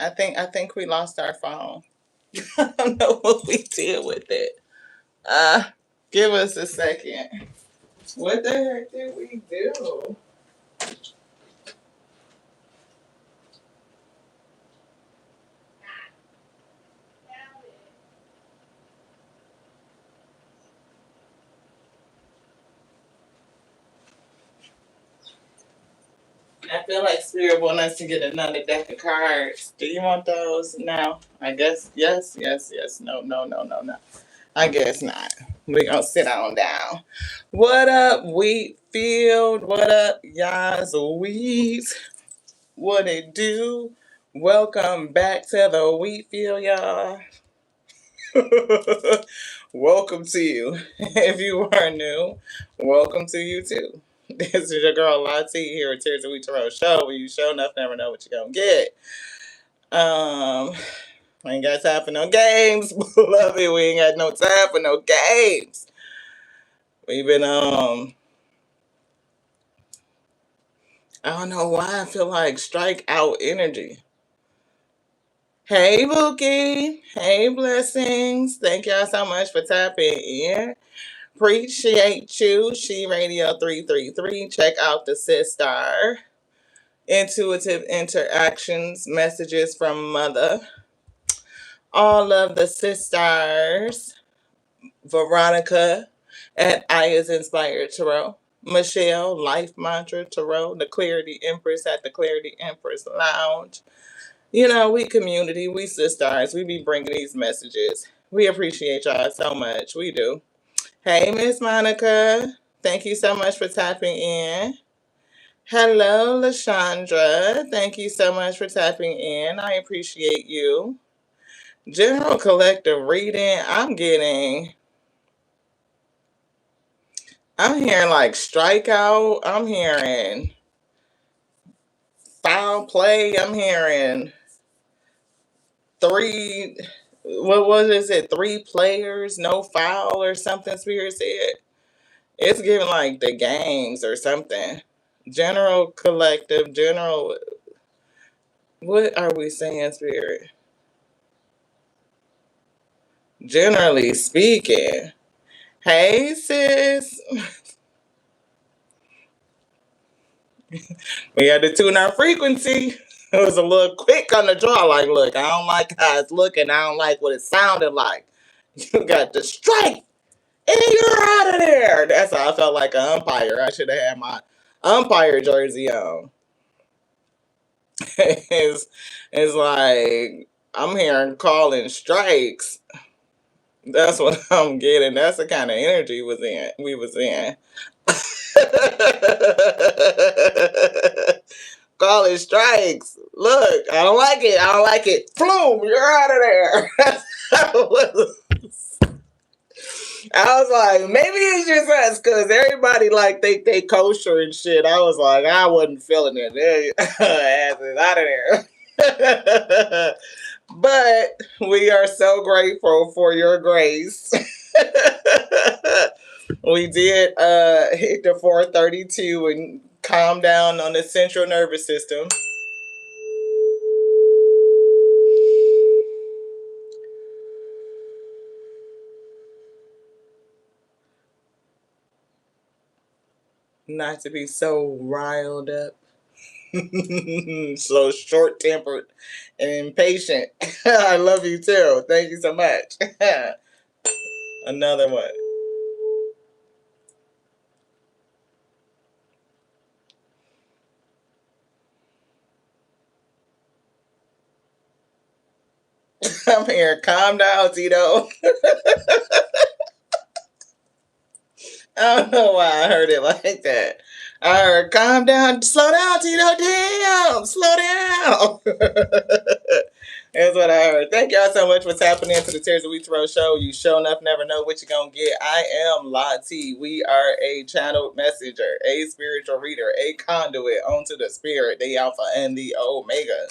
I think we lost our phone. I don't know what we did with it. Give us a second. What the heck did we do? I feel like Spirit want us to get another deck of cards. Do you want those? No. I guess yes, yes, yes. No, no, no, no, no. I guess not. We're gonna sit on down. What up, Wheatfield? What up, y'all's weeds? What it do? Welcome back to the Wheatfield, y'all. Welcome to you. If you are new, welcome to you too. This is your girl Lottie here at Tears of Wheat Tarot Show, where you show enough never know what you're gonna get. Um, we ain't got time for no games, love it. We ain't got no time for no games. We've been I don't know why I feel like strike out energy. Hey Bookie, hey Blessings. Thank y'all so much for tapping in. Appreciate you. She Radio 333. Check out the Sistar. Intuitive Interactions, Messages from Mother. All of the Sisters. Veronica at Aya's Inspired Tarot. Michelle, Life Mantra Tarot. The Clarity Empress at the Clarity Empress Lounge. You know, we community, we sisters, we be bringing these messages. We appreciate y'all so much. We do. Hey, Miss Monica. Thank you so much for tapping in. Hello, Lashandra. Thank you so much for tapping in. I appreciate you. General collective reading. I'm hearing like strikeout. I'm hearing foul play. I'm hearing three, what was it? Three players, no foul or something, Spirit said. It's giving like the games or something. General collective, general. What are we saying, Spirit? Generally speaking. Hey, sis. We had to tune our frequency. It was a little quick on the draw. Like, look, I don't like how it's looking. I don't like what it sounded like. You got the strike, and you're out of there. That's how I felt like an umpire. I should have had my umpire jersey on. it's like I'm hearing calling strikes. That's what I'm getting. That's the kind of energy we was in. Calling strikes. Look, I don't like it. I don't like it. Floom, you're out of there. I was like, maybe it's just us because everybody like they kosher and shit. I was like, I wasn't feeling it. Ass is out of there. But we are so grateful for your grace. We did hit the 432 and calm down on the central nervous system. Not to be so riled up. So short tempered and impatient. I love you too. Thank you so much. Another one. I'm here. Calm down, Tito. I don't know why I heard it like that. I heard, calm down, slow down, Tito. Damn, slow down. That's what I heard. Thank y'all so much for tapping into the Tears of Wheat Tarot Show. You show enough never know what you're going to get. I am Lottie. We are a channeled messenger, a spiritual reader, a conduit onto the spirit, the alpha and the omega.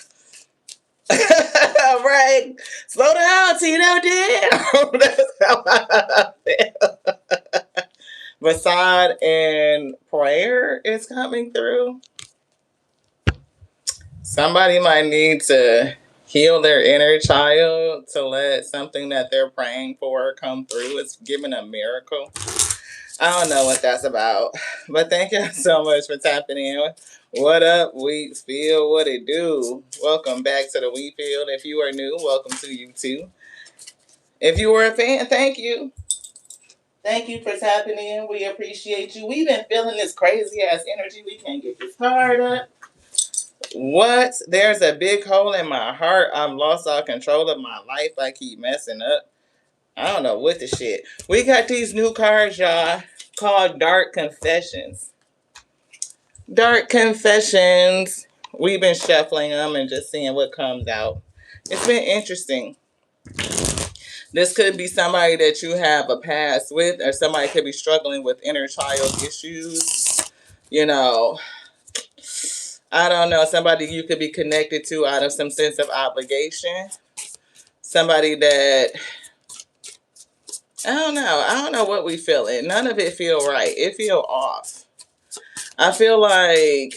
Right. Slow down, Tito. Damn. That's how I feel. Facade and prayer is coming through. Somebody might need to heal their inner child to let something that they're praying for come through. It's giving a miracle. I don't know what that's about. But thank you so much for tapping in. What up, Wheatfield? What it do? Welcome back to the Wheatfield. If you are new, welcome to you too. If you were a fan, thank you. Thank you for tapping in. We appreciate you. We've been feeling this crazy ass energy. We can't get this card up. What? There's a big hole in my heart. I've lost all control of my life. I keep messing up. I don't know what the shit. We got these new cards, y'all, called Dark Confessions. Dark Confessions. We've been shuffling them and just seeing what comes out. It's been interesting. This could be somebody that you have a past with, or somebody could be struggling with inner child issues. You know, I don't know. Somebody you could be connected to out of some sense of obligation. Somebody that, I don't know. I don't know what we feeling. None of it feel right. It feel off. I feel like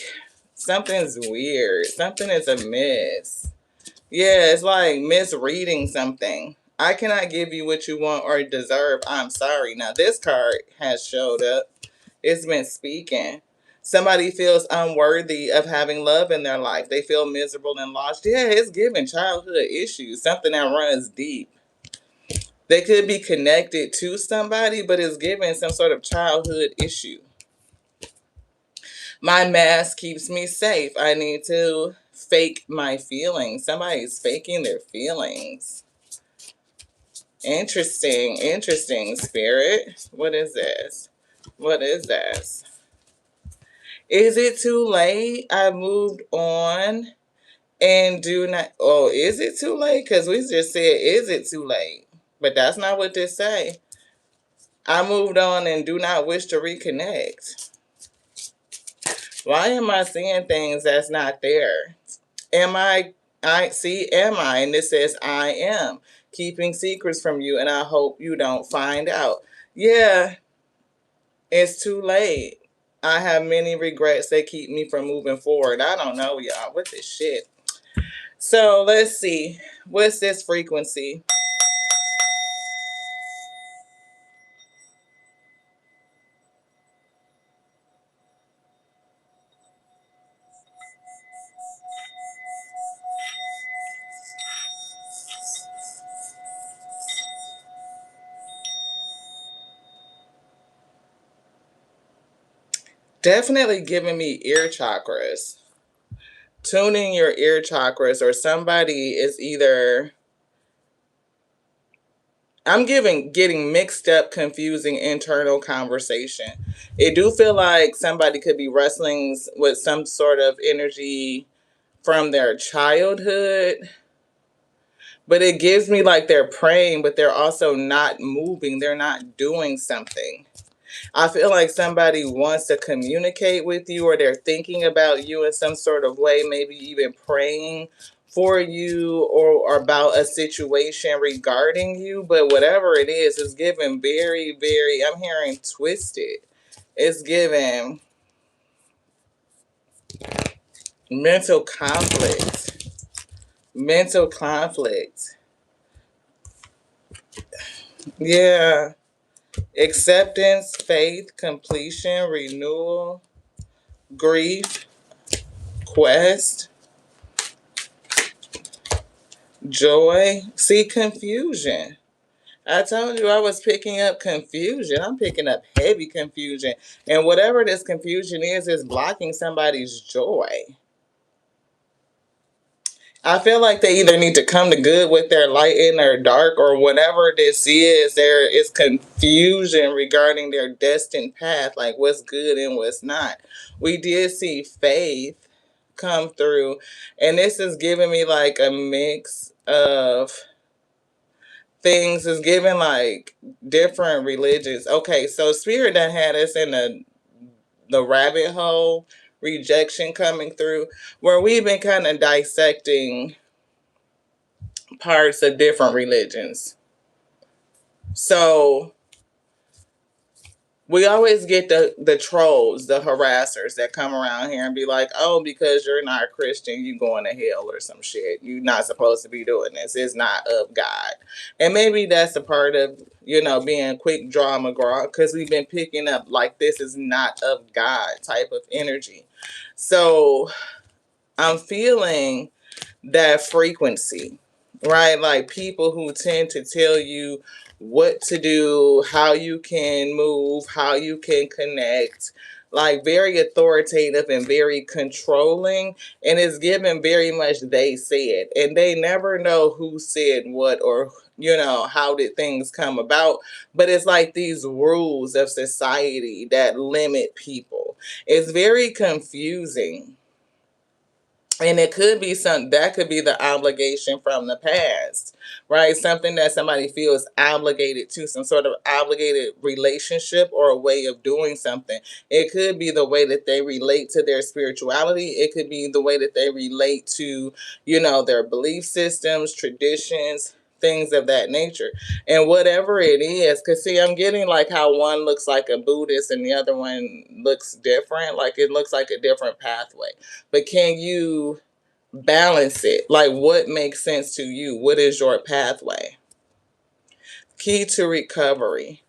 something's weird. Something is amiss. Yeah, it's like misreading something. I cannot give you what you want or deserve. I'm sorry. Now, this card has showed up. It's been speaking. Somebody feels unworthy of having love in their life. They feel miserable and lost. Yeah, it's giving childhood issues, something that runs deep. They could be connected to somebody, but it's giving some sort of childhood issue. My mask keeps me safe. I need to fake my feelings. Somebody's faking their feelings. Interesting, Spirit. What is this? What is this? Is it too late? I moved on and do not. Oh, is it too late? Because we just said, is it too late? But that's not what this say. I moved on and do not wish to reconnect. Why am I seeing things that's not there? Am I see, and this says I am keeping secrets from you, and I hope you don't find out. Yeah, it's too late. I have many regrets that keep me from moving forward. I don't know, y'all. What this shit? So let's see. What's this frequency? Definitely giving me ear chakras. Tuning your ear chakras, or somebody is either, I'm getting mixed up, confusing internal conversation. It do feel like somebody could be wrestling with some sort of energy from their childhood, but it gives me like they're praying, but they're also not moving. They're not doing something. I feel like somebody wants to communicate with you, or they're thinking about you in some sort of way, maybe even praying for you or about a situation regarding you. But whatever it is, it's given very, very, I'm hearing twisted. It's given mental conflict. Mental conflict. Yeah. Acceptance, faith, completion, renewal, grief, quest, joy. See, confusion. I told you I was picking up confusion. I'm picking up heavy confusion. And whatever this confusion is blocking somebody's joy. I feel like they either need to come to good with their light and their dark, or whatever this is, there is confusion regarding their destined path, like what's good and what's not. We did see faith come through, and this is giving me like a mix of things. Is giving like different religions. Okay, so Spirit done had us in the rabbit hole, rejection coming through, where we've been kind of dissecting parts of different religions. So we always get the trolls, the harassers that come around here and be like, oh, because you're not a Christian, you going to hell or some shit. You're not supposed to be doing this. It's not of God. And maybe that's a part of, being quick draw McGraw, because we've been picking up like this is not of God type of energy. So I'm feeling that frequency, right? Like people who tend to tell you what to do, how you can move, how you can connect, like very authoritative and very controlling. And it's given very much they said, and they never know who said what or, how did things come about. But it's like these rules of society that limit people. It's very confusing, and it could be something that could be the obligation from the past, right? Something that somebody feels obligated to, some sort of obligated relationship or a way of doing something. It could be the way that they relate to their spirituality. It could be the way that they relate to, their belief systems, traditions, things of that nature. And whatever it is, because see, I'm getting like how one looks like a Buddhist and the other one looks different. Like it looks like a different pathway. But can you balance it? Like, what makes sense to you? What is your pathway? Key to recovery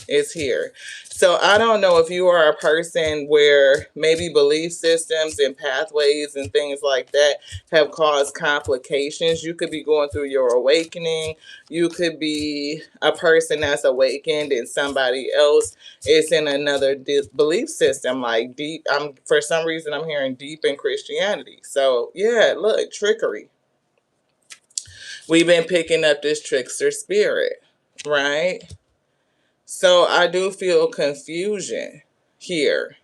is here. So I don't know if you are a person where maybe belief systems and pathways and things like that have caused complications. You could be going through your awakening. You could be a person that's awakened and somebody else is in another belief system, like deep. For some reason I'm hearing deep in Christianity. So yeah, look, trickery. We've been picking up this trickster spirit, right? So I do feel confusion here.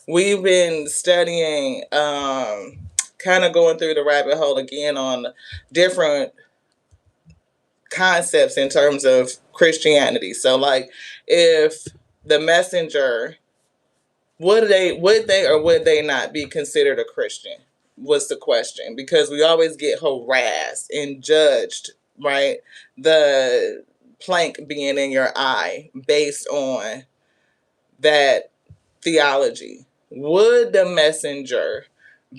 We've been studying, kind of going through the rabbit hole again on different concepts in terms of Christianity. So like if the messenger, would they or would they not be considered a Christian? Was the question, because we always get harassed and judged, right? The plank being in your eye based on that theology. Would the messenger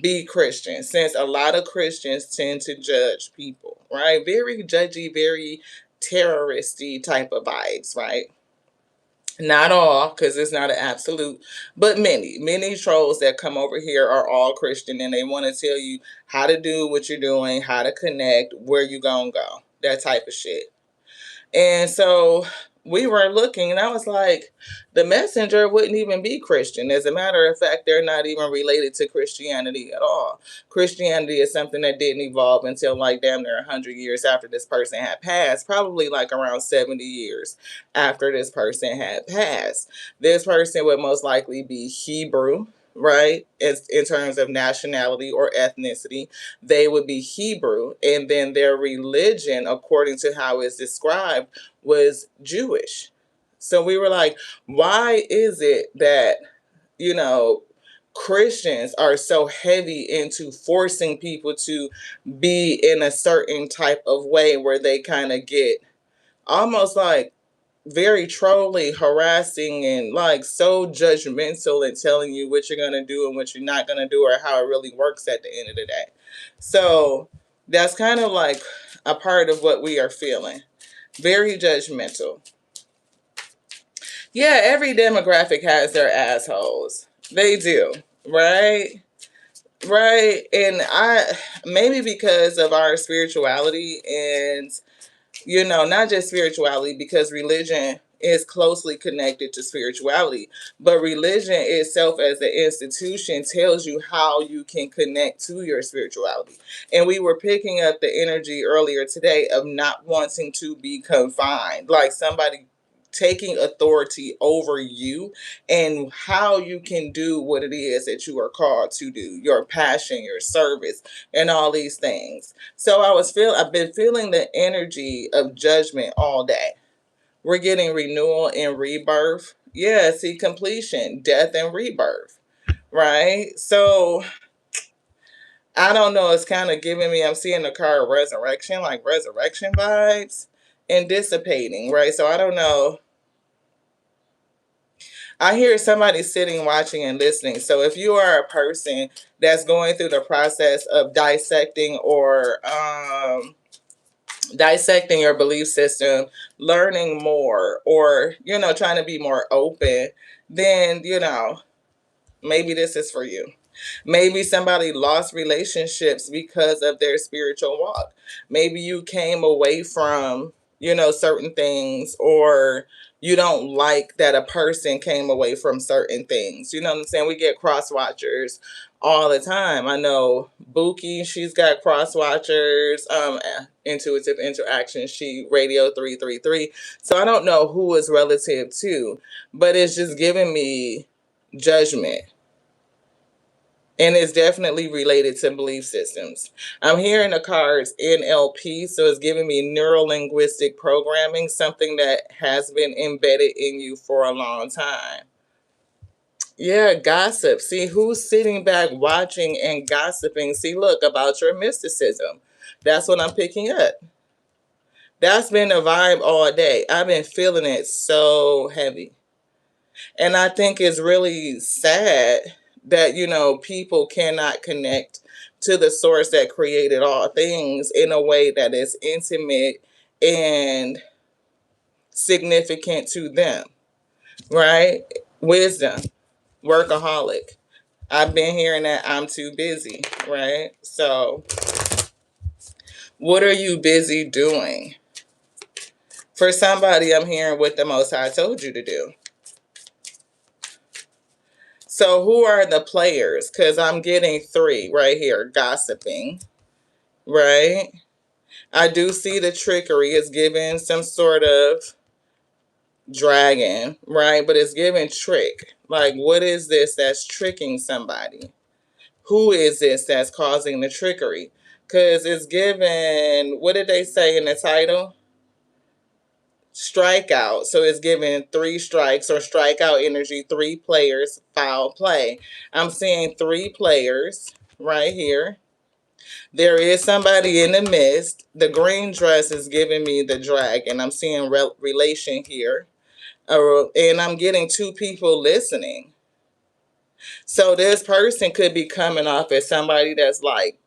be Christian? Since a lot of Christians tend to judge people, right? Very judgy, very terroristy type of vibes, right? Not all, because it's not an absolute, but many trolls that come over here are all Christian, and they want to tell you how to do what you're doing, how to connect, where you gonna go, that type of shit. And so we were looking, and I was like, the messenger wouldn't even be Christian. As a matter of fact, they're not even related to Christianity at all. Christianity is something that didn't evolve until like damn near 100 years after this person had passed, probably like around 70 years after this person had passed. This person would most likely be Hebrew, right? In terms of nationality or ethnicity, they would be Hebrew, and then their religion, according to how it's described, was Jewish. So we were like, why is it that, you know, Christians are so heavy into forcing people to be in a certain type of way where they kind of get almost like very trolly, harassing, and like so judgmental and telling you what you're gonna do and what you're not gonna do or how it really works at the end of the day. So that's kind of like a part of what we are feeling. Very judgmental. Yeah, every demographic has their assholes. They do, right? Right. And I maybe because of our spirituality and not just spirituality, because religion is closely connected to spirituality, but religion itself as an institution tells you how you can connect to your spirituality. And we were picking up the energy earlier today of not wanting to be confined, like somebody taking authority over you and how you can do what it is that you are called to do, your passion, your service, and all these things. So I've been feeling the energy of judgment all day. We're getting renewal and rebirth. Yeah, see, completion, death and rebirth, right? So I don't know, it's kind of giving me, I'm seeing the card resurrection, like resurrection vibes and dissipating, right? So I don't know. I hear somebody sitting, watching, and listening. So if you are a person that's going through the process of dissecting your belief system, learning more, or trying to be more open, then maybe this is for you. Maybe somebody lost relationships because of their spiritual walk. Maybe you came away from, certain things, or you don't like that a person came away from certain things. You know what I'm saying? We get cross watchers all the time. I know Buki, she's got cross watchers, intuitive interaction, she radio 333. So I don't know who is relative to, but it's just giving me judgment, and it's definitely related to belief systems. I'm hearing the cards NLP, so it's giving me neuro linguistic programming, something that has been embedded in you for a long time. Yeah, gossip. See, who's sitting back watching and gossiping? See, look, about your mysticism. That's what I'm picking up. That's been the vibe all day. I've been feeling it so heavy. And I think it's really sad that, people cannot connect to the source that created all things in a way that is intimate and significant to them, right? Wisdom, workaholic. I've been hearing that I'm too busy, right? So, what are you busy doing? For somebody, I'm hearing what the Most High told you to do. So who are the players? Because I'm getting three right here. Gossiping, right? I do see the trickery. It's giving some sort of dragon, right? But it's giving trick. Like, what is this that's tricking somebody? Who is this that's causing the trickery? Because it's given, what did they say in the title? Strikeout. So it's giving 3 strikes or strikeout energy, 3 players, foul play. I'm seeing 3 players right here. There is somebody in the midst. The green dress is giving me the dragon. I'm seeing relation here. And I'm getting 2 people listening. So this person could be coming off as somebody that's like,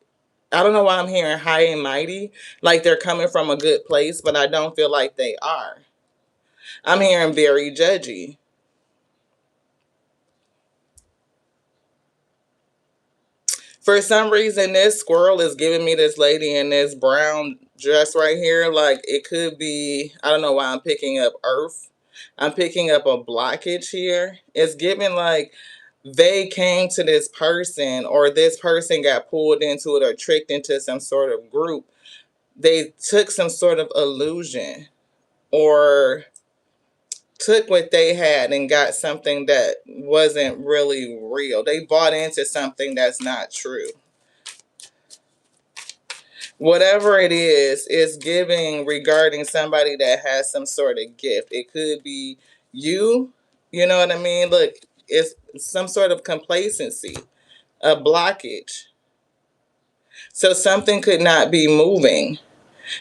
I don't know why I'm hearing high and mighty, like they're coming from a good place, but I don't feel like they are. I'm hearing very judgy. For some reason, this squirrel is giving me this lady in this brown dress right here. Like, it could be, I don't know why I'm picking up earth. I'm picking up a blockage here. It's giving like they came to this person, or this person got pulled into it or tricked into some sort of group. They took some sort of illusion, or took what they had and got something that wasn't really real. They bought into something that's not true. Whatever it is giving regarding somebody that has some sort of gift. It could be you, you know what I mean? Look, it's some sort of complacency, a blockage. So something could not be moving.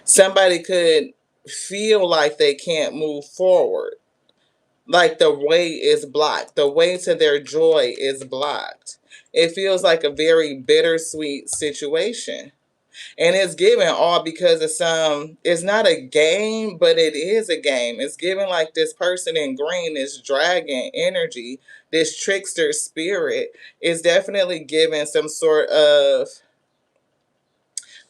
Somebody could feel like they can't move forward. Like the way is blocked. The way to their joy is blocked. It feels like a very bittersweet situation. And it's given all because of it's not a game, but it is a game. It's given like this person in green, this dragon energy, this trickster spirit is definitely given some sort of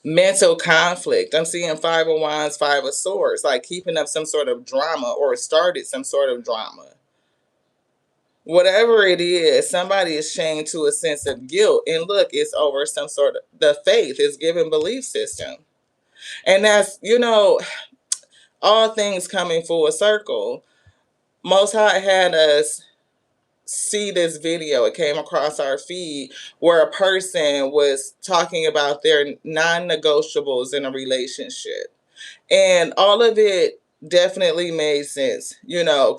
mental conflict. I'm seeing 5 of Wands, 5 of Swords, like keeping up some sort of drama or started some sort of drama. Whatever it is, somebody is chained to a sense of guilt. And look, it's over some sort of, the faith is given belief system. And that's, all things coming full circle. Most High had us see this video. It came across our feed where a person was talking about their non-negotiables in a relationship. And all of it definitely made sense.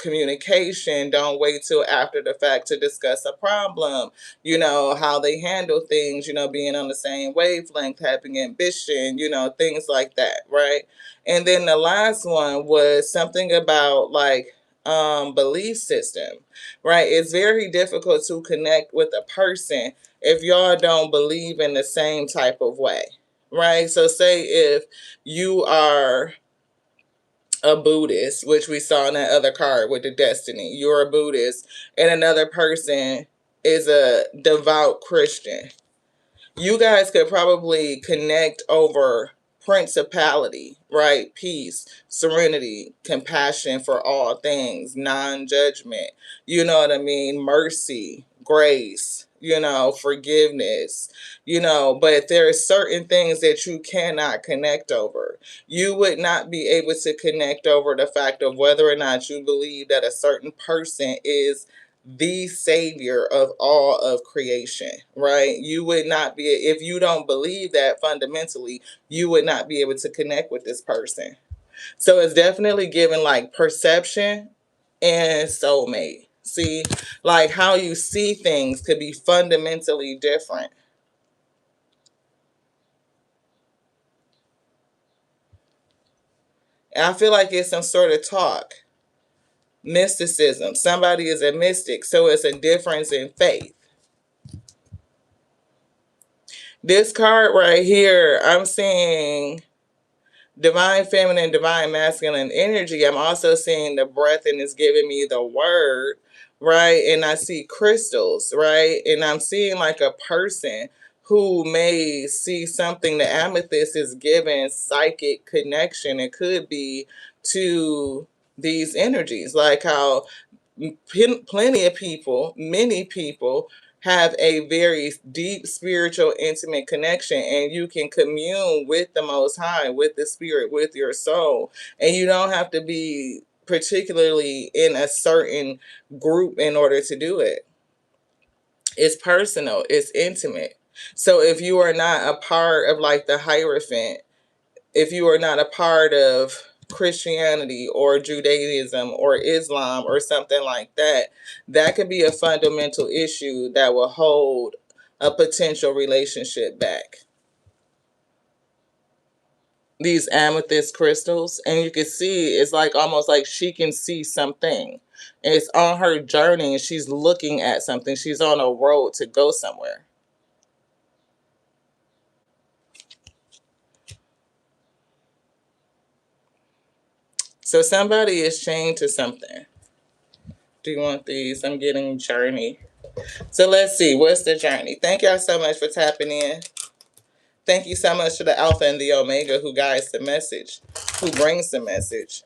Communication, don't wait till after the fact to discuss a problem, how they handle things, being on the same wavelength, having ambition, things like that, right? And then the last one was something about like belief system, right? It's very difficult to connect with a person if y'all don't believe in the same type of way, right? So say if you are a Buddhist, which we saw in that other card with the destiny, you're a Buddhist, and another person is a devout Christian, you guys could probably connect over principality, right? Peace, serenity, compassion for all things, non-judgment, you know what I mean? Mercy, grace, forgiveness, but there are certain things that you cannot connect over. You would not be able to connect over the fact of whether or not you believe that a certain person is the savior of all of creation, right? You would not be, if you don't believe that fundamentally, you would not be able to connect with this person. So it's definitely given like perception and soulmate. See, like how you see things could be fundamentally different. And I feel like it's some sort of talk. Mysticism. Somebody is a mystic, so it's a difference in faith. This card right here, I'm seeing divine feminine, divine masculine energy. I'm also seeing the breath, and it's giving me the word, right? And I see crystals, right? And I'm seeing like a person who may see something. The amethyst is giving psychic connection. It could be to these energies, like how plenty of people, many people have a very deep spiritual intimate connection, and you can commune with the Most High, with the spirit, with your soul, and you don't have to be particularly in a certain group in order to do it. It's personal, it's intimate. So if you are not a part of like the Hierophant, if you are not a part of Christianity or Judaism or Islam or something like that, that could be a fundamental issue that will hold a potential relationship back. These amethyst crystals, and you can see it's like almost like she can see something. It's on her journey and she's looking at something. She's on a road to go somewhere. So somebody is chained to something. Do you want these? I'm getting journey. So let's see, what's the journey? Thank y'all so much for tapping in. Thank you so much to the Alpha and the Omega who guides the message, who brings the message.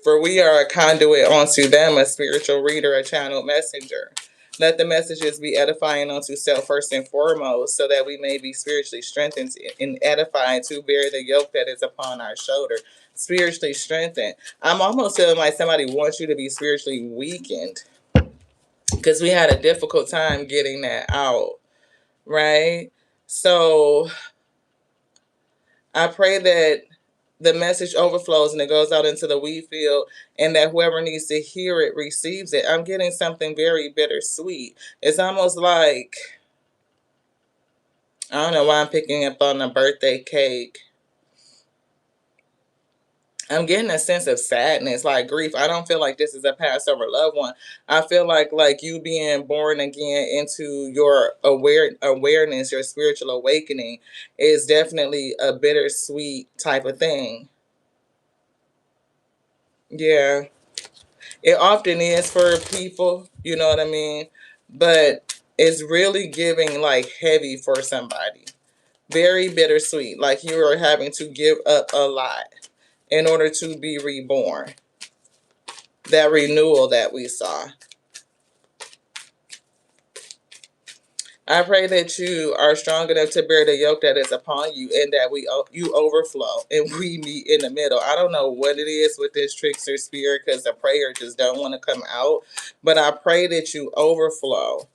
For we are a conduit unto them, a spiritual reader, a channel messenger. Let the messages be edifying unto self first and foremost, so that we may be spiritually strengthened and edified to bear the yoke that is upon our shoulder. Spiritually strengthened. I'm almost feeling like somebody wants you to be spiritually weakened, because we had a difficult time getting that out, right? So I pray that the message overflows and it goes out into the wheat field, and that whoever needs to hear it receives it. I'm getting something very bittersweet. It's almost like, I don't know why I'm picking up on a birthday cake. I'm getting a sense of sadness, like grief. I don't feel like this is a Passover loved one. I feel like you being born again into your awareness, your spiritual awakening is definitely a bittersweet type of thing. Yeah, it often is for people, you know what I mean? But it's really giving like heavy for somebody. Very bittersweet, like you are having to give up a lot in order to be reborn. That renewal that we saw. I pray that you are strong enough to bear the yoke that is upon you, and that you overflow and we meet in the middle. I don't know what it is with this trickster spirit, because the prayer just don't want to come out. But I pray that you overflow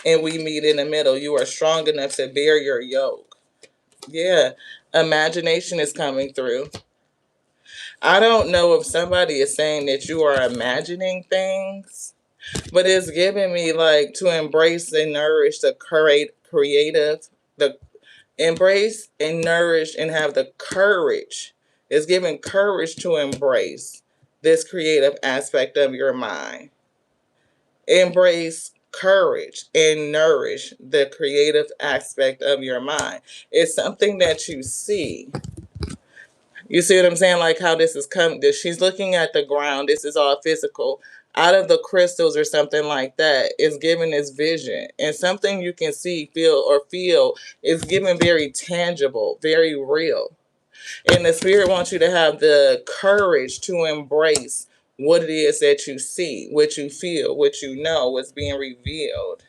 and we meet in the middle. You are strong enough to bear your yoke. Yeah. Imagination is coming through. I don't know if somebody is saying that you are imagining things, but it's giving me like to embrace and nourish the creative, the embrace and nourish and have the courage. It's giving courage to embrace this creative aspect of your mind. Embrace courage and nourish the creative aspect of your mind. It's something that you see. You see what I'm saying? Like how this is coming. She's looking at the ground. This is all physical. Out of the crystals or something like that is giving this vision. And something you can see, feel is given very tangible, very real. And the spirit wants you to have the courage to embrace what it is that you see, what you feel, what you know, what's being revealed.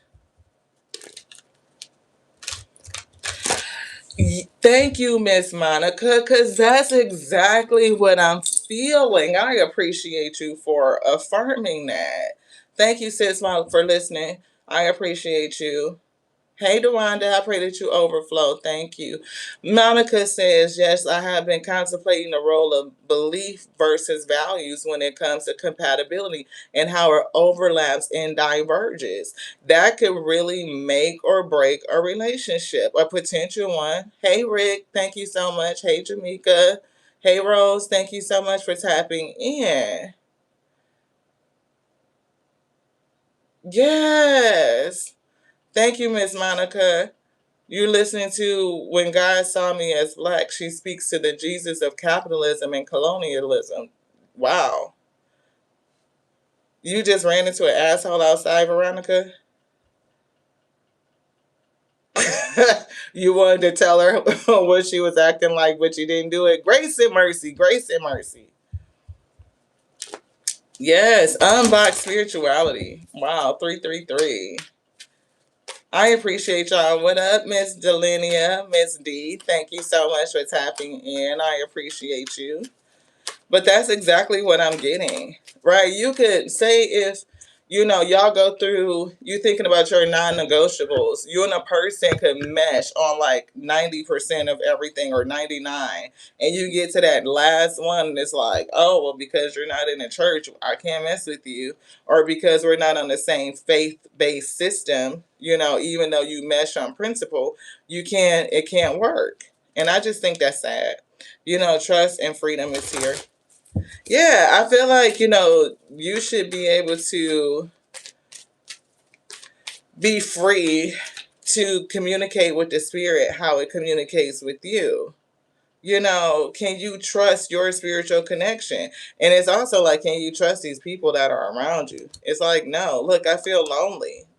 Thank you, Miss Monica, because that's exactly what I'm feeling. I appreciate you for affirming that. Thank you, Sis Monica, for listening. I appreciate you. Hey, Dewanda, I pray that you overflow. Thank you. Monica says, yes, I have been contemplating the role of belief versus values when it comes to compatibility and how it overlaps and diverges. That could really make or break a relationship, a potential one. Hey, Rick, thank you so much. Hey, Jamaica. Hey, Rose, thank you so much for tapping in. Yes. Thank you, Miss Monica. You're listening to When God Saw Me as Black. She speaks to the Jesus of capitalism and colonialism. Wow. You just ran into an asshole outside, Veronica? You wanted to tell her what she was acting like, but you didn't do it. Grace and mercy. Grace and mercy. Yes, unbox spirituality. Wow, 333. I appreciate y'all. What up, Miss Delinia, Miss D? Thank you so much for tapping in. I appreciate you. But that's exactly what I'm getting, right? You could say if, y'all go through, you thinking about your non-negotiables, you and a person could mesh on like 90% of everything or 99. And you get to that last one and it's like, oh, well, because you're not in a church, I can't mess with you. Or because we're not on the same faith-based system, even though you mesh on principle, it can't work. And I just think that's sad. Trust and freedom is here. Yeah, I feel like, you should be able to be free to communicate with the spirit how it communicates with you. Can you trust your spiritual connection? And it's also like, can you trust these people that are around you? It's like, no, look, I feel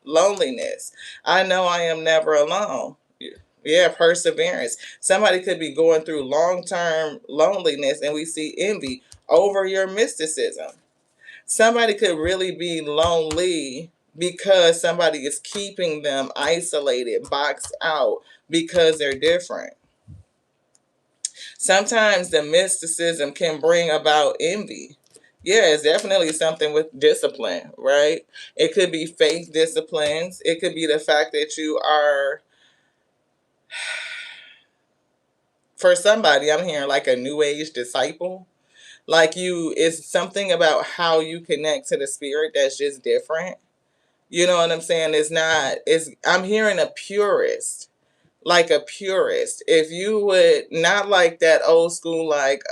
loneliness. I know I am never alone. Yeah, perseverance. Somebody could be going through long-term loneliness and we see envy over your mysticism. Somebody could really be lonely because somebody is keeping them isolated, boxed out because they're different. Sometimes the mysticism can bring about envy. Yeah, it's definitely something with discipline, right? It could be faith disciplines. It could be the fact that you are, for somebody, I'm hearing like a new age disciple. Like it's something about how you connect to the spirit that's just different. You know what I'm saying? I'm hearing a purist, like a purist. If you would not like that old school, like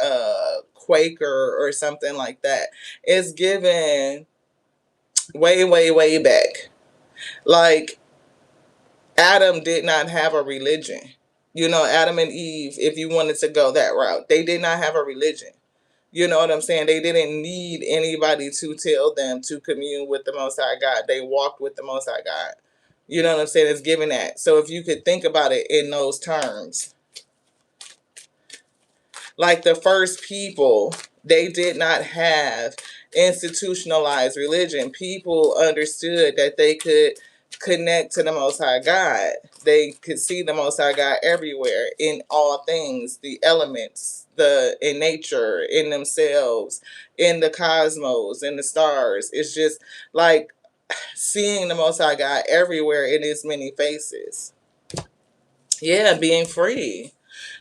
Quaker or something like that, it's given way, way, way back. Like Adam did not have a religion. Adam and Eve, if you wanted to go that route, they did not have a religion. You know what I'm saying? They didn't need anybody to tell them to commune with the Most High God. They walked with the Most High God. You know what I'm saying? It's given that. So if you could think about it in those terms, like the first people, they did not have institutionalized religion. People understood that they could connect to the Most High God. They could see the Most High God everywhere in all things, the elements, in nature, in themselves, in the cosmos, in the stars. It's just like seeing the Most High God everywhere in His many faces. Yeah, being free.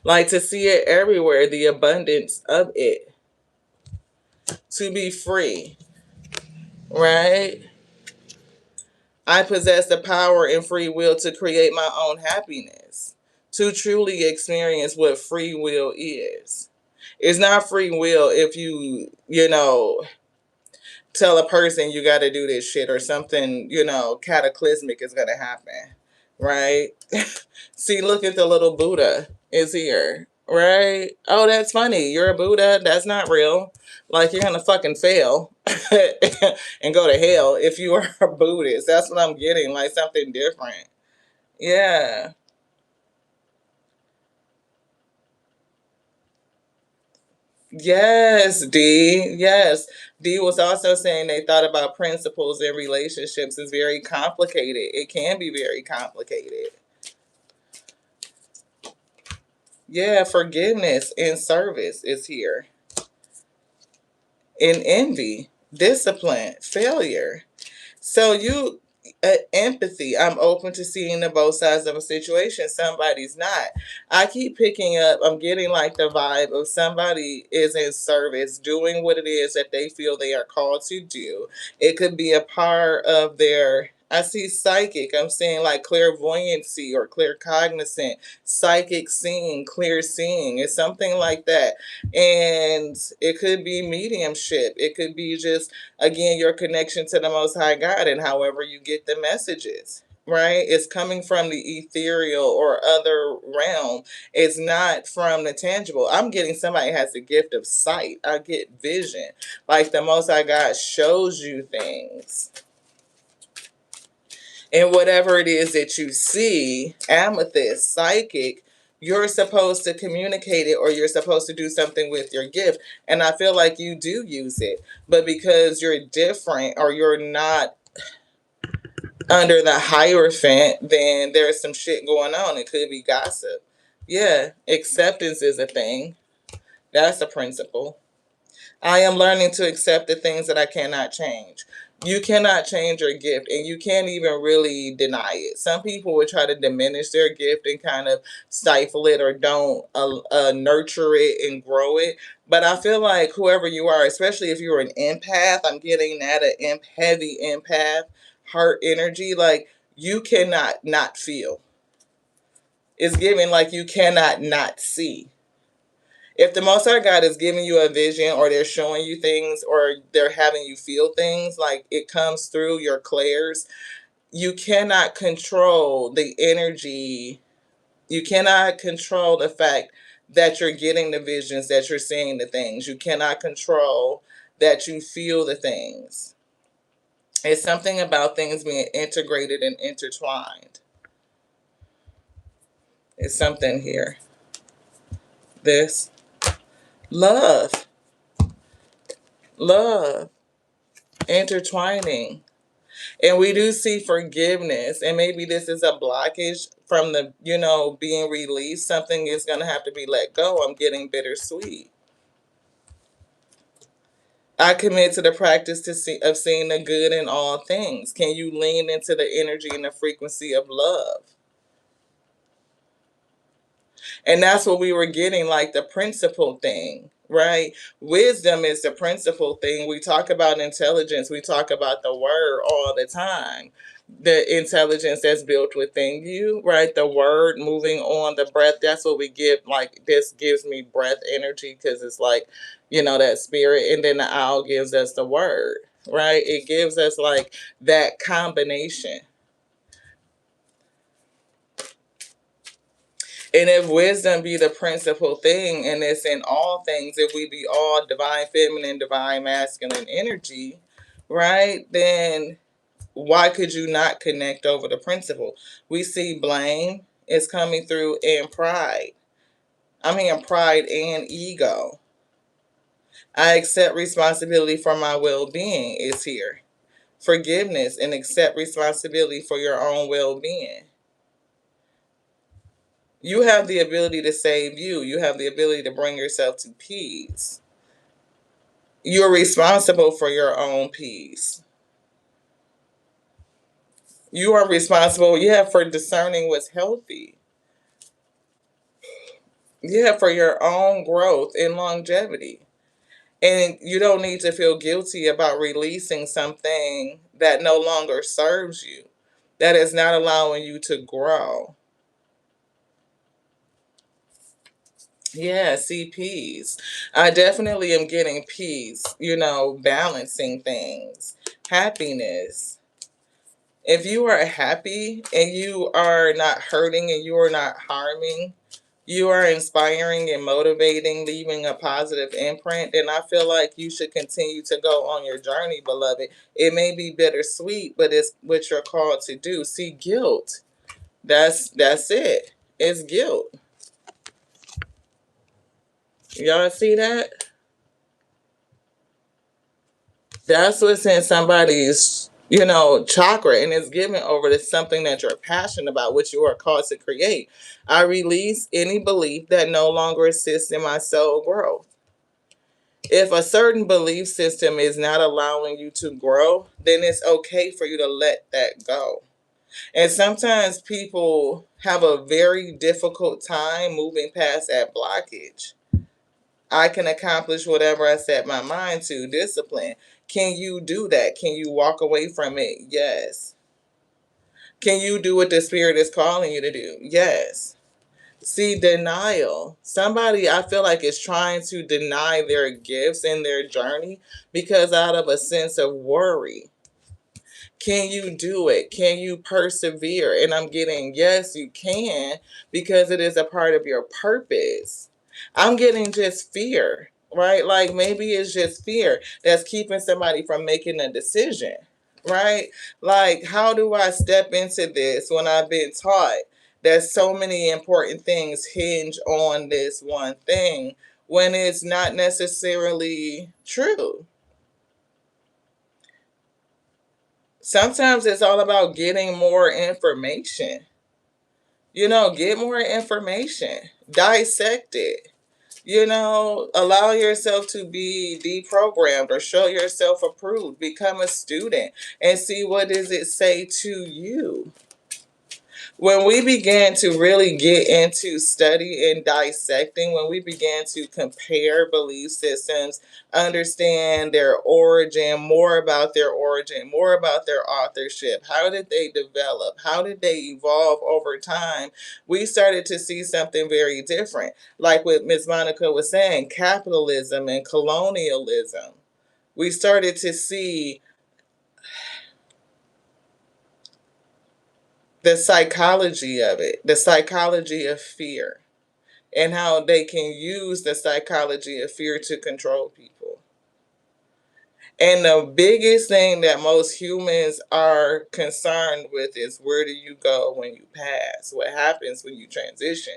Like to see it everywhere, the abundance of it. To be free. Right? I possess the power and free will to create my own happiness. To truly experience what free will is. It's not free will if you tell a person you got to do this shit or something, cataclysmic is going to happen, right? See, look at the little Buddha is here, right? Oh, that's funny. You're a Buddha. That's not real. Like, you're going to fucking fail and go to hell if you are a Buddhist. That's what I'm getting, like something different. Yeah. Yes, D. Yes. D was also saying they thought about principles in relationships is very complicated. It can be very complicated. Yeah, forgiveness and service is here. In envy, discipline, failure. So empathy. I'm open to seeing the both sides of a situation. Somebody's not. I keep picking up. I'm getting like the vibe of somebody is in service, doing what it is that they feel they are called to do. It could be a part of their. I see psychic. I'm seeing like clairvoyancy or claircognizant, psychic seeing, clear seeing. It's something like that, and it could be mediumship. It could be just again your connection to the most high God and however you get the messages, right? It's coming from the ethereal or other realm. It's not from the tangible. I'm getting somebody has the gift of sight. I get vision, like the most high God shows you things, and whatever it is that you see, amethyst, psychic, you're supposed to communicate it or you're supposed to do something with your gift. And I feel like you do use it. But because you're different or you're not under the hierophant, then there's some shit going on. It could be gossip. Yeah, acceptance is a thing. That's a principle. I am learning to accept the things that I cannot change. You cannot change your gift, and you can't even really deny it. Some people would try to diminish their gift and kind of stifle it or don't nurture it and grow it. But I feel like whoever you are, especially if you're an empath, I'm getting that heavy empath, heart energy, like you cannot not feel. It's giving like you cannot not see. If the Most High God is giving you a vision or they're showing you things or they're having you feel things, like it comes through your clairs, you cannot control the energy. You cannot control the fact that you're getting the visions, that you're seeing the things. You cannot control that you feel the things. It's something about things being integrated and intertwined. It's something here. This love, love, intertwining. And we do see forgiveness, and maybe this is a blockage from the being released. Something is going to have to be let go. I'm getting bittersweet. I commit to the practice of seeing the good in all things. Can you lean into the energy and the frequency of love? And that's what we were getting, like the principle thing, right? Wisdom is the principle thing. We talk about intelligence. We talk about the word all the time. The intelligence that's built within you, right? The word moving on, the breath, that's what we get. Like this gives me breath energy because it's like, that spirit. And then the owl gives us the word, right? It gives us like that combination. And if wisdom be the principal thing and it's in all things, if we be all divine feminine, divine masculine energy, right, then why could you not connect over the principle? We see blame is coming through in pride. I mean, pride and ego. I accept responsibility for my well being is here. Forgiveness and accept responsibility for your own well being. You have the ability to save you. You have the ability to bring yourself to peace. You're responsible for your own peace. You are responsible, for discerning what's healthy. For your own growth and longevity. And you don't need to feel guilty about releasing something that no longer serves you, that is not allowing you to grow. Yeah, see, peace. I definitely am getting peace, balancing things, happiness. If you are happy and you are not hurting and you are not harming, you are inspiring and motivating, leaving a positive imprint, then I feel like you should continue to go on your journey, beloved. It may be bittersweet, but it's what you're called to do. See, guilt. That's it. It's guilt. Y'all see that? That's what's in somebody's, chakra, and it's given over to something that you're passionate about, which you are called to create. I release any belief that no longer assists in my soul growth. If a certain belief system is not allowing you to grow, then it's okay for you to let that go. And sometimes people have a very difficult time moving past that blockage. I can accomplish whatever I set my mind to. Discipline. Can you do that? Can you walk away from it? Yes. Can you do what the spirit is calling you to do? Yes. See, denial. Somebody I feel like is trying to deny their gifts and their journey because out of a sense of worry. Can you do it? Can you persevere? And I'm getting, yes, you can, because it is a part of your purpose. I'm getting just fear, right? Like maybe it's just fear that's keeping somebody from making a decision, right? Like, how do I step into this when I've been taught that so many important things hinge on this one thing when it's not necessarily true? Sometimes it's all about getting more information. Get more information, dissect it, allow yourself to be deprogrammed or show yourself approved, become a student and see what does it say to you. When we began to really get into study and dissecting, when we began to compare belief systems, understand their origin, more about their authorship, how did they develop, how did they evolve over time, we started to see something very different. Like what Miss Monica was saying, capitalism and colonialism. We started to see the psychology of it, the psychology of fear, and how they can use the psychology of fear to control people. And the biggest thing that most humans are concerned with is, where do you go when you pass? What happens when you transition?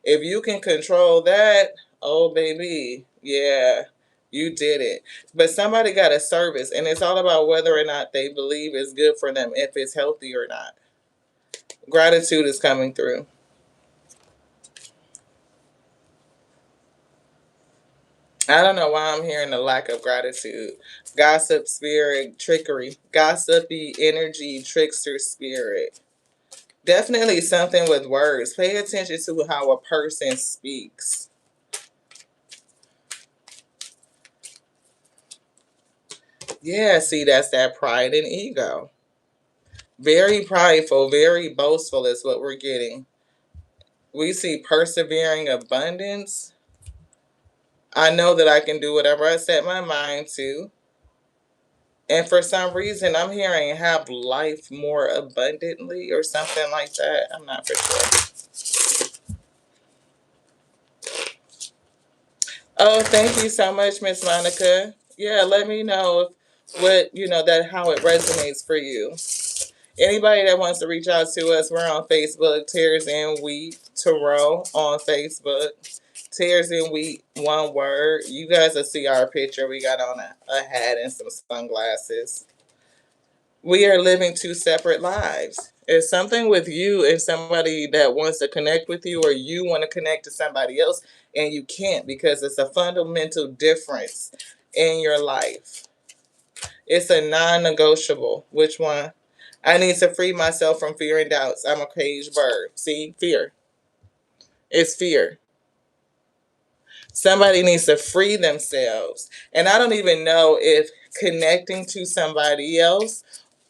If you can control that, oh baby, yeah, you did it. But somebody got a service, and it's all about whether or not they believe it's good for them, if it's healthy or not. Gratitude is coming through. I don't know why I'm hearing the lack of gratitude. Gossip spirit, trickery, gossipy energy, trickster spirit. Definitely something with words. Pay attention to how a person speaks. Yeah, see, that's that pride and ego. Very prideful, very boastful is what we're getting. We see persevering abundance. I know that I can do whatever I set my mind to. And for some reason, I'm hearing have life more abundantly or something like that. I'm not for sure. Oh, thank you so much, Miss Monica. Yeah, let me know what, that how it resonates for you. Anybody that wants to reach out to us, we're on Facebook, Tears in Wheat Tarot on Facebook. Tears in Wheat, one word. You guys will see our picture. We got on a hat and some sunglasses. We are living two separate lives. It's something with you and somebody that wants to connect with you, or you want to connect to somebody else and you can't because it's a fundamental difference in your life. It's a non-negotiable. Which one? I need to free myself from fear and doubts. I'm a caged bird. See, fear. It's fear. Somebody needs to free themselves. And I don't even know if connecting to somebody else,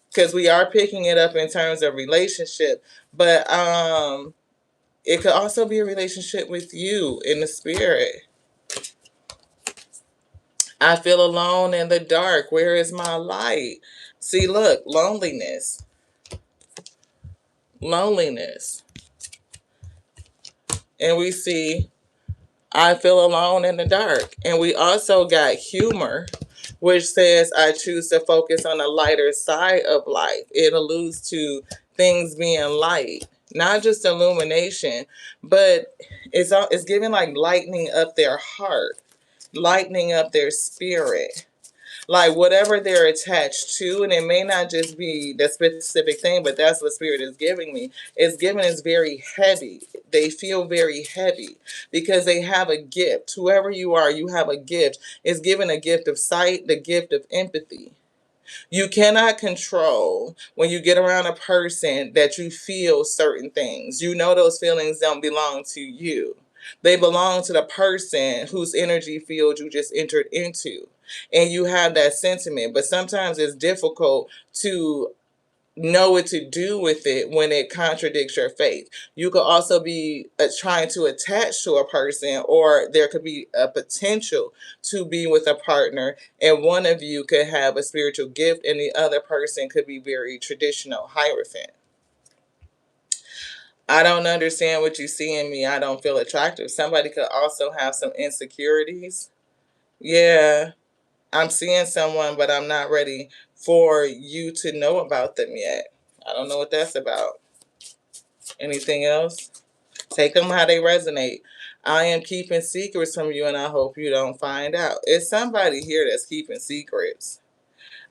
because we are picking it up in terms of relationship, but It could also be a relationship with you in the spirit. I feel alone in the dark. Where is my light? See, look, loneliness. Loneliness. And we see, I feel alone in the dark. And we also got humor, which says, I choose to focus on the lighter side of life. It alludes to things being light, not just illumination, but it's giving like lightening up their heart, lightening up their spirit, like whatever they're attached to. And it may not just be the specific thing, but that's what spirit is giving me. It's giving is very heavy. They feel very heavy because they have a gift. Whoever you are, you have a gift. It's given a gift of sight, the gift of empathy. You cannot control when you get around a person that you feel certain things. You know those feelings don't belong to you. They belong to the person whose energy field you just entered into. And you have that sentiment. But sometimes it's difficult to know what to do with it when it contradicts your faith. You could also be trying to attach to a person, or there could be a potential to be with a partner, and one of you could have a spiritual gift, and the other person could be very traditional, Hierophant. I don't understand what you see in me. I don't feel attractive. Somebody could also have some insecurities. Yeah, I'm seeing someone, but I'm not ready for you to know about them yet. I don't know what that's about. Anything else? Take them how they resonate. I am keeping secrets from you, and I hope you don't find out. It's somebody here that's keeping secrets.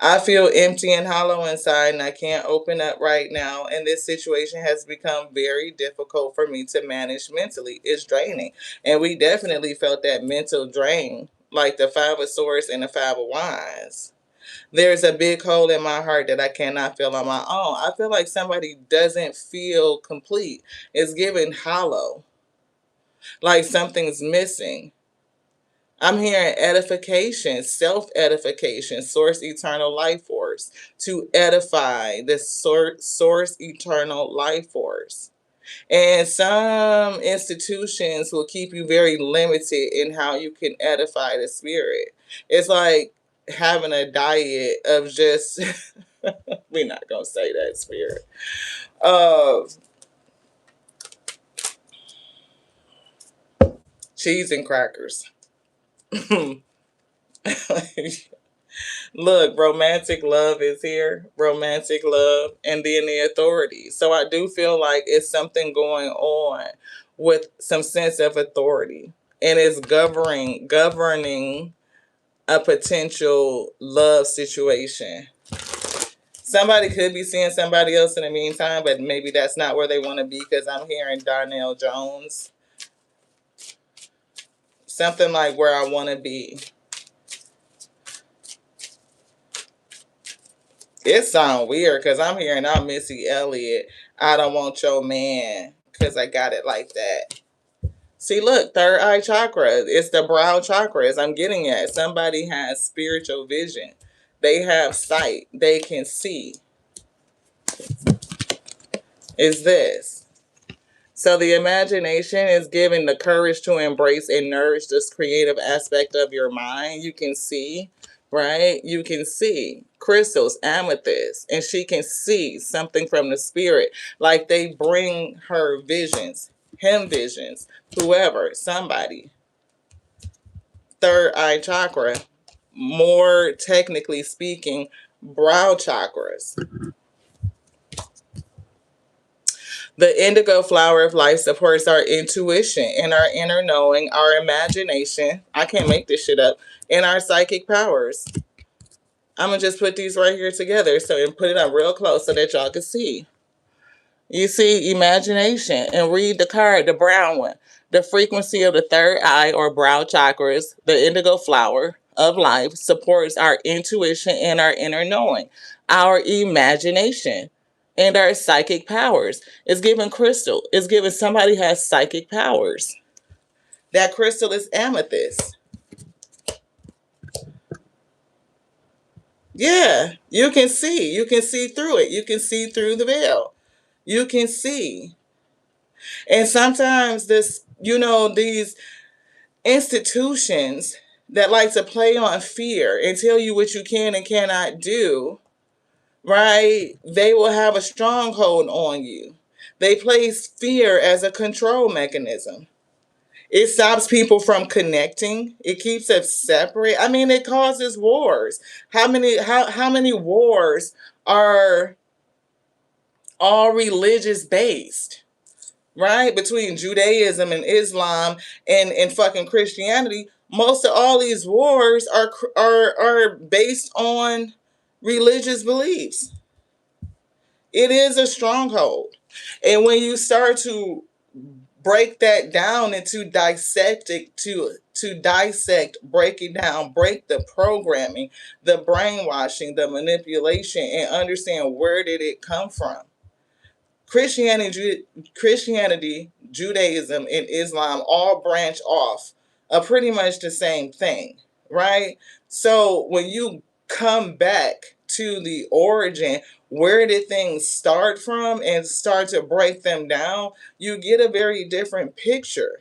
I feel empty and hollow inside, and I can't open up right now. And this situation has become very difficult for me to manage mentally. It's draining. And we definitely felt that mental drain, like the Five of Swords and the Five of Wands. There's a big hole in my heart that I cannot fill on my own. I feel like somebody doesn't feel complete. It's giving hollow, like something's missing. I'm hearing edification, self edification, source eternal life force, to edify the source eternal life force. And some institutions will keep you very limited in how you can edify the spirit. It's like having a diet of just, we're not going to say that, spirit. Cheese and crackers. Look, romantic love is here. Romantic love, and then the authority. So I do feel like it's something going on with some sense of authority, and it's governing a potential love situation. Somebody could be seeing somebody else in the meantime, but maybe that's not where they want to be, because I'm hearing Darnell Jones. Something like where I want to be. It sounds weird because I'm hearing I'm Missy Elliott. I don't want your man because I got it like that. See, look, third eye chakra. It's the brow chakra, as I'm getting at. Somebody has spiritual vision. They have sight. They can see. Is this. So the imagination is giving the courage to embrace and nourish this creative aspect of your mind. You can see, right? You can see crystals, amethyst, and she can see something from the spirit. Like they bring her visions, him visions, whoever, somebody. Third eye chakra, more technically speaking, brow chakras. The indigo flower of life supports our intuition and our inner knowing, our imagination. I can't make this shit up. And our psychic powers. I'm going to just put these right here together and put it up real close so that y'all can see. You see imagination, and read the card, the brown one. The frequency of the third eye or brow chakras, the indigo flower of life, supports our intuition and our inner knowing, our imagination, and our psychic powers. It's given crystal. It's given somebody has psychic powers. That crystal is amethyst. Yeah, you can see. You can see through it. You can see through the veil. You can see. And sometimes these institutions that like to play on fear and tell you what you can and cannot do, right? They will have a stronghold on you. They place fear as a control mechanism. It stops people from connecting. It keeps us separate. I mean, it causes wars. How many wars are all religious based? Right? Between Judaism and Islam and fucking Christianity, most of all these wars are based on religious beliefs. It is a stronghold. And when you start to break that down and to dissect it, to dissect, break it down, break the programming, the brainwashing, the manipulation, and understand where did it come from. Christianity, Judaism, and Islam all branch off of pretty much the same thing, right? So when you come back to the origin, where did things start from, and start to break them down, you get a very different picture.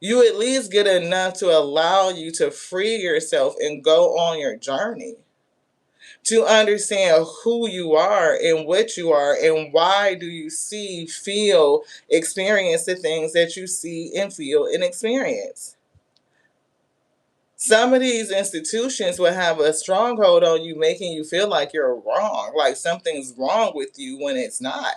You at least get enough to allow you to free yourself and go on your journey, to understand who you are and what you are and why do you see, feel, experience the things that you see and feel and experience. Some of these institutions will have a stronghold on you, making you feel like you're wrong, like something's wrong with you when it's not.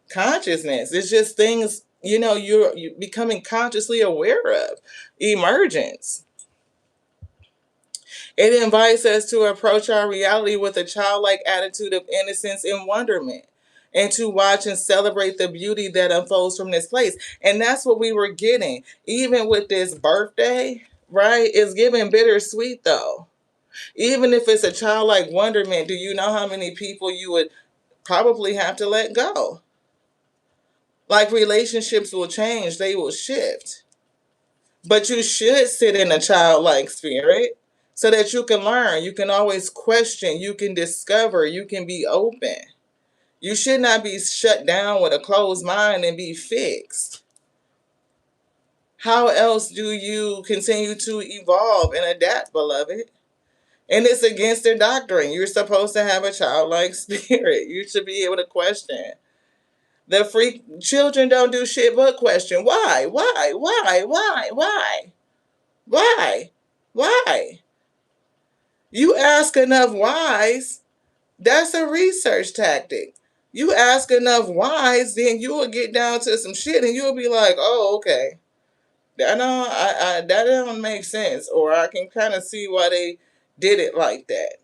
Consciousness, it's just things, you're becoming consciously aware of. Emergence. It invites us to approach our reality with a childlike attitude of innocence and wonderment, and to watch and celebrate the beauty that unfolds from this place. And that's what we were getting. Even with this birthday, right? It's giving bittersweet though. Even if it's a childlike wonderment, do you know how many people you would probably have to let go? Like, relationships will change, they will shift. But you should sit in a childlike spirit so that you can learn. You can always question. You can discover. You can be open. You should not be shut down with a closed mind and be fixed. How else do you continue to evolve and adapt, beloved? And it's against their doctrine. You're supposed to have a childlike spirit. You should be able to question. The freak children don't do shit but question. Why? Why? Why? Why? Why? Why? Why? You ask enough whys, that's a research tactic. You ask enough whys, then you will get down to some shit and you'll be like, oh, okay. That don't make sense. Or I can kind of see why they did it like that.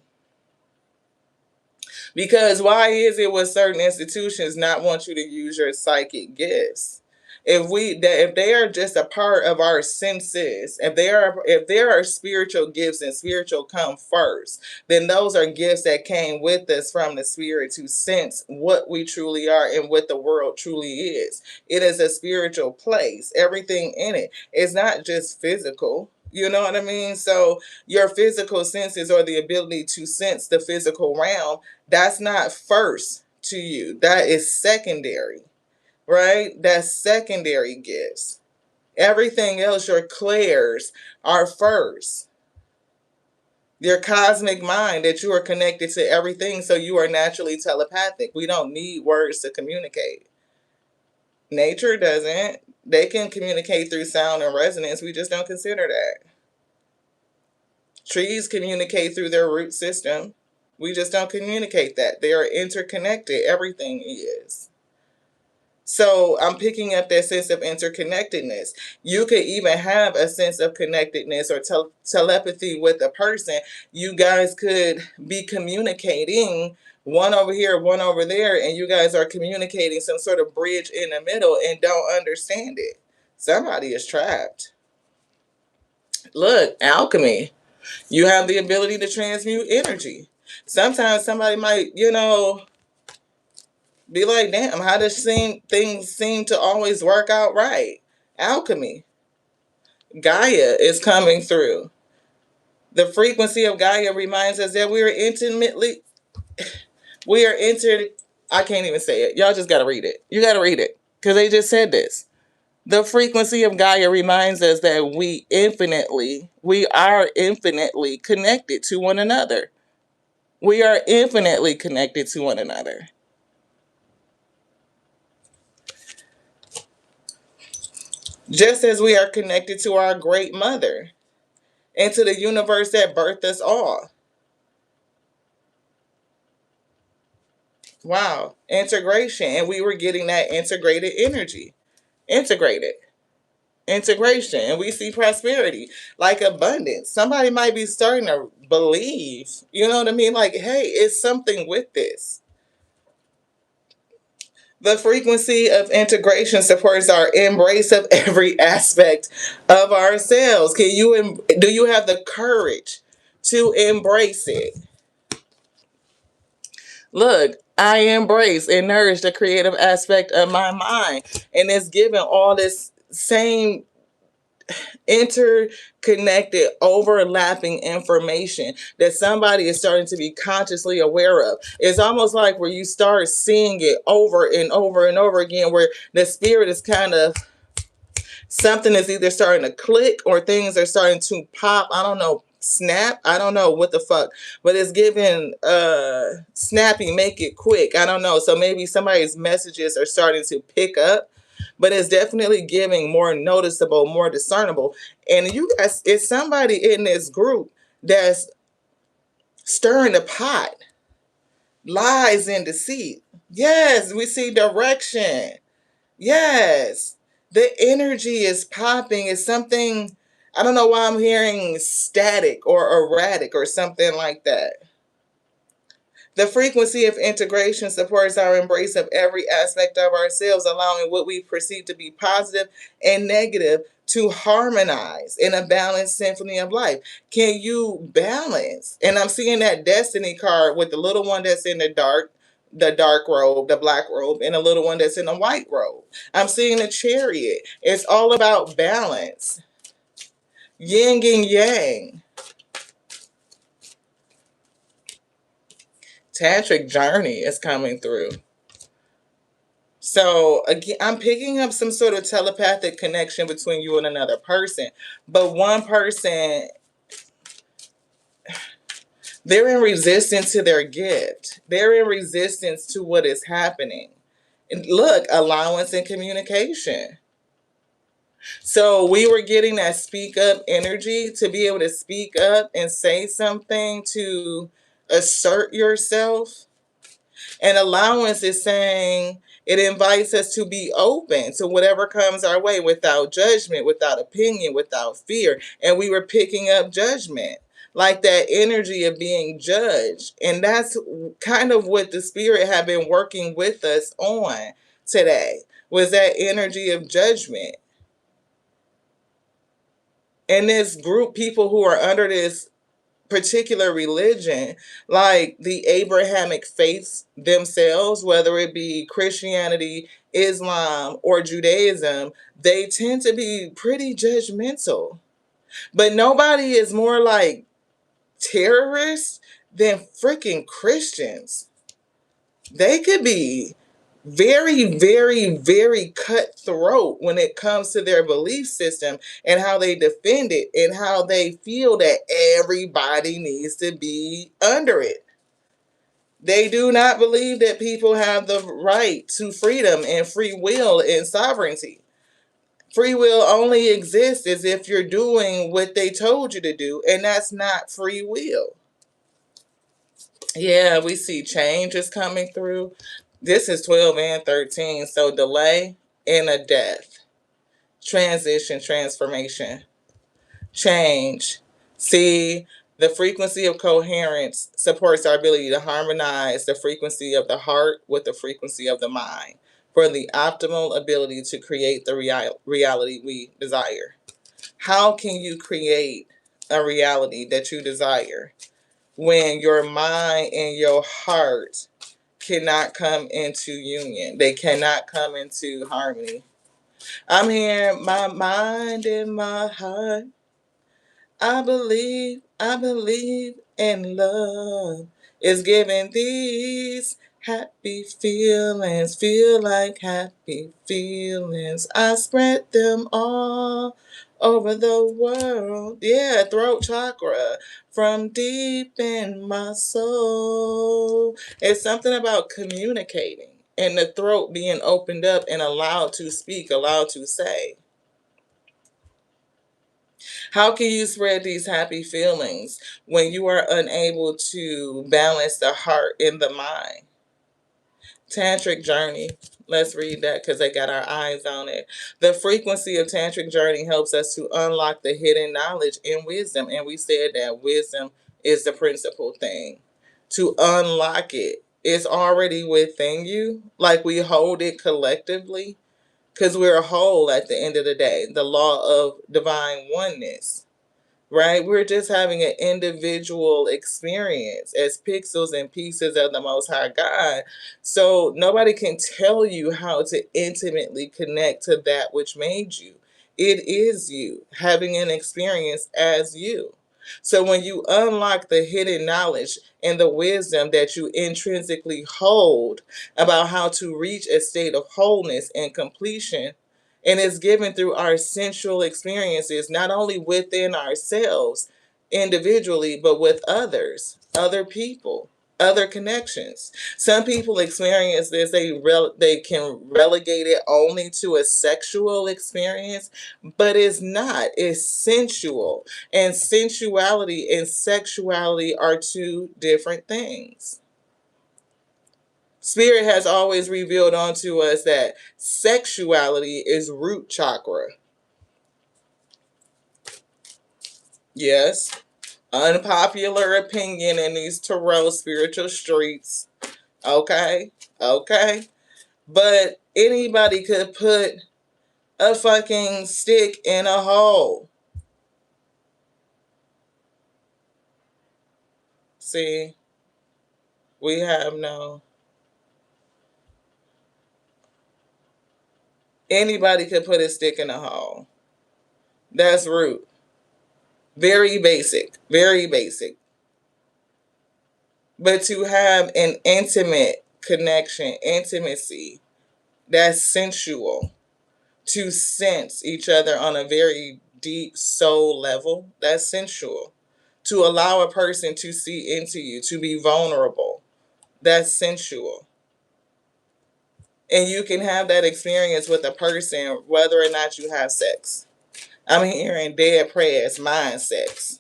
Because why is it with certain institutions not want you to use your psychic gifts? If they are just a part of our senses, if there are spiritual gifts and spiritual come first, then those are gifts that came with us from the spirit to sense what we truly are and what the world truly is. It is a spiritual place. Everything in it is not just physical. You know what I mean? So your physical senses, or the ability to sense the physical realm, that's not first to you. That is secondary, right? That's secondary gifts. Everything else, your clairs, are first. Your cosmic mind, that you are connected to everything, so you are naturally telepathic. We don't need words to communicate. Nature doesn't. They can communicate through sound and resonance. We just don't consider that. Trees communicate through their root system. We just don't communicate that. They are interconnected. Everything is. So I'm picking up that sense of interconnectedness. You could even have a sense of connectedness or telepathy with a person. You guys could be communicating, one over here, one over there, and you guys are communicating some sort of bridge in the middle and don't understand it. Somebody is trapped. Look, alchemy. You have the ability to transmute energy. Sometimes somebody might, be like, damn, how does things seem to always work out right? Alchemy. Gaia is coming through. The frequency of Gaia reminds us that we are I can't even say it. Y'all just got to read it. You got to read it because they just said this. The frequency of Gaia reminds us that we are infinitely connected to one another. We are infinitely connected to one another. Just as we are connected to our great mother and to the universe that birthed us all. Wow. Integration. And we were getting that integrated energy. Integrated. Integration. And we see prosperity, like abundance. Somebody might be starting to believe, you know what I mean? Like, hey, it's something with this. The frequency of integration supports our embrace of every aspect of ourselves. Do you have the courage to embrace it? Look, I embrace and nourish the creative aspect of my mind, and it's given all this same interconnected, overlapping information that somebody is starting to be consciously aware of. It's almost like where you start seeing it over and over and over again, where the spirit is kind of, something is either starting to click or things are starting to pop. I don't know, snap. I don't know what the fuck, but it's giving snappy, make it quick. I don't know. So maybe somebody's messages are starting to pick up, but it's definitely giving more noticeable, more discernible. And you guys, it's somebody in this group that's stirring the pot, lies and deceit. Yes, we see direction. Yes, the energy is popping. It's something, I don't know why I'm hearing static or erratic or something like that. The frequency of integration supports our embrace of every aspect of ourselves, allowing what we perceive to be positive and negative to harmonize in a balanced symphony of life. Can you balance? And I'm seeing that destiny card with the little one that's in the dark robe, the black robe, and a little one that's in the white robe. I'm seeing a chariot. It's all about balance. Yin and yang. Tantric journey is coming through. So again, I'm picking up some sort of telepathic connection between you and another person. But one person, they're in resistance to their gift. They're in resistance to what is happening. And look, allowance and communication. So we were getting that speak up energy to be able to speak up and say something, to assert yourself. And allowance is saying it invites us to be open to whatever comes our way without judgment, without opinion, without fear. And we were picking up judgment, like that energy of being judged. And that's kind of what the spirit had been working with us on today, was that energy of judgment. And this group, people who are under this particular religion, like the Abrahamic faiths themselves, whether it be Christianity, Islam, or Judaism, they tend to be pretty judgmental. But nobody is more like terrorists than freaking Christians. They could be very, very, very cutthroat when it comes to their belief system and how they defend it and how they feel that everybody needs to be under it. They do not believe that people have the right to freedom and free will and sovereignty. Free will only exists as if you're doing what they told you to do, and that's not free will. Yeah, we see changes coming through. This is 12 and 13. So delay and a death. Transition, transformation, change. See, the frequency of coherence supports our ability to harmonize the frequency of the heart with the frequency of the mind for the optimal ability to create the reality we desire. How can you create a reality that you desire when your mind and your heart cannot come into union? They cannot come into harmony. I'm here, my mind and my heart. I believe in love is giving these Happy feelings, feel like happy feelings. I spread them all over the world. Yeah, throat chakra from deep in my soul. It's something about communicating and the throat being opened up and allowed to speak, allowed to say. How can you spread these happy feelings when you are unable to balance the heart and the mind? Tantric journey. Let's read that because they got our eyes on it. The frequency of tantric journey helps us to unlock the hidden knowledge and wisdom. And we said that wisdom is the principal thing. To unlock it, it's already within you. Like we hold it collectively because we're whole at the end of the day. The law of divine oneness. Right? We're just having an individual experience as pixels and pieces of the Most High God. So nobody can tell you how to intimately connect to that which made you. It is you having an experience as you. So when you unlock the hidden knowledge and the wisdom that you intrinsically hold about how to reach a state of wholeness and completion, and it's given through our sensual experiences, not only within ourselves individually, but with others, other people, other connections. Some people experience this, they can relegate it only to a sexual experience, but it's not. It's sensual. And sensuality and sexuality are two different things. Spirit has always revealed onto us that sexuality is root chakra. Yes, unpopular opinion in these tarot spiritual streets. Okay, okay. But anybody could put a fucking stick in a hole. See, we have no. Anybody could put a stick in a hole. That's root. Very basic. Very basic. But to have an intimate connection, intimacy, that's sensual. To sense each other on a very deep soul level, that's sensual. To allow a person to see into you, to be vulnerable, that's sensual. And you can have that experience with a person whether or not you have sex. I'm hearing dead prayers, mind sex.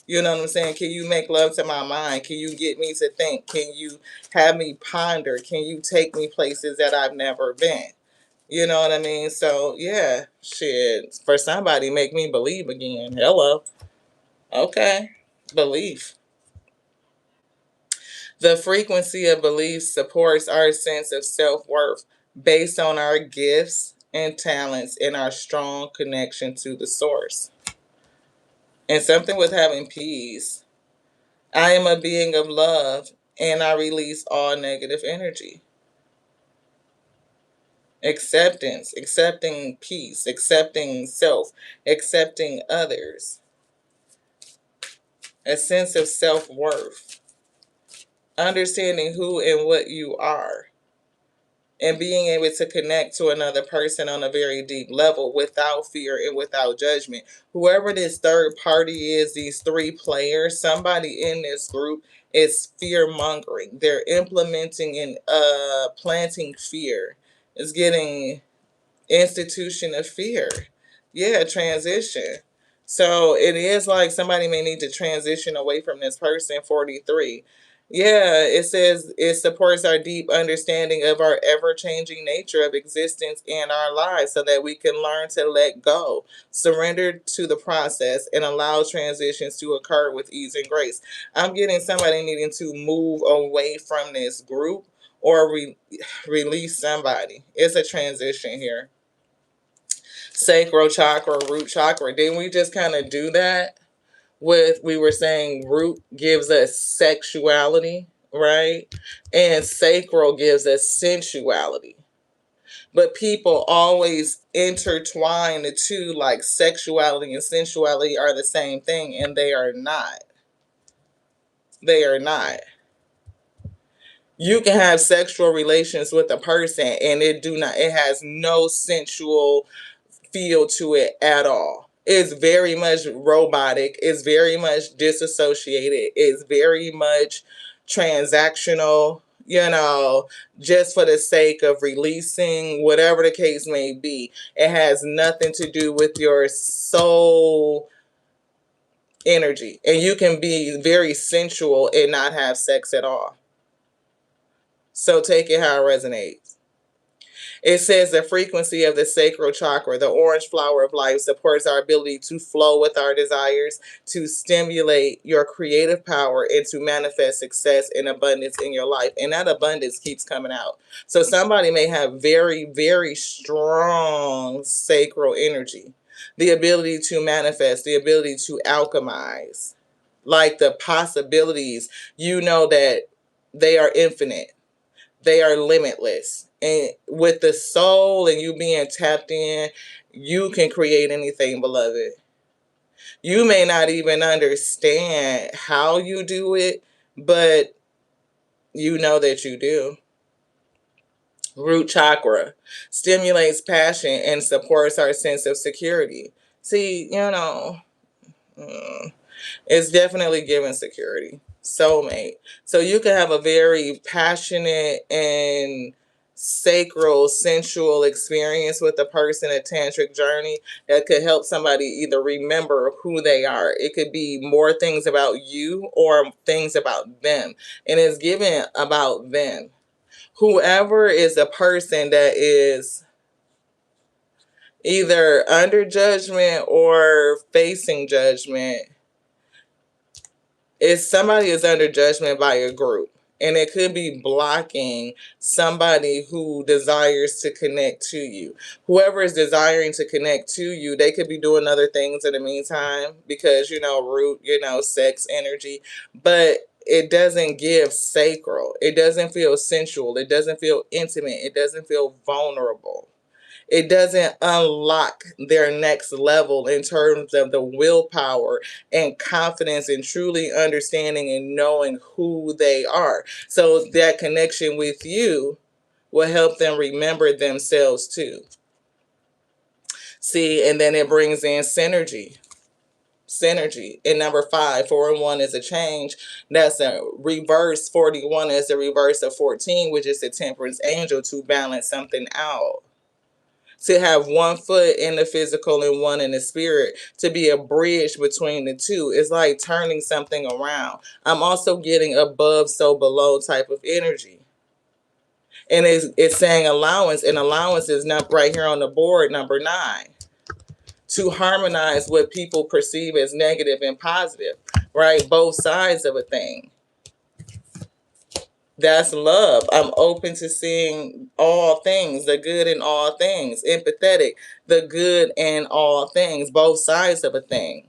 You know what I'm saying? Can you make love to my mind? Can you get me to think? Can you have me ponder? Can you take me places that I've never been? You know what I mean? So, yeah, shit. For somebody, make me believe again. Hello. Okay. Belief. The frequency of belief supports our sense of self-worth based on our gifts and talents and our strong connection to the source. And something with having peace. I am a being of love and I release all negative energy. Acceptance, accepting peace, accepting self, accepting others. A sense of self-worth. Understanding who and what you are. And being able to connect to another person on a very deep level without fear and without judgment. Whoever this third party is, these three players, somebody in this group is fear mongering. They're implementing and planting fear. It's getting institution of fear. Yeah, transition. So it is like somebody may need to transition away from this person, 43. Yeah, it says it supports our deep understanding of our ever-changing nature of existence in our lives so that we can learn to let go, surrender to the process, and allow transitions to occur with ease and grace. I'm getting somebody needing to move away from this group or release somebody. It's a transition here. Sacral chakra, root chakra. Didn't we just kind of do that with, we were saying root gives us sexuality, right? And sacral gives us sensuality. But people always intertwine the two like sexuality and sensuality are the same thing, and they are not. They are not. You can have sexual relations with a person and it has no sensual feel to it at all. It's very much robotic. It's very much disassociated. It's very much transactional, just for the sake of releasing, whatever the case may be. It has nothing to do with your soul energy. And you can be very sensual and not have sex at all. So take it how it resonates. It says the frequency of the sacral chakra, the orange flower of life, supports our ability to flow with our desires, to stimulate your creative power, and to manifest success and abundance in your life. And that abundance keeps coming out. So somebody may have very, very strong sacral energy, the ability to manifest, the ability to alchemize, like the possibilities, that they are infinite. They are limitless. And with the soul and you being tapped in, you can create anything, beloved. You may not even understand how you do it, but you know that you do. Root chakra stimulates passion and supports our sense of security. See, it's definitely giving security. Soulmate. So you can have a very passionate and sacral, sensual experience with a person, a tantric journey that could help somebody either remember who they are. It could be more things about you or things about them. And it's given about them. Whoever is a person that is either under judgment or facing judgment, if somebody is under judgment by a group, and it could be blocking somebody who desires to connect to you. Whoever is desiring to connect to you, they could be doing other things in the meantime because, root, sex energy, but it doesn't give sacral. It doesn't feel sensual. It doesn't feel intimate. It doesn't feel vulnerable. It doesn't unlock their next level in terms of the willpower and confidence and truly understanding and knowing who they are. So that connection with you will help them remember themselves too. See, and then it brings in synergy. Synergy. In number 5, 4 and 1 is a change. That's a reverse. 41 is the reverse of 14, which is the temperance angel, to balance something out. To have one foot in the physical and one in the spirit, to be a bridge between the two. It's like turning something around. I'm also getting above, so below type of energy. And it's saying allowance, and allowance is not right here on the board, number 9. To harmonize what people perceive as negative and positive, right? Both sides of a thing. That's love. I'm open to seeing all things, the good in all things. Empathetic, the good in all things, both sides of a thing.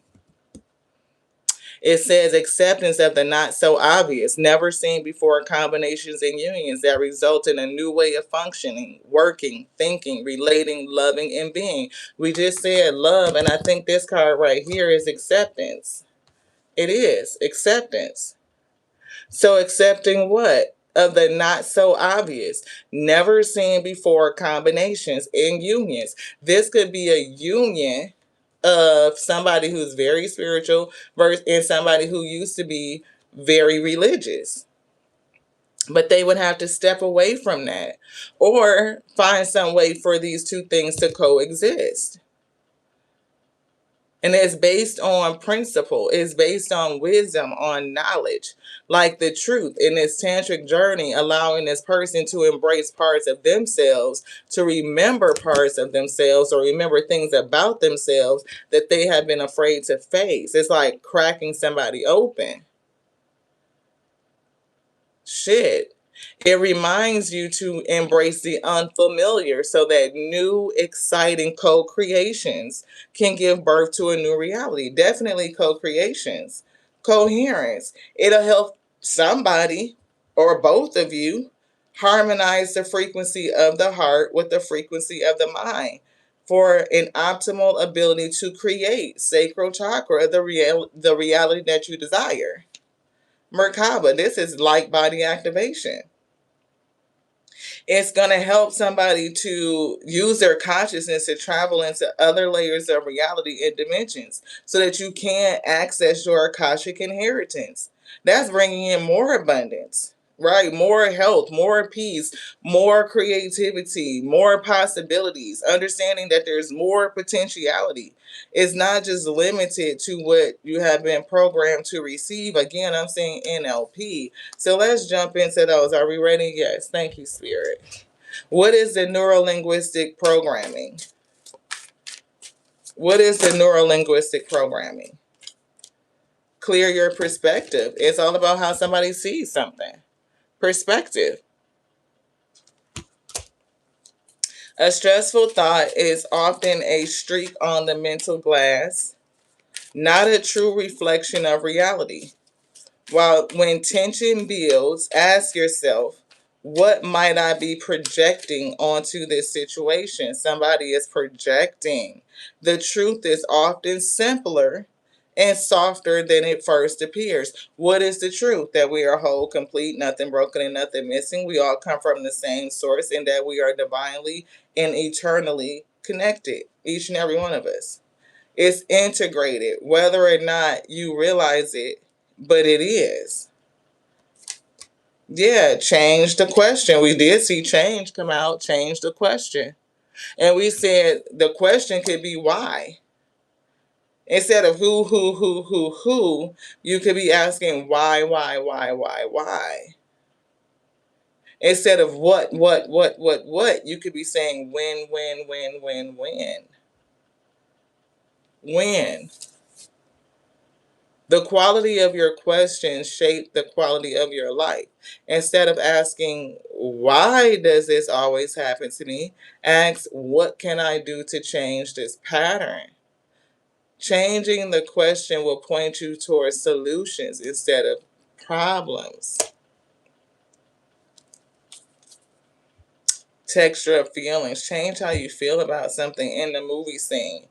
It says acceptance of the not so obvious, never seen before combinations and unions that result in a new way of functioning, working, thinking, relating, loving, and being. We just said love, and I think this card right here is acceptance. It is acceptance. So accepting what? Of the not so obvious, never seen before combinations and unions. This could be a union of somebody who's very spiritual versus and somebody who used to be very religious. But they would have to step away from that or find some way for these two things to coexist. And it's based on principle. It's based on wisdom, on knowledge, like the truth in this tantric journey, allowing this person to embrace parts of themselves, to remember parts of themselves or remember things about themselves that they have been afraid to face. It's like cracking somebody open. Shit. It reminds you to embrace the unfamiliar so that new, exciting co creations can give birth to a new reality. Definitely co creations, coherence. It'll help somebody or both of you harmonize the frequency of the heart with the frequency of the mind for an optimal ability to create sacral chakra, the reality that you desire. Merkaba, this is like body activation. It's going to help somebody to use their consciousness to travel into other layers of reality and dimensions so that you can access your Akashic inheritance. That's bringing in more abundance, right? More health, more peace, more creativity, more possibilities, understanding that there's more potentiality. It's not just limited to what you have been programmed to receive. Again, I'm saying NLP. So let's jump into those. Are we ready? Yes. Thank you, Spirit. What is the neurolinguistic programming? What is the neurolinguistic programming? Clear your perspective. It's all about how somebody sees something. Perspective. A stressful thought is often a streak on the mental glass, not a true reflection of reality. While when tension builds, ask yourself, what might I be projecting onto this situation? Somebody is projecting. The truth is often simpler and softer than it first appears. What is the truth? That we are whole, complete, nothing broken and nothing missing. We all come from the same source, and that we are divinely and eternally connected, each and every one of us. It's integrated, whether or not you realize it, but it is. Yeah, change the question. We did see change come out, change the question. And we said the question could be why. Instead of who, you could be asking why. Instead of what, you could be saying when. When. The quality of your questions shape the quality of your life. Instead of asking, why does this always happen to me? Ask, what can I do to change this pattern? Changing the question will point you towards solutions instead of problems. Texture of feelings. Change how you feel about something in the movie scene.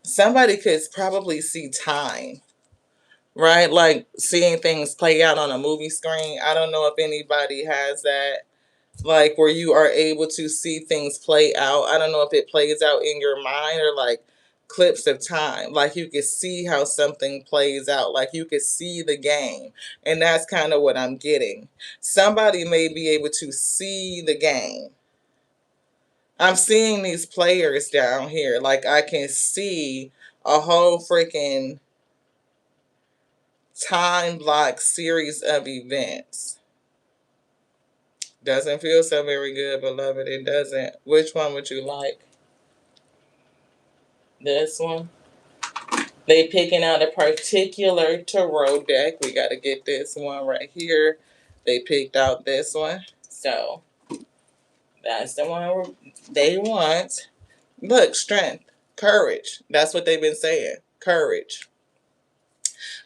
Somebody could probably see time, right? Like seeing things play out on a movie screen. I don't know if anybody has that, like where you are able to see things play out. I don't know if it plays out in your mind or like clips of time. Like you can see how something plays out. Like you can see the game. And that's kind of what I'm getting. Somebody may be able to see the game. I'm seeing these players down here. Like I can see a whole freaking time block series of events. Doesn't feel so very good, beloved. It doesn't. Which one would you like? This one? They picking out a particular tarot deck. We got to get this one right here. They picked out this one. So that's the one they want. Look, strength, courage. That's what they've been saying. Courage.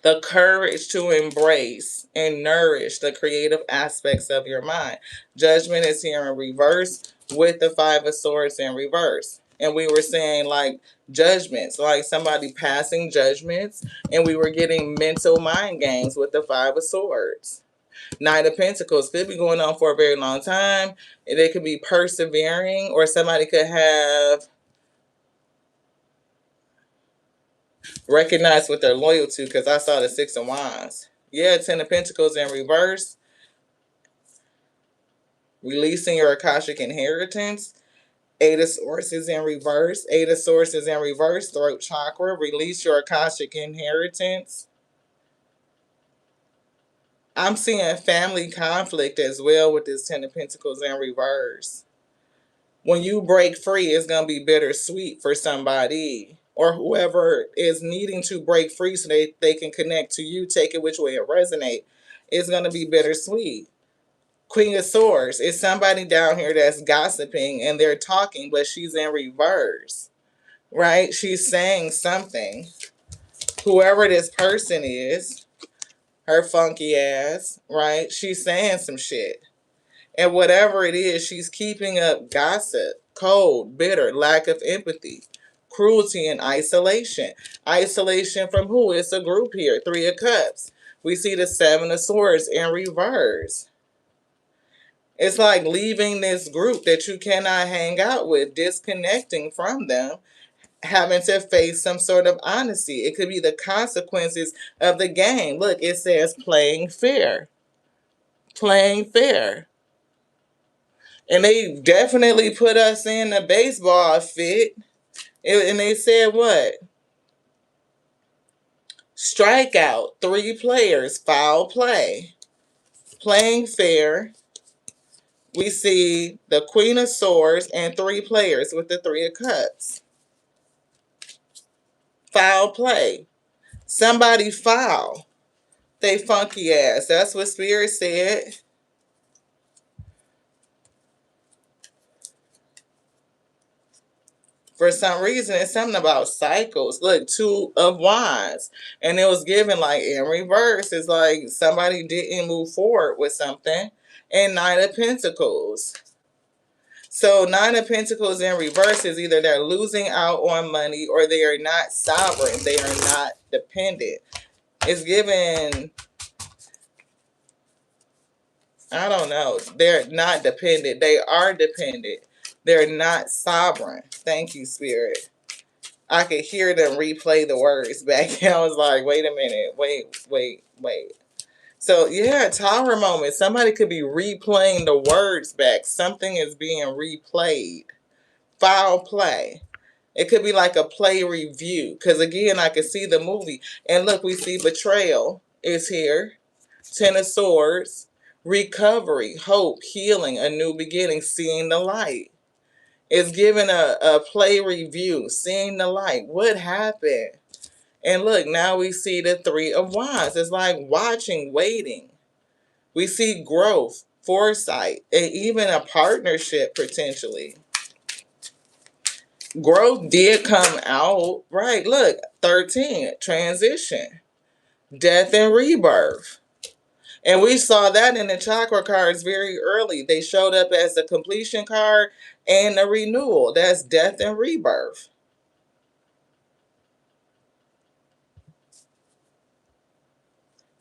The courage to embrace and nourish the creative aspects of your mind. Judgment is here in reverse with the Five of Swords in reverse. And we were saying like judgments, like somebody passing judgments, and we were getting mental mind games with the Five of Swords. Knight of Pentacles could be going on for a very long time. They could be persevering, or somebody could have recognize what they're loyal to, because I saw the Six of Wands. Yeah, Ten of Pentacles in reverse. Releasing your Akashic inheritance. Eight of Swords is in reverse. Eight of Swords is in reverse. Throat chakra. Release your Akashic inheritance. I'm seeing family conflict as well with this Ten of Pentacles in reverse. When you break free, it's going to be bittersweet for somebody or whoever is needing to break free so they can connect to you. Take it which way it resonates. It's going to be bittersweet. Queen of Swords is somebody down here that's gossiping and they're talking, but she's in reverse, right? She's saying something. Whoever this person is, her funky ass, right? She's saying some shit. And whatever it is, she's keeping up gossip, cold, bitter, lack of empathy, cruelty, and isolation. Isolation from who? It's a group here. Three of Cups. We see the Seven of Swords in reverse. It's like leaving this group that you cannot hang out with, disconnecting from them, having to face some sort of honesty. It could be the consequences of the game. Look, it says playing fair. Playing fair. And they definitely put us in a baseball fit. And they said what? Strikeout, 3 players, foul play. Playing fair. We see the Queen of Swords and 3 players with the 3 of Cups. Foul play. Somebody foul. They funky ass. That's what Spirit said. For some reason, it's something about cycles. Look, 2 of Wands. And it was given like in reverse. It's like somebody didn't move forward with something. And 9 of Pentacles. So 9 of Pentacles in reverse is either they're losing out on money or they are not sovereign. They are not dependent. It's given, I don't know. They're not dependent. They are dependent. They're not sovereign. Thank you, Spirit. I could hear them replay the words back. I was like, wait a minute. Wait. So, yeah, Tower moment. Somebody could be replaying the words back. Something is being replayed. Foul play. It could be like a play review. Because, again, I can see the movie. And look, we see betrayal is here. 10 of Swords. Recovery, hope, healing, a new beginning, seeing the light. It's giving a play review, seeing the light. What happened? And look, now we see the 3 of Wands. It's like watching, waiting. We see growth, foresight, and even a partnership potentially. Growth did come out. Right, look, 13, transition, death and rebirth. And we saw that in the chakra cards very early. They showed up as the completion card and the renewal. That's death and rebirth.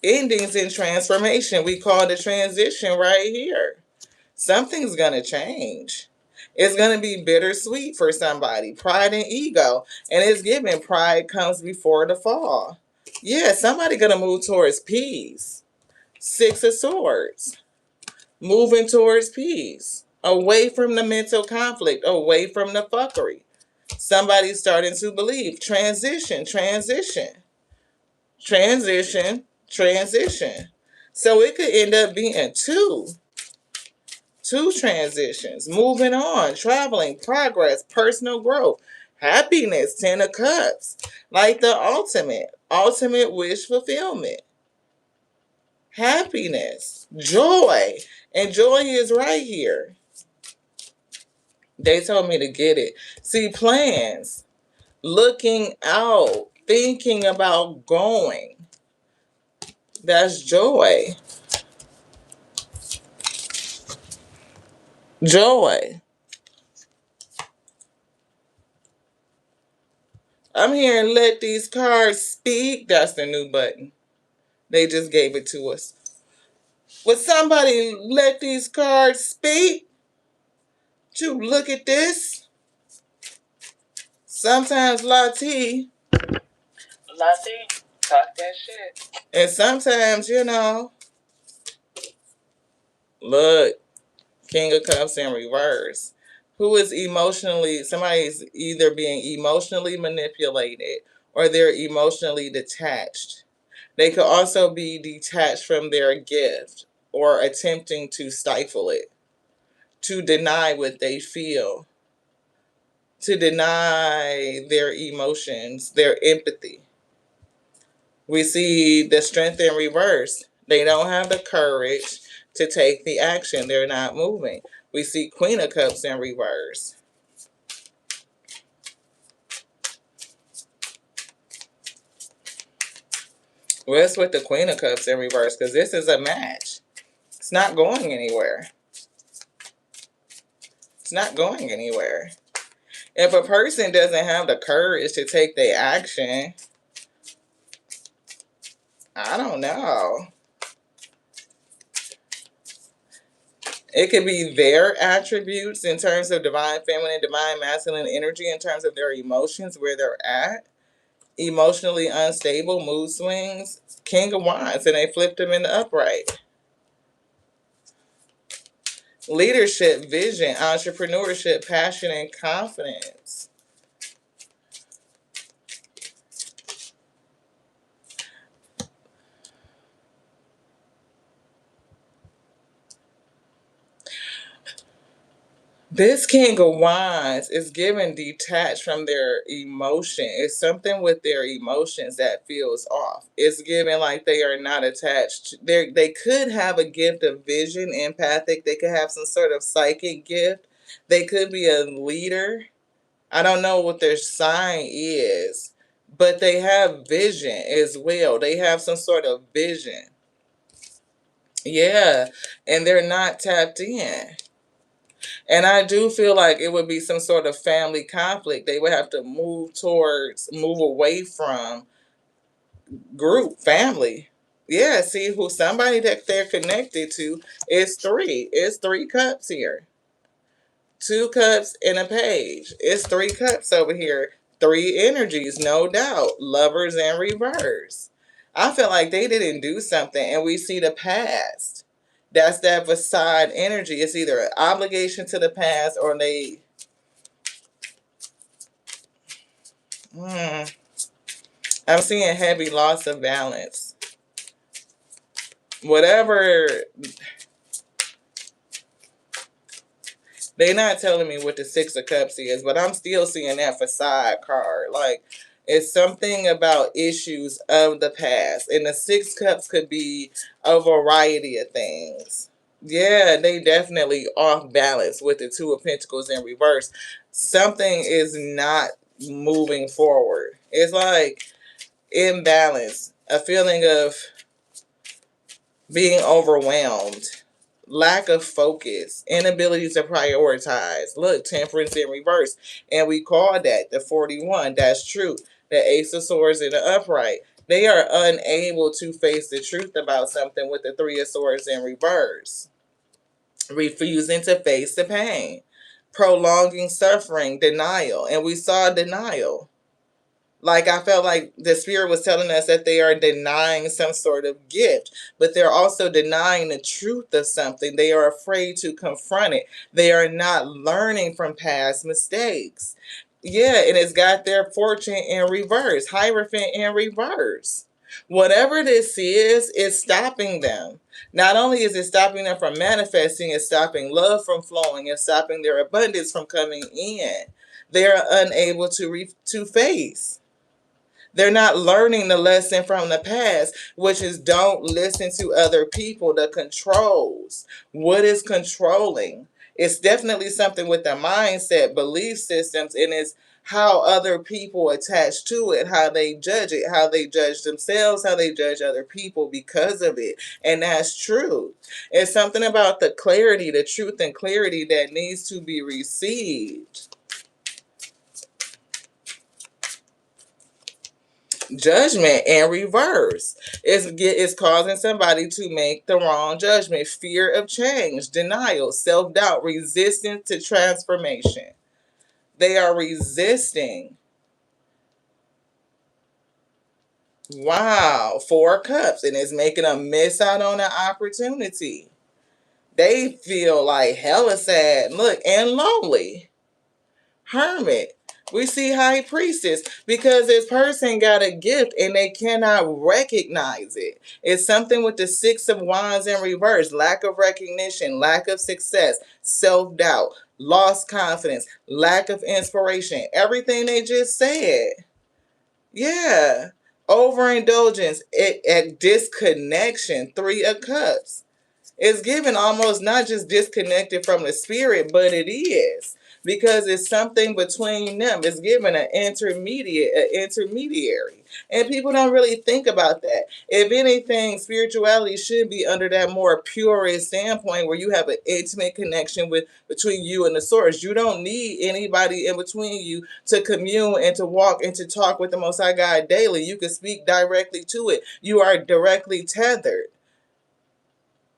Endings and transformation. We call the transition right here. Something's going to change. It's going to be bittersweet for somebody. Pride and ego. And it's given pride comes before the fall. Yeah, somebody going to move towards peace. 6 of Swords. Moving towards peace. Away from the mental conflict. Away from the fuckery. Somebody's starting to believe. Transition. So it could end up being two transitions. Moving on. Traveling. Progress. Personal growth. Happiness. 10 of Cups. Like the ultimate wish fulfillment. Happiness. Joy. And joy is right here. They told me to get it. See, plans. Looking out. Thinking about going. That's joy. Joy. I'm hearing let these cards speak. That's the new button. They just gave it to us. Would somebody let these cards speak? You look at this. Sometimes Lati, talk that shit. And sometimes, look, King of Cups in reverse. Who is somebody's either being emotionally manipulated or they're emotionally detached. They could also be detached from their gift or attempting to stifle it, to deny what they feel, to deny their emotions, their empathy. We see the Strength in reverse. They don't have the courage to take the action. They're not moving. We see Queen of Cups in reverse. What's with the Queen of Cups in reverse? Because this is a match. It's not going anywhere. It's not going anywhere. If a person doesn't have the courage to take the action, I don't know. It could be their attributes in terms of divine feminine, divine masculine energy, in terms of their emotions, where they're at. Emotionally unstable, mood swings, King of Wands, and they flipped him in the upright. Leadership, vision, entrepreneurship, passion, and confidence. This King of Wands is given detached from their emotion. It's something with their emotions that feels off. It's given like they are not attached. They could have a gift of vision, empathic. They could have some sort of psychic gift. They could be a leader. I don't know what their sign is, but they have vision as well. They have some sort of vision. Yeah, and they're not tapped in. And I do feel like it would be some sort of family conflict. They would have to move away from group, family. Yeah, see who somebody that they're connected to is three. It's 3 cups here. 2 cups and a page. It's 3 cups over here. 3 energies, no doubt. Lovers in reverse. I feel like they didn't do something and we see the past. That's that facade energy. It's either an obligation to the past or they. I'm seeing heavy loss of balance. Whatever. They're not telling me what the 6 of Cups is, but I'm still seeing that facade card. Like, it's something about issues of the past. And the 6 Cups could be a variety of things. Yeah, they definitely off balance with the 2 of Pentacles in reverse. Something is not moving forward. It's like imbalance, a feeling of being overwhelmed, lack of focus, inability to prioritize. Look, Temperance in reverse. And we call that the 41. That's true. The Ace of Swords in the upright. They are unable to face the truth about something with the 3 of Swords in reverse. Refusing to face the pain. Prolonging suffering, denial. And we saw denial. Like, I felt like the spirit was telling us that they are denying some sort of gift, but they're also denying the truth of something. They are afraid to confront it. They are not learning from past mistakes. Yeah, and it's got their fortune in reverse, Hierophant in reverse. Whatever this is, it's stopping them. Not only is it stopping them from manifesting, it's stopping love from flowing, it's stopping their abundance from coming in. They're unable to face. They're not learning the lesson from the past, which is don't listen to other people, the controls. What is controlling? It's definitely something with the mindset, belief systems, and it's how other people attach to it, how they judge it, how they judge themselves, how they judge other people because of it. And that's true. It's something about the clarity, the truth and clarity that needs to be received. Judgment in reverse. It's causing somebody to make the wrong judgment. Fear of change, denial, self-doubt, resistance to transformation. They are resisting. Wow, 4 cups, and it's making them miss out on an opportunity. They feel like hella sad. Look, and lonely. Hermit. We see High Priestess because this person got a gift and they cannot recognize it. It's something with the 6 of Wands in reverse. Lack of recognition, lack of success, self-doubt, lost confidence, lack of inspiration. Everything they just said. Yeah. Overindulgence, at disconnection, 3 of Cups. It's given almost not just disconnected from the spirit, but it is because it's something between them. It's given an intermediary. And people don't really think about that. If anything, spirituality should be under that more purest standpoint where you have an intimate connection with between you and the source. You don't need anybody in between you to commune and to walk and to talk with the Most High God daily. You can speak directly to it. You are directly tethered.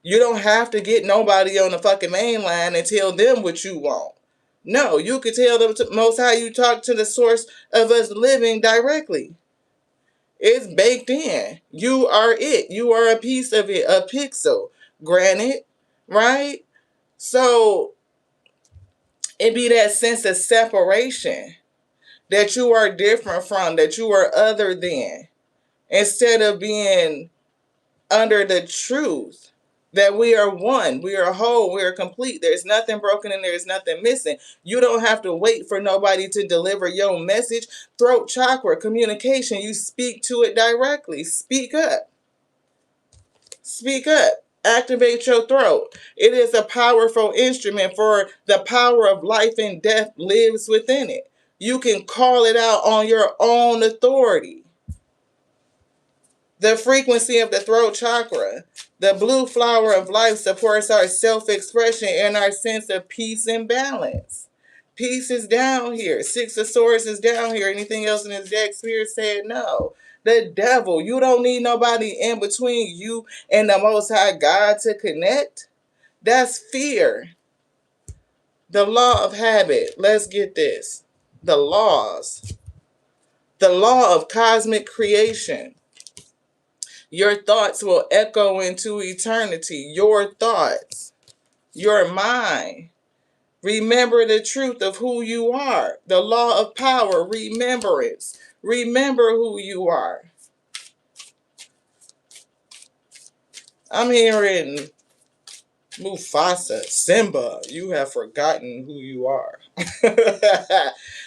You don't have to get nobody on the fucking main line and tell them what you want. No, you could tell them to Most High you talk to the source of us living directly. It's baked in. You are it. You are a piece of it, a pixel. Granted, right? So it be that sense of separation that you are different from, that you are other than, instead of being under the truth that we are one, we are whole, we are complete. There's nothing broken and there's nothing missing. You don't have to wait for nobody to deliver your message. Throat chakra, communication, you speak to it directly. Speak up. Speak up. Activate your throat. It is a powerful instrument, for the power of life and death lives within it. You can call it out on your own authority. The frequency of the throat chakra, the blue flower of life, supports our self-expression and our sense of peace and balance. Peace is down here. Six of Swords is down here. Anything else in this deck, Spirit said no. The devil. You don't need nobody in between you and the Most High God to connect. That's fear. The law of habit. Let's get this. The laws. The law of cosmic creation. Your thoughts will echo into eternity. Your thoughts. Your mind. Remember the truth of who you are. The law of power, remembrance. Remember who you are. I'm hearing Mufasa, Simba, you have forgotten who you are.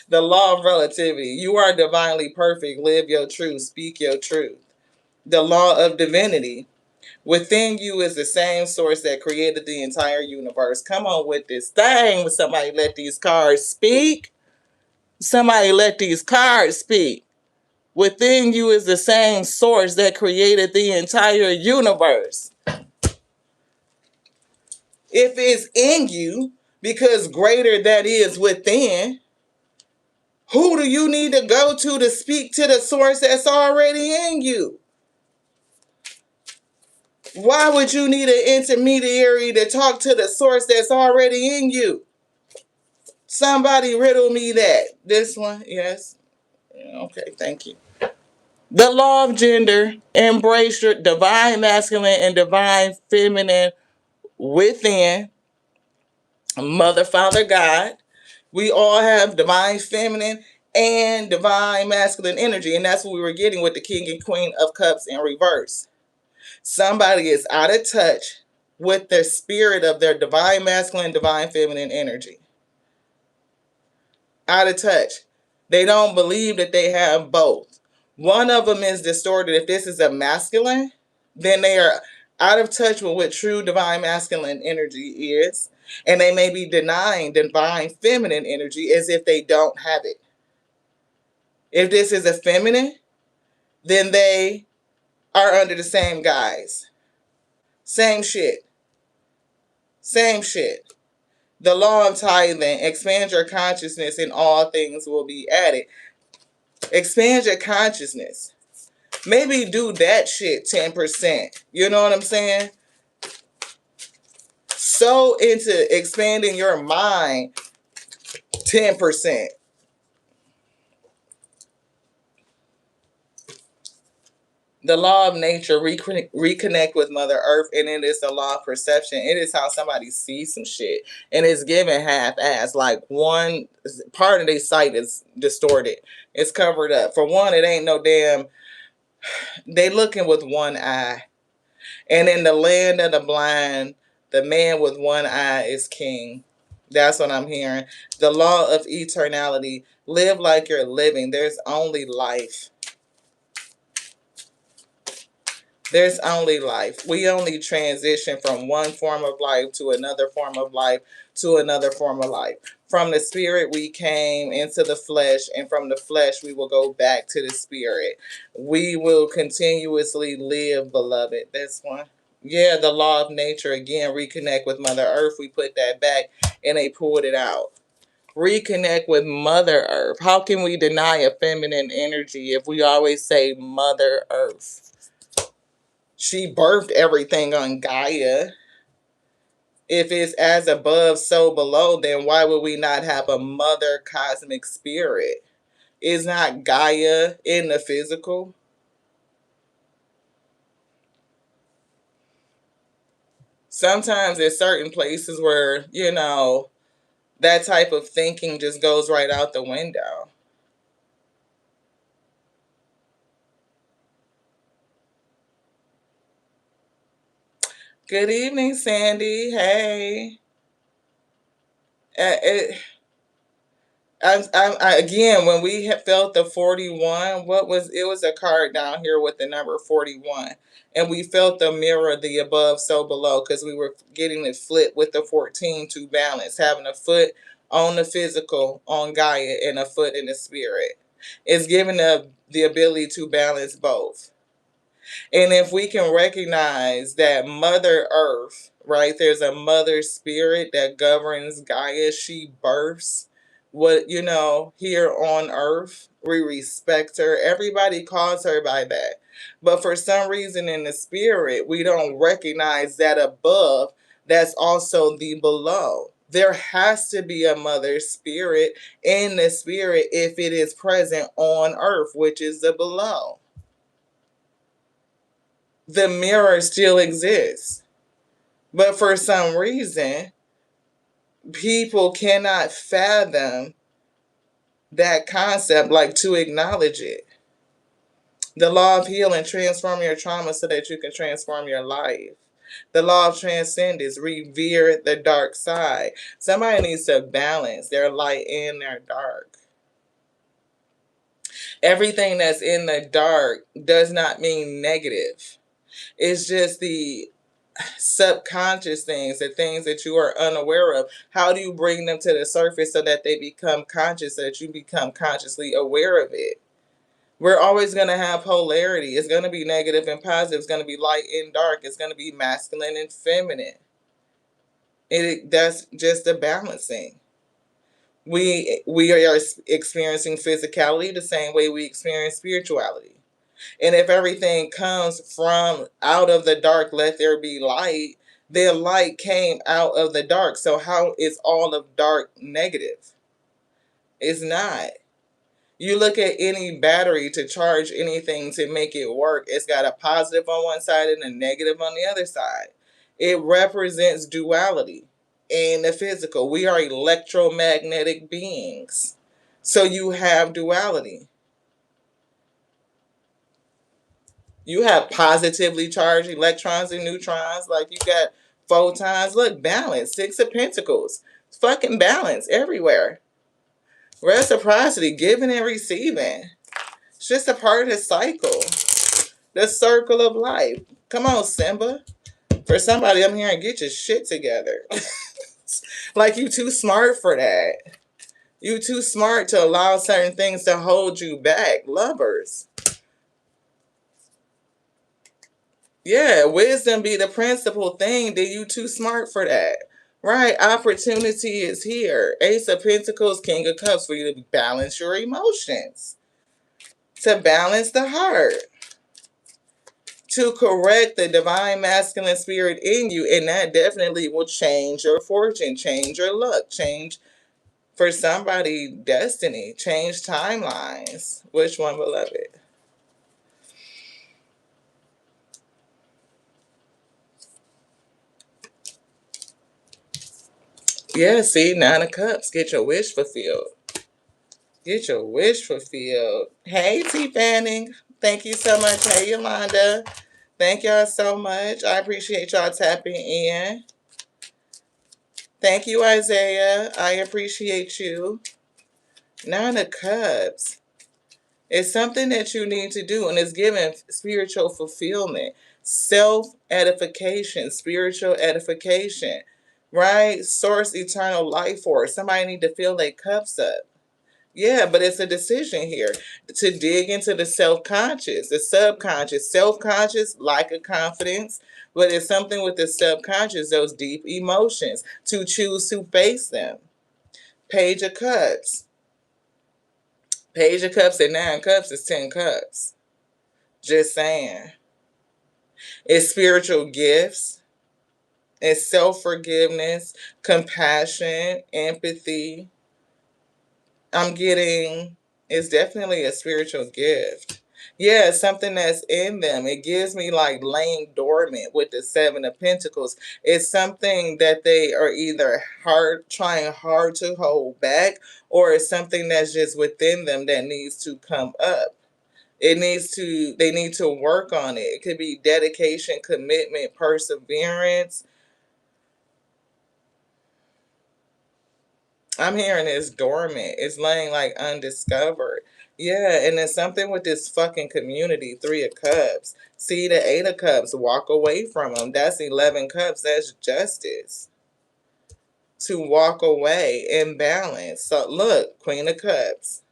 The law of relativity. You are divinely perfect. Live your truth. Speak your truth. The law of divinity. Within you is the same source that created the entire universe. Come on with this thing. Somebody let these cards speak. Somebody let these cards speak. Within you is the same source that created the entire universe. If it's in you, because greater that is within, who do you need to go to speak to the source that's already in you? Why would you need an intermediary to talk to the source that's already in you? Somebody riddle me that. This one, yes. Okay, thank you. The law of gender. Embrace your divine masculine and divine feminine within. Mother, Father, God. We all have divine feminine and divine masculine energy, and that's what we were getting with the King and Queen of Cups in reverse. Somebody is out of touch with the spirit of their divine masculine, divine feminine energy. Out of touch. They don't believe that they have both. One of them is distorted. If this is a masculine, then they are out of touch with what true divine masculine energy is. And they may be denying divine feminine energy as if they don't have it. If this is a feminine, then they are under the same guise. Same shit. Same shit. The law of tithing. Expand your consciousness and all things will be added. Expand your consciousness. Maybe do that shit 10%. You know what I'm saying? So into expanding your mind 10%. The law of nature, reconnect with Mother Earth, and it is the law of perception. It is how somebody sees some shit, and it's given half-ass. Like, one part of their sight is distorted. It's covered up. For one, it ain't no damn... They looking with one eye. And in the land of the blind, the man with one eye is king. That's what I'm hearing. The law of eternality. Live like you're living. There's only life. There's only life. We only transition from one form of life to another form of life to another form of life. From the spirit we came into the flesh, and from the flesh we will go back to the spirit. We will continuously live, beloved. This one. Yeah, the law of nature. Again, reconnect with Mother Earth. We put that back and they pulled it out. Reconnect with Mother Earth. How can we deny a feminine energy if we always say Mother Earth? She birthed everything on Gaia. If it's as above, so below, then why would we not have a mother cosmic spirit? Is not Gaia in the physical? Sometimes there's certain places where, that type of thinking just goes right out the window. Good evening, Sandy. Hey. It, again, when we felt the 41, it was a card down here with the number 41. And we felt the mirror, the above, so below, because we were getting it flipped with the 14 to balance, having a foot on the physical, on Gaia, and a foot in the spirit. It's giving the ability to balance both. And if we can recognize that Mother Earth, right, there's a mother spirit that governs Gaia, she births what, here on Earth. We respect her. Everybody calls her by that. But for some reason in the spirit, we don't recognize that above, that's also the below. There has to be a mother spirit in the spirit if it is present on Earth, which is the below. The mirror still exists. But for some reason, people cannot fathom that concept, like to acknowledge it. The law of healing, transform your trauma so that you can transform your life. The law of transcendence, revere the dark side. Somebody needs to balance their light and their dark. Everything that's in the dark does not mean negative. It's just the subconscious things, the things that you are unaware of. How do you bring them to the surface so that they become conscious, so that you become consciously aware of it? We're always going to have polarity. It's going to be negative and positive. It's going to be light and dark. It's going to be masculine and feminine. That's just a balancing. We are experiencing physicality the same way we experience spirituality. And if everything comes from out of the dark, let there be light, the light came out of the dark. So how is all of dark negative? It's not. You look at any battery to charge anything to make it work, it's got a positive on one side and a negative on the other side. It represents duality in the physical. We are electromagnetic beings. So you have duality. You have positively charged electrons and neutrons, like you got photons. Look, balance, Six of Pentacles. It's fucking balance everywhere. Reciprocity, giving and receiving. It's just a part of the cycle. The circle of life. Come on, Simba. For somebody, I'm here and get your shit together. Like you too smart for that. You too smart to allow certain things to hold you back. Lovers. Yeah, wisdom be the principal thing. Then you too smart for that. Right, opportunity is here. Ace of Pentacles, King of Cups, for you to balance your emotions. To balance the heart. To correct the divine masculine spirit in you. And that definitely will change your fortune, change your luck, change, for somebody, destiny, change timelines. Which one, beloved? Yeah, see, Nine of Cups. Get your wish fulfilled. Get your wish fulfilled. Hey, T. Fanning. Thank you so much. Hey, Yolanda. Thank y'all so much. I appreciate y'all tapping in. Thank you, Isaiah. I appreciate you. Nine of Cups. It's something that you need to do, and it's giving spiritual fulfillment, self-edification, spiritual edification, right? Source, eternal life force. Somebody need to fill their cups up. Yeah, but it's a decision here to dig into the self-conscious, the subconscious, self-conscious, lack of confidence, but it's something with the subconscious, those deep emotions, to choose to face them. Page of Cups. Page of Cups and Nine Cups is 10 cups. Just saying. It's spiritual gifts. It's self-forgiveness, compassion, empathy. I'm getting, it's definitely a spiritual gift. Yeah, it's something that's in them. It gives me like laying dormant with the Seven of Pentacles. It's something that they are either trying hard to hold back, or it's something that's just within them that needs to come up. They need to work on it. It could be dedication, commitment, perseverance. I'm hearing it's dormant. It's laying like undiscovered. Yeah, and there's something with this fucking community. Three of Cups. See the Eight of Cups. Walk away from them. That's 11 Cups. That's justice. To walk away in balance. So look, Queen of Cups.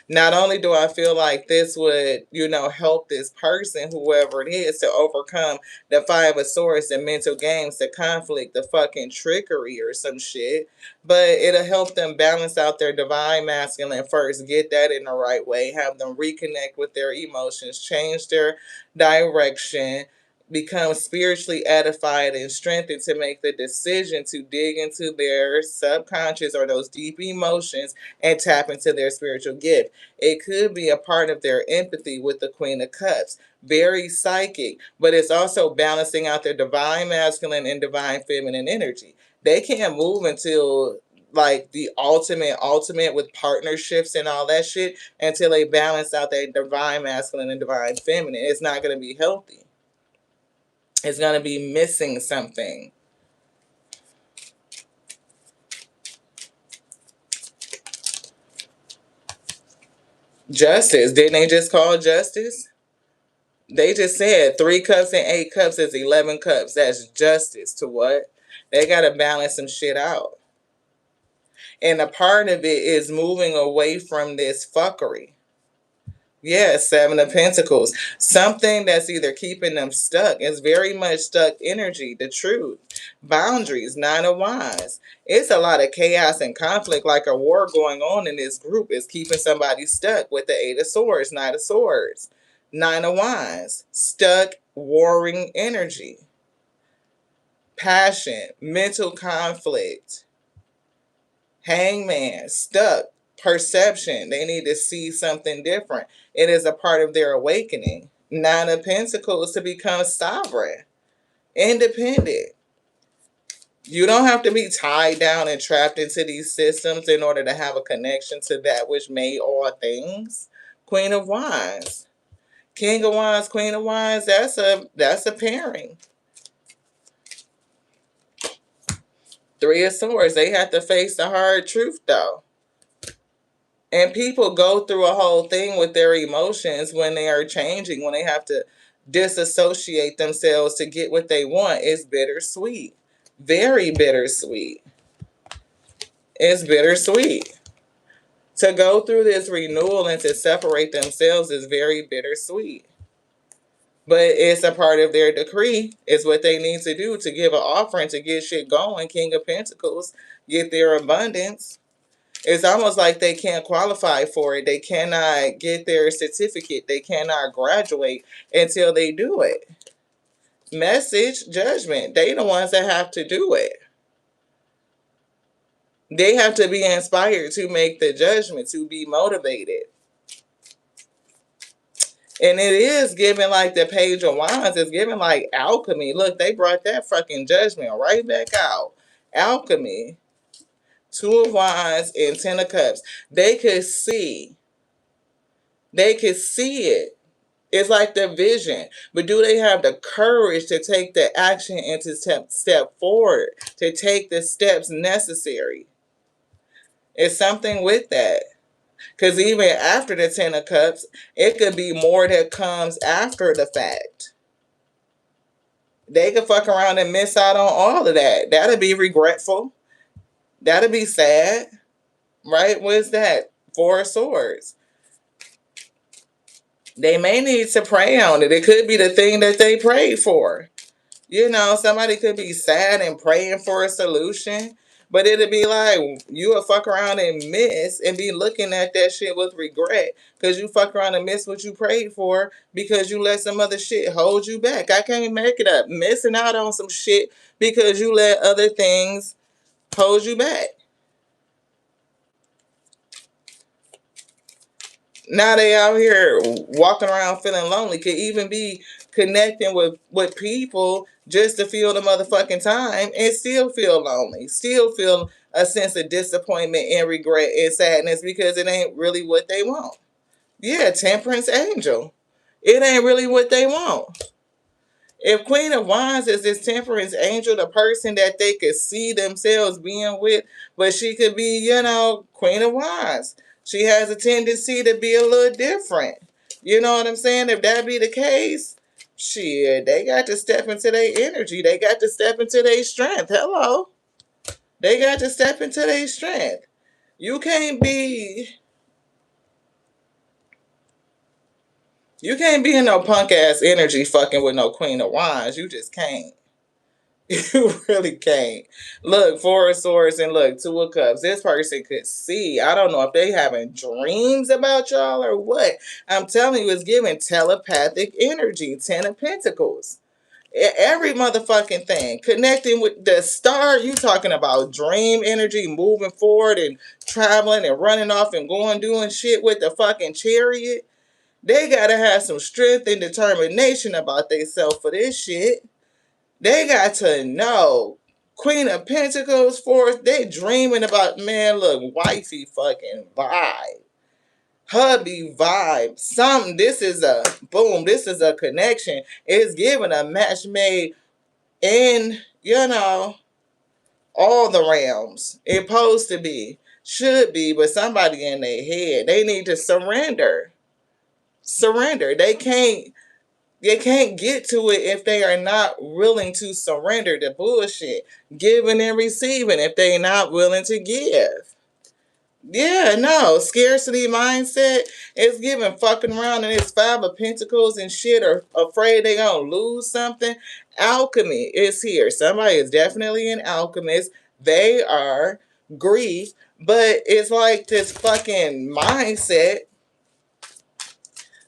Not only do I feel like this would, help this person, whoever it is, to overcome the Five of Swords, the mental games, the conflict, the fucking trickery or some shit, but it'll help them balance out their divine masculine first, get that in the right way, have them reconnect with their emotions, change their direction, become spiritually edified and strengthened to make the decision to dig into their subconscious or those deep emotions and tap into their spiritual gift. It could be a part of their empathy with the Queen of Cups. Very psychic, but it's also balancing out their divine masculine and divine feminine energy. They can't move until like the ultimate with partnerships and all that shit until they balance out their divine masculine and divine feminine. It's not going to be healthy. It's going to be missing something. Justice. Didn't they just call justice? They just said 3 cups and 8 cups is 11 cups. That's justice to what? They got to balance some shit out. And a part of it is moving away from this fuckery. Yeah, 7 of Pentacles. Something that's either keeping them stuck. It's very much stuck energy, the truth. Boundaries, 9 of Wands. It's a lot of chaos and conflict, like a war going on in this group. It's keeping somebody stuck with the 8 of Swords, Knight of Swords. 9 of Wands. Stuck, warring energy. Passion, mental conflict. Hangman, stuck. Perception. They need to see something different. It is a part of their awakening. 9 of Pentacles to become sovereign, independent. You don't have to be tied down and trapped into these systems in order to have a connection to that which made all things. Queen of Wands. King of Wands, Queen of Wands, that's a pairing. 3 of Swords, they have to face the hard truth though. And people go through a whole thing with their emotions when they are changing, when they have to disassociate themselves to get what they want. It's bittersweet. Very bittersweet. It's bittersweet. To go through this renewal and to separate themselves is very bittersweet. But it's a part of their decree. It's what they need to do to give an offering to get shit going. King of Pentacles, get their abundance. It's almost like they can't qualify for it. They cannot get their certificate. They cannot graduate until they do it. Message, judgment. They the ones that have to do it. They have to be inspired to make the judgment, to be motivated. And it is given like the Page of Wands. It's given like alchemy. Look, they brought that fucking judgment right back out. Alchemy. 2 of Wands and 10 of Cups. They could see. They could see it. It's like the vision. But do they have the courage to take the action and to step forward, to take the steps necessary? It's something with that. Because even after the 10 of Cups, it could be more that comes after the fact. They could fuck around and miss out on all of that. That'll be regretful. That'll be sad. Right? What's that? 4 of Swords. They may need to pray on it. It could be the thing that they prayed for. Somebody could be sad and praying for a solution, But it'll be like you'll fuck around and miss and be looking at that shit with regret because you fuck around and miss what you prayed for because you let some other shit hold you back. I can't make it up. Missing out on some shit because you let other things hold you back. Now they out here walking around feeling lonely. Could even be connecting with people just to feel the motherfucking time and still feel lonely. Still feel a sense of disappointment and regret and sadness because it ain't really what they want. Yeah, Temperance Angel. It ain't really what they want. If Queen of Wands is this temperance angel, the person that they could see themselves being with, but she could be, Queen of Wands. She has a tendency to be a little different. You know what I'm saying? If that be the case, shit, they got to step into their energy. They got to step into their strength. Hello. They got to step into their strength. You can't be in no punk ass energy fucking with no Queen of Wands. You just can't. You really can't. Look, Four of Swords and look, Two of Cups. This person could see. I don't know if they having dreams about y'all or what. I'm telling you, it's giving telepathic energy. Ten of Pentacles. Every motherfucking thing. Connecting with the star, you talking about dream energy, moving forward and traveling and running off and doing shit with the fucking chariot. They gotta have some strength and determination about themselves for this shit. They got to know. Queen of Pentacles, fourth, they dreaming about, man, look, wifey fucking vibe. Hubby vibe. Something, this is a, boom, this is a connection. It's giving a match made in, all the realms. It's supposed to be. Should be, but somebody in their head. They need to surrender. Surrender. They can't get to it if they are not willing to surrender the bullshit. Giving and receiving if they're not willing to give. Yeah, no. Scarcity mindset is giving fucking around and it's Five of Pentacles and shit or afraid they gonna lose something. Alchemy is here. Somebody is definitely an alchemist. They are grief, but it's like this fucking mindset,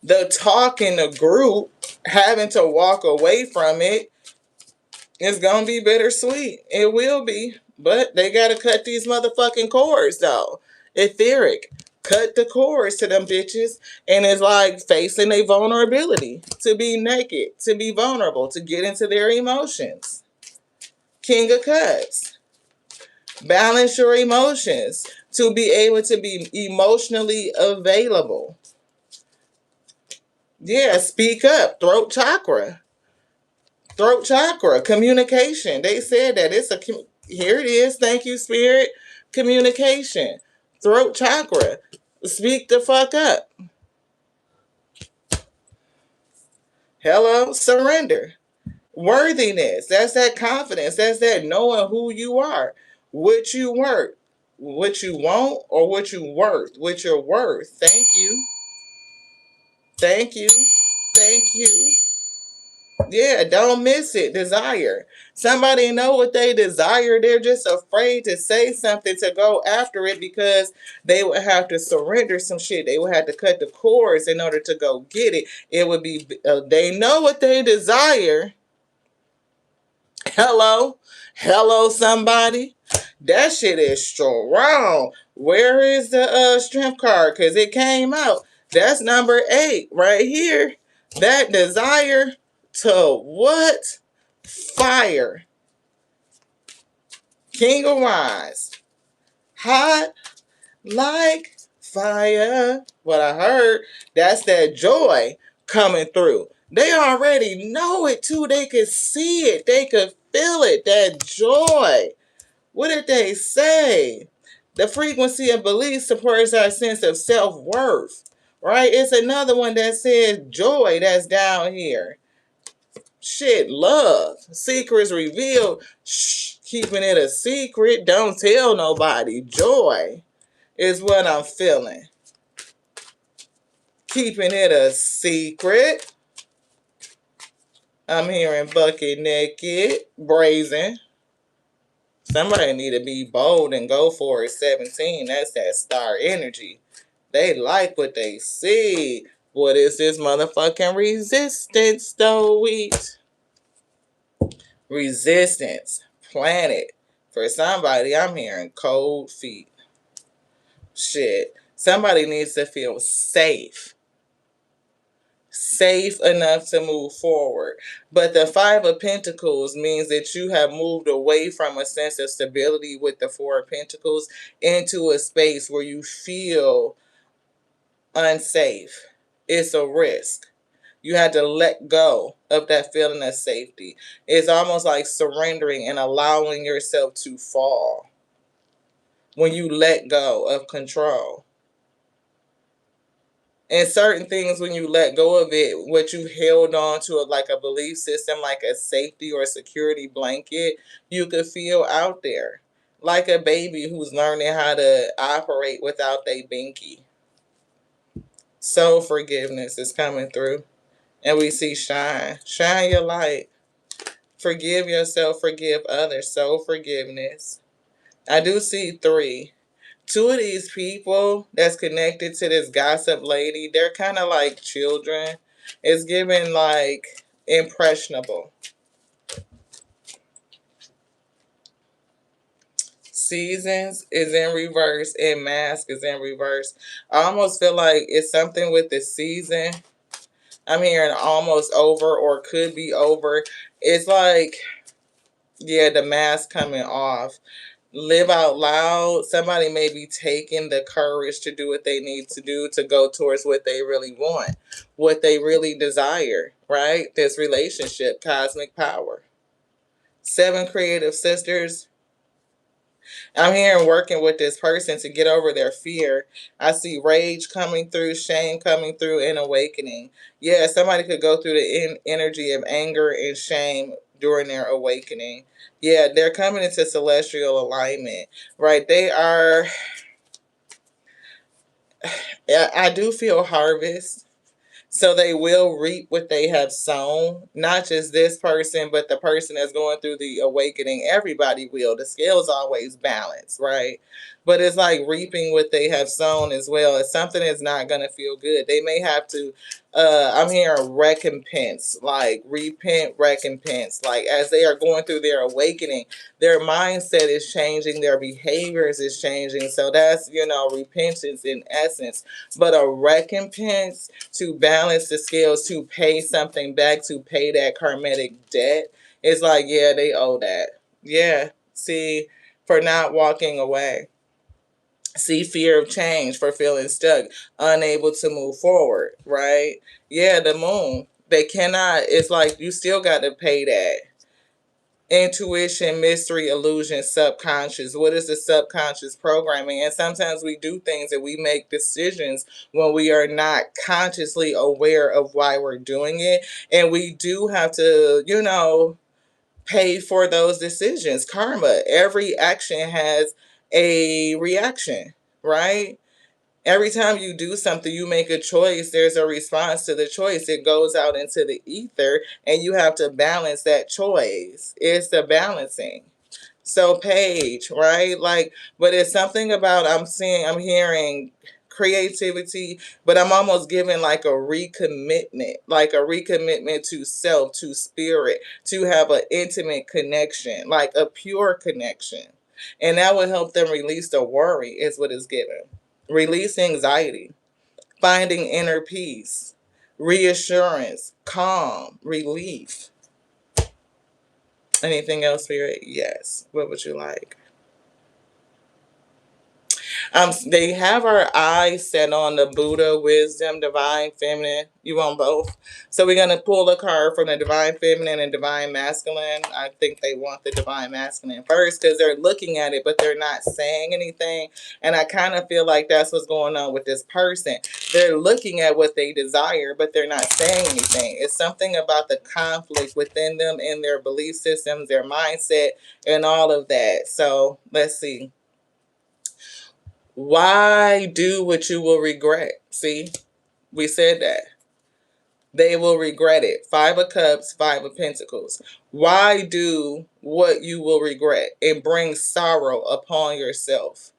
the talk in the group, having to walk away from it is gonna be bittersweet. It will be. But they gotta cut these motherfucking cords though. Etheric. Cut the cords to them bitches. And it's like facing a vulnerability. To be naked. To be vulnerable. To get into their emotions. King of Cups. Balance your emotions. To be able to be emotionally available. Yeah, speak up. Throat chakra. Throat chakra. Communication. They said that it's a... Here it is. Thank you, Spirit. Communication. Throat chakra. Speak the fuck up. Hello? Surrender. Worthiness. That's that confidence. That's that knowing who you are. What you worth. What you want or what you worth. What you're worth. Thank you. Thank you. Thank you. Yeah, don't miss it. Desire. Somebody know what they desire. They're just afraid to say something to go after it because they would have to surrender some shit. They would have to cut the cords in order to go get it. It would be, they know what they desire. Hello? Hello, somebody? That shit is strong. Where is the strength card? Because it came out. That's number 8 right here. That desire to what? Fire. King of Wands. Hot like fire. What I heard, that's that joy coming through. They already know it too. They could see it. They could feel it. That joy. What did they say? The frequency of belief supports our sense of self-worth. Right? It's another one that says joy that's down here. Shit, love. Secrets revealed. Shh, keeping it a secret. Don't tell nobody. Joy is what I'm feeling. Keeping it a secret. I'm hearing bucket naked, brazen. Somebody need to be bold and go for it. 17, that's that star energy. They like what they see. What is this motherfucking resistance, though? Resistance. Planet. For somebody, I'm hearing cold feet. Shit. Somebody needs to feel safe. Safe enough to move forward. But the Five of Pentacles means that you have moved away from a sense of stability with the Four of Pentacles into a space where you feel unsafe. It's a risk. You had to let go of that feeling of safety. It's almost like surrendering and allowing yourself to fall when you let go of control. And certain things, when you let go of it, what you held on to, like a belief system, like a safety or security blanket, you could feel out there. Like a baby who's learning how to operate without their binky. So forgiveness is coming through. And we see shine. Shine your light. Forgive yourself, forgive others. So forgiveness. I do see 3. 2 of these people that's connected to this gossip lady, they're kind of like children. It's given like impressionable. Seasons is in reverse and mask is in reverse. I almost feel like it's something with the season. I'm hearing almost over or could be over. It's like, yeah, the mask coming off. Live out loud. Somebody may be taking the courage to do what they need to do to go towards what they really want, what they really desire, right? This relationship, cosmic power. 7 creative sisters. I'm here and working with this person to get over their fear. I see rage coming through, shame coming through, and awakening. Yeah, somebody could go through the energy of anger and shame during their awakening. Yeah, they're coming into celestial alignment, right? They are, I do feel harvest. So they will reap what they have sown. Not just this person, but the person that's going through the awakening. Everybody will. The scale's always balanced, right? But it's like reaping what they have sown as well. If something is not going to feel good, they may have to, I'm hearing recompense, like repent, recompense. Like as they are going through their awakening, their mindset is changing, their behaviors is changing. So that's, repentance in essence. But a recompense to balance the scales, to pay something back, to pay that karmic debt. It's like, yeah, they owe that. Yeah. See, for not walking away. See, fear of change, for feeling stuck, unable to move forward, right? Yeah, the moon. They cannot, it's like you still got to pay that. Intuition, mystery, illusion, subconscious. What is the subconscious programming? And sometimes we do things and we make decisions when we are not consciously aware of why we're doing it. And we do have to, pay for those decisions. Karma. Every action has a reaction, right? Every time you do something, you make a choice, there's a response to the choice. It goes out into the ether, and you have to balance that choice. It's the balancing. So, Paige, right? Like, but it's something about, I'm hearing creativity, but I'm almost giving like like a recommitment to self, to spirit, to have an intimate connection, like a pure connection. And that would help them release the worry, is what it's given. Release anxiety, finding inner peace, reassurance, calm, relief. Anything else, Spirit? Yes. What would you like? They have our eyes set on the Buddha, wisdom, divine feminine. You want both? So we're gonna pull a card from the divine feminine and divine masculine. I think they want the divine masculine first because they're looking at it, but they're not saying anything. And I kind of feel like that's what's going on with this person. They're looking at what they desire, but they're not saying anything. It's something about the conflict within them and their belief systems, their mindset, and all of that. So let's see. Why do what you will regret? See, we said that. They will regret it. Five of Cups, Five of Pentacles. Why do what you will regret and bring sorrow upon yourself?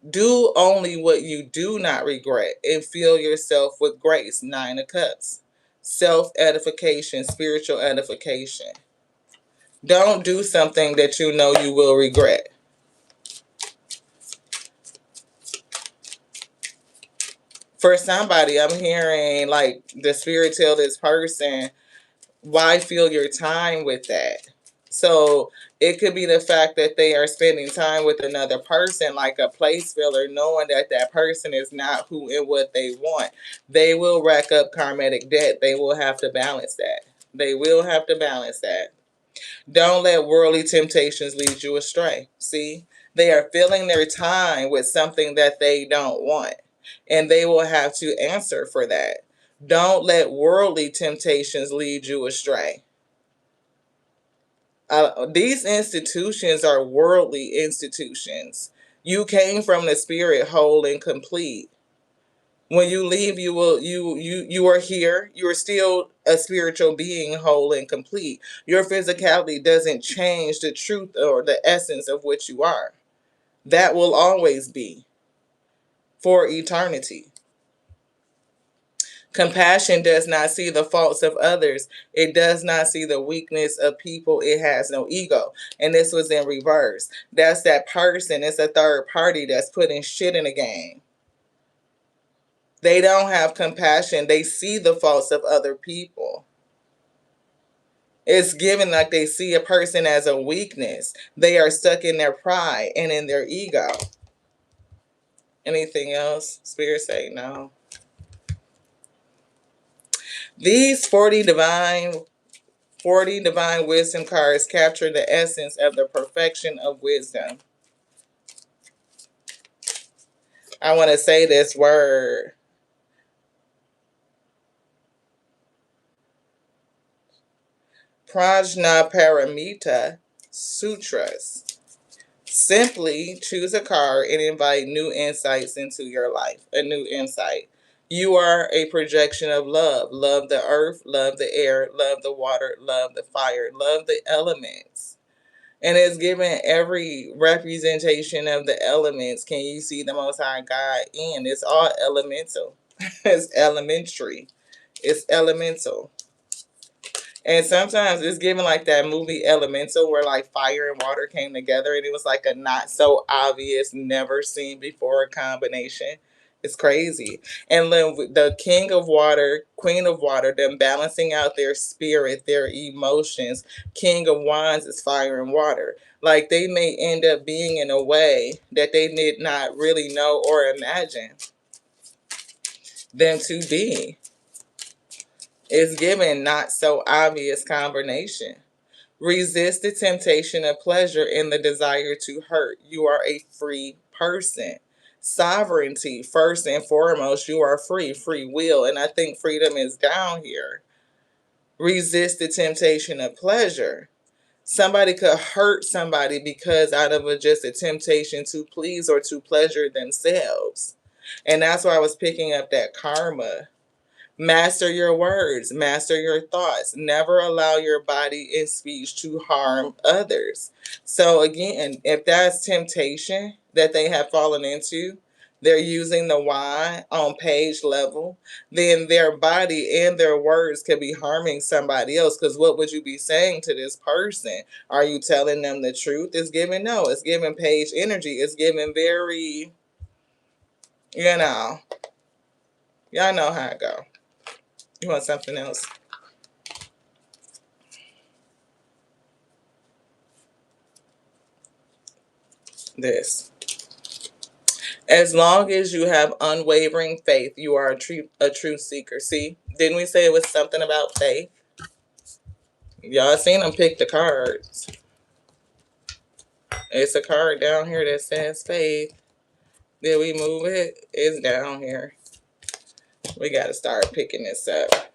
Do only what you do not regret and fill yourself with grace. Nine of Cups. Self-edification, spiritual edification. Don't do something that you know you will regret. For somebody, I'm hearing like the spirit tell this person, why fill your time with that? So it could be the fact that they are spending time with another person, like a place filler, knowing that that person is not who and what they want. They will rack up karmatic debt. They will have to balance that. They will have to balance that. Don't let worldly temptations lead you astray. See, they are filling their time with something that they don't want, and they will have to answer for that. Don't let worldly temptations lead you astray. These institutions are worldly institutions. You came from the spirit whole and complete. When you leave, you are here. You are still a spiritual being, whole and complete. Your physicality doesn't change the truth or the essence of what you are. That will always be for eternity. Compassion does not see the faults of others. It does not see the weakness of people. It has no ego. And this was in reverse. That's that person. It's a third party that's putting shit in the game. They don't have compassion. They see the faults of other people. It's given like they see a person as a weakness. They are stuck in their pride and in their ego. Anything else? Spirit say no. These 40 divine wisdom cards capture the essence of the perfection of wisdom. I want to say this word. Prajnaparamita Sutras. Simply choose a card and invite new insights into your life. A new insight. You are a projection of love. Love the earth, love the air, love the water, love the fire, love the elements. And it's given every representation of the elements. Can you see the Most High God in? It's all elemental. It's elementary. It's elemental. And sometimes it's given like that movie Elemental where like fire and water came together and it was like a not so obvious, never seen before combination. It's crazy. And then the king of water, queen of water, them balancing out their spirit, their emotions. King of wands is fire and water. Like they may end up being in a way that they did not really know or imagine them to be. It's given not so obvious combination. Resist the temptation of pleasure and the desire to hurt. You are a free person. Sovereignty, first and foremost, you are free, free will. And I think freedom is down here. Resist the temptation of pleasure. Somebody could hurt somebody because out of just a temptation to please or to pleasure themselves. And that's why I was picking up that karma. Master your words, master your thoughts. Never allow your body and speech to harm others. So again, if that's temptation that they have fallen into, they're using the why on page level, then their body and their words could be harming somebody else. Because what would you be saying to this person? Are you telling them the truth? It's giving no. It's giving page energy. It's giving very, y'all know how it go. You want something else? This. As long as you have unwavering faith, you are a true seeker. See, didn't we say it was something about faith? Y'all seen them pick the cards. It's a card down here that says faith. Did we move it? It's down here. We got to start picking this up.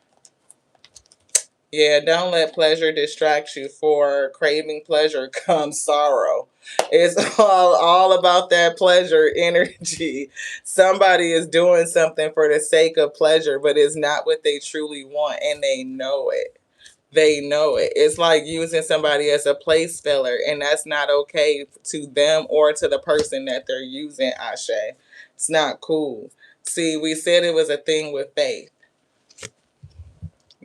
Yeah, don't let pleasure distract you. For craving pleasure comes sorrow. It's all about that pleasure energy. Somebody is doing something for the sake of pleasure, but it's not what they truly want, and they know it. They know it. It's like using somebody as a place filler, and that's not okay to them or to the person that they're using, Ashe. It's not cool. See, we said it was a thing with faith.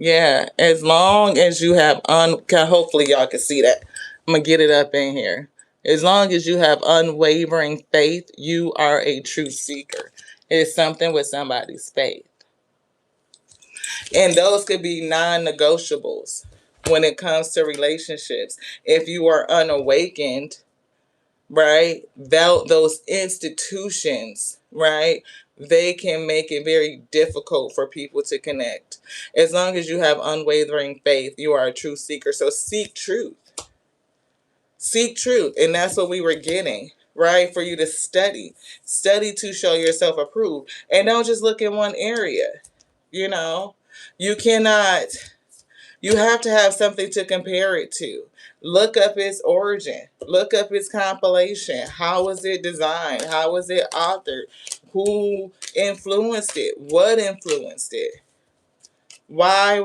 Yeah, as long as you have hopefully y'all can see that. I'm gonna get it up in here. As long as you have unwavering faith, you are a true seeker. It's something with somebody's faith. And those could be non-negotiables when it comes to relationships. If you are unawakened, right, those institutions, right, they can make it very difficult for people to connect. As long as you have unwavering faith, you are a true seeker. So seek truth. Seek truth. And that's what we were getting, right? For you to study. Study to show yourself approved. And don't just look in one area. You know, you cannot, you have to have something to compare it to. Look up its origin. Look up its compilation. How was it designed? How was it authored? Who influenced it? What influenced it? Why?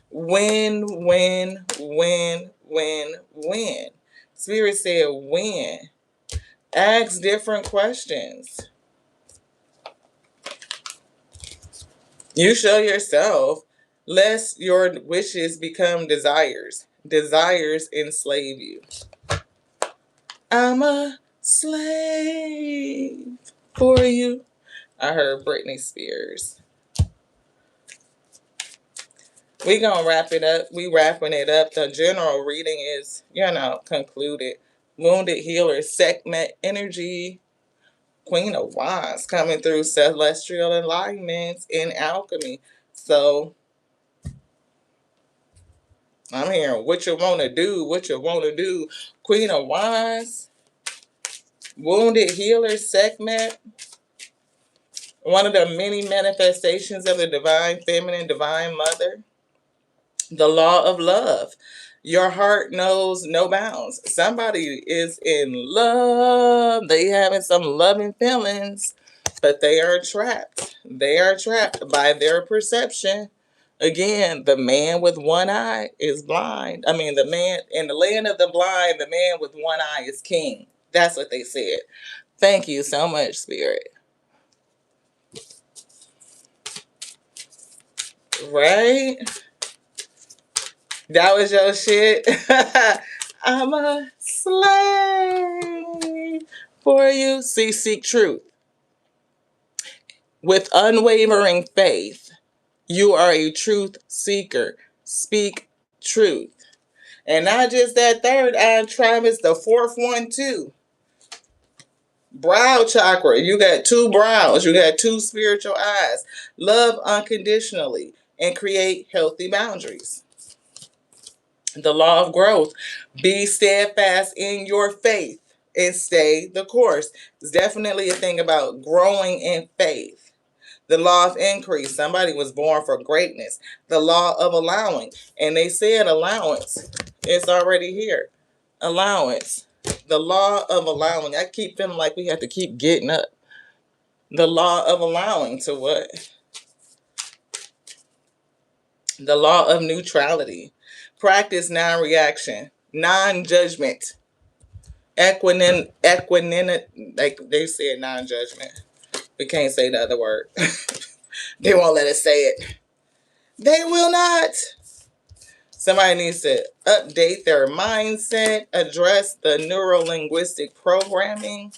When? Spirit said when. Ask different questions. You show yourself, lest your wishes become desires. Desires enslave you. I'm a slave for you. I heard Britney Spears. We gonna wrap it up. We wrapping it up. The general reading is, concluded. Wounded healer, segment energy. Queen of Wands coming through celestial alignments in alchemy. So I'm hearing what you want to do, what you want to do. Queen of Wands, wounded healer segment. One of the many manifestations of the divine feminine, divine mother. The law of love. Your heart knows no bounds. Somebody is in love. They having some loving feelings, but they are trapped. They are trapped by their perception. Again, the man with one eye is blind. I mean, the man in the land of the blind, the man with one eye is king. That's what they said. Thank you so much, Spirit. Right? That was your shit. I'm a slave for you. See, seek truth. With unwavering faith, you are a truth seeker. Speak truth. And not just that third eye, Travis, the fourth one too. Brow chakra. You got two brows. You got two spiritual eyes. Love unconditionally and create healthy boundaries. The law of growth. Be steadfast in your faith and stay the course. It's definitely a thing about growing in faith. The law of increase. Somebody was born for greatness. The law of allowing. And they said allowance. It's already here. Allowance. The law of allowing. I keep feeling like we have to keep getting up. The law of allowing to what? The law of neutrality. Practice non-reaction, non-judgment, equanimity, like they said, non-judgment. We can't say the other word. They won't let us say it. They will not. Somebody needs to update their mindset, address the neuro-linguistic programming.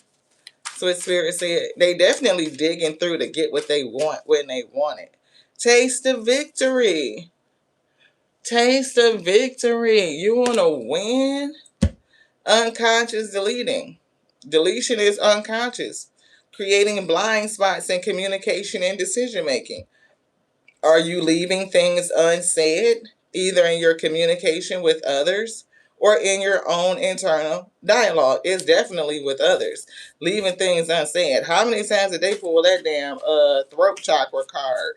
So it's Spirit said they definitely digging through to get what they want when they want it. Taste of victory. Taste of victory. You want to win? Unconscious deleting. Deletion is unconscious. Creating blind spots in communication and decision making. Are you leaving things unsaid, either in your communication with others or in your own internal dialogue? It's definitely with others. Leaving things unsaid. How many times did they pull that damn throat chakra card?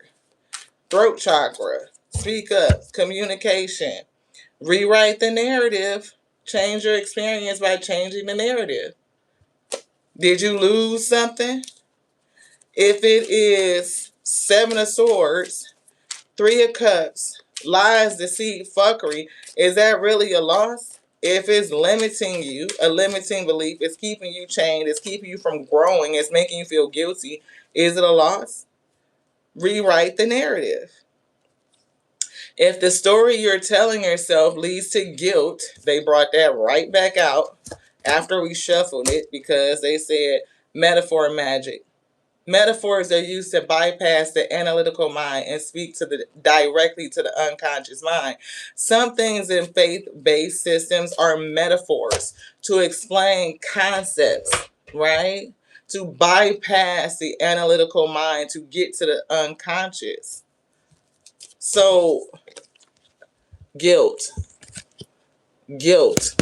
Throat chakra. Speak up. Communication. Rewrite the narrative. Change your experience by changing the narrative. Did you lose something? If it is Seven of Swords, Three of Cups, lies, deceit, fuckery, is that really a loss? If it's limiting you, a limiting belief, it's keeping you chained, it's keeping you from growing, it's making you feel guilty, is it a loss? Rewrite the narrative. If the story you're telling yourself leads to guilt, they brought that right back out after we shuffled it because they said metaphor magic. Metaphors are used to bypass the analytical mind and speak directly to the unconscious mind. Some things in faith-based systems are metaphors to explain concepts, right? To bypass the analytical mind to get to the unconscious. So, guilt. Guilt.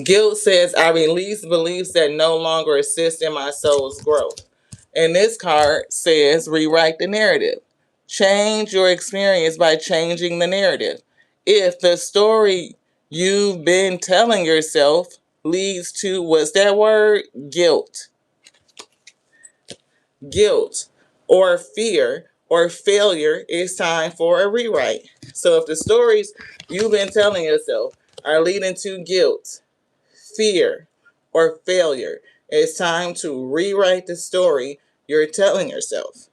Guilt says, I release beliefs that no longer assist in my soul's growth. And this card says, rewrite the narrative. Change your experience by changing the narrative. If the story you've been telling yourself leads to, what's that word? Guilt. Guilt or fear or failure, it's time for a rewrite. So if the stories you've been telling yourself are leading to guilt, fear, or failure, it's time to rewrite the story you're telling yourself.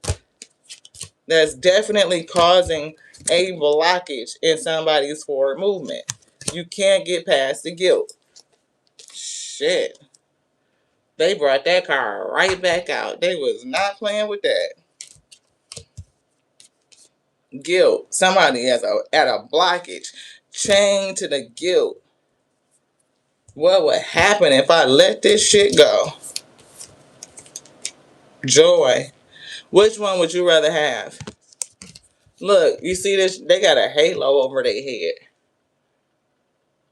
That's definitely causing a blockage in somebody's forward movement. You can't get past the guilt. Shit. They brought that card right back out. They was not playing with that. Guilt. Somebody at a blockage. Chained to the guilt. What would happen if I let this shit go? Joy. Which one would you rather have? Look, you see this? They got a halo over their head.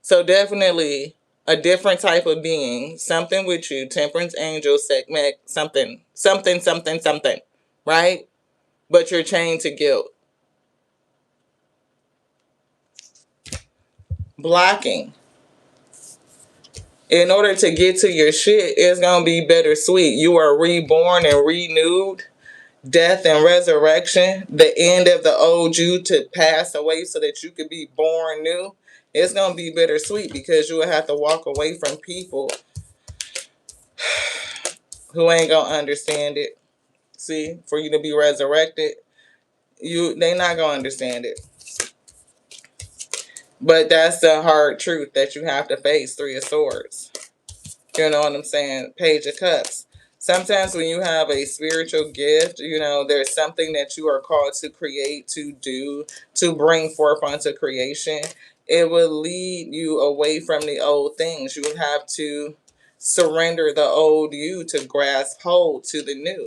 So definitely a different type of being. Something with you. Temperance angel, Sekhmet, something. Right? But you're chained to guilt. Blocking. In order to get to your shit, it's going to be bittersweet. You are reborn and renewed. Death and resurrection. The end of the old you to pass away so that you could be born new. It's going to be bittersweet because you will have to walk away from people who ain't going to understand it. See, for you to be resurrected, they not going to understand it. But that's the hard truth that you have to face. Three of Swords. You know what I'm saying? Page of Cups. Sometimes when you have a spiritual gift, there's something that you are called to create, to do, to bring forth onto creation. It will lead you away from the old things. You will have to surrender the old you to grasp hold to the new.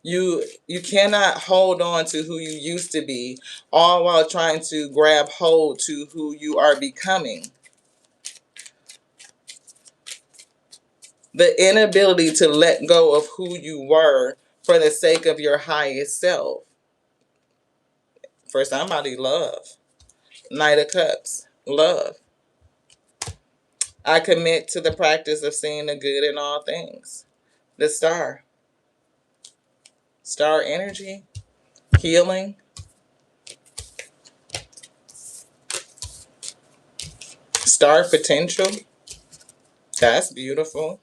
You cannot hold on to who you used to be, all while trying to grab hold to who you are becoming. The inability to let go of who you were for the sake of your highest self. For somebody, love. Knight of Cups, love. I commit to the practice of seeing the good in all things. The Star. Star energy, healing. Star potential. That's beautiful.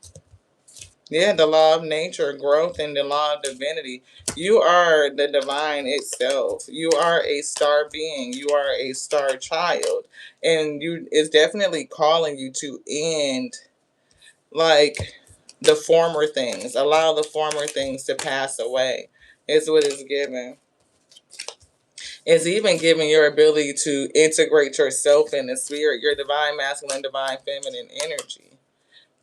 Yeah, the law of nature, growth, and the law of divinity. You are the divine itself. You are a star being. You are a star child. And it's definitely calling you to end, the former things. Allow the former things to pass away. Is what it's given. It's even giving your ability to integrate yourself in the spirit, your divine masculine, divine feminine energy.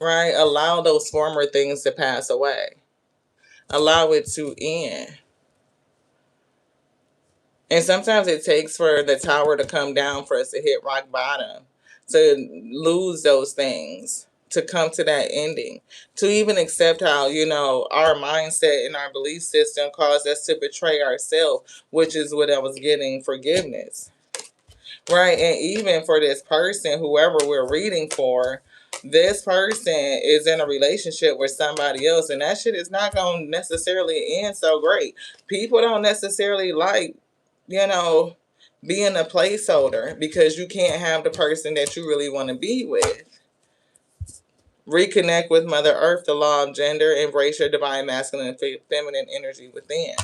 Right? Allow those former things to pass away. Allow it to end. And sometimes it takes for the tower to come down for us to hit rock bottom, to lose those things, to come to that ending, to even accept how, our mindset and our belief system caused us to betray ourselves, which is what I was getting, forgiveness. Right. And even for this person, whoever we're reading for, this person is in a relationship with somebody else, and that shit is not going to necessarily end so great. People don't necessarily like, being a placeholder, because you can't have the person that you really want to be with. Reconnect with Mother Earth, the law of gender, embrace your divine masculine and feminine energy within.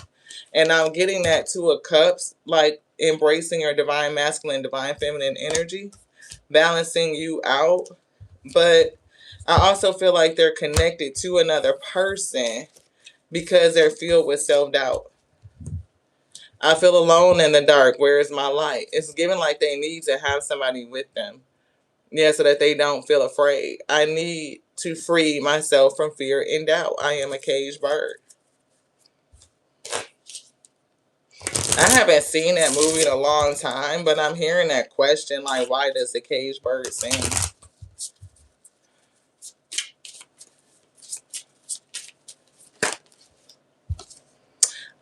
And I'm getting that Two of Cups, like embracing your divine masculine, divine feminine energy, balancing you out. But I also feel like they're connected to another person because they're filled with self-doubt. I feel alone in the dark. Where is my light? It's given like they need to have somebody with them. Yeah, so that they don't feel afraid. I need to free myself from fear and doubt. I am a caged bird. I haven't seen that movie in a long time, but I'm hearing that question, like, why does the caged bird sing?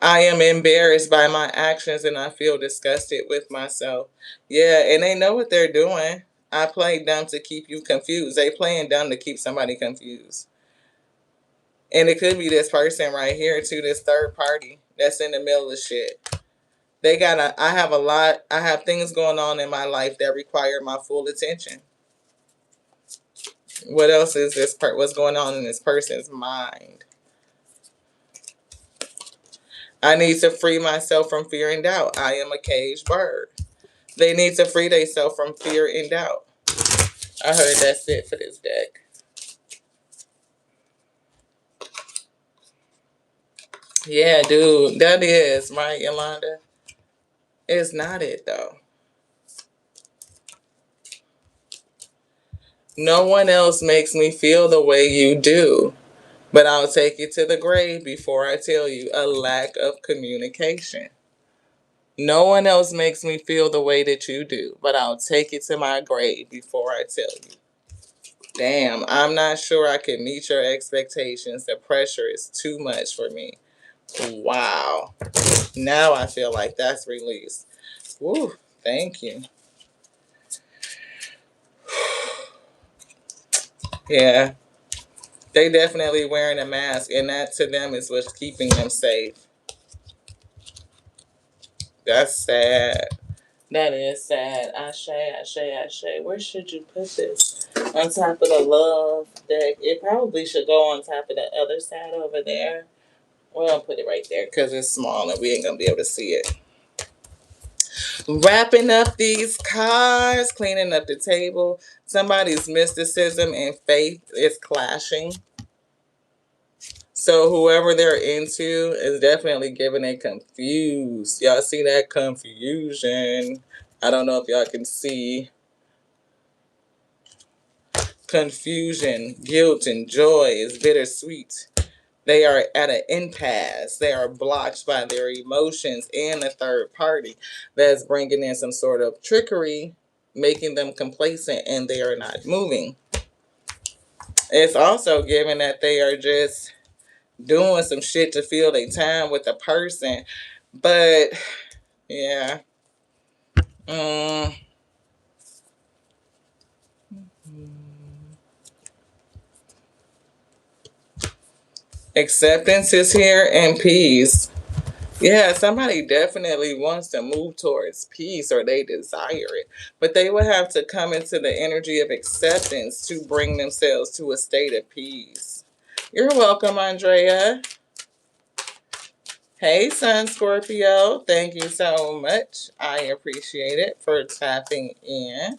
I am embarrassed by my actions and I feel disgusted with myself. Yeah, and they know what they're doing. I play dumb to keep you confused. They playing dumb to keep somebody confused. And it could be this person right here too, this third party that's in the middle of shit. I have things going on in my life that require my full attention. What else is what's going on in this person's mind? I need to free myself from fear and doubt. I am a caged bird. They need to free themselves from fear and doubt. I heard that's it for this deck. Yeah, dude, that is, right, Yolanda? It's not it, though. No one else makes me feel the way you do, but I'll take you to the grave before I tell you. A lack of communication. No one else makes me feel the way that you do, but I'll take you to my grave before I tell you. Damn, I'm not sure I can meet your expectations. The pressure is too much for me. Wow. Now I feel like that's released. Woo, thank you. Yeah, they definitely wearing a mask, and that to them is what's keeping them safe. That's sad. That is sad. Ashe, Ashe, Ashe. Where should you put this? On top of the love deck. It probably should go on top of the other side over there. Well, I'll put it right there because it's small and we ain't going to be able to see it. Wrapping up these cards, cleaning up the table. Somebody's mysticism and faith is clashing. So whoever they're into is definitely giving a confused. Y'all see that confusion? I don't know if y'all can see. Confusion, guilt, and joy is bittersweet. They are at an impasse. They are blocked by their emotions and a third party that's bringing in some sort of trickery, making them complacent, and they are not moving. It's also given that they are just doing some shit to fill their time with a person. But, yeah. Acceptance is here and peace. Yeah, somebody definitely wants to move towards peace or they desire it. But they would have to come into the energy of acceptance to bring themselves to a state of peace. You're welcome, Andrea. Hey, Sun Scorpio. Thank you so much. I appreciate it for tapping in.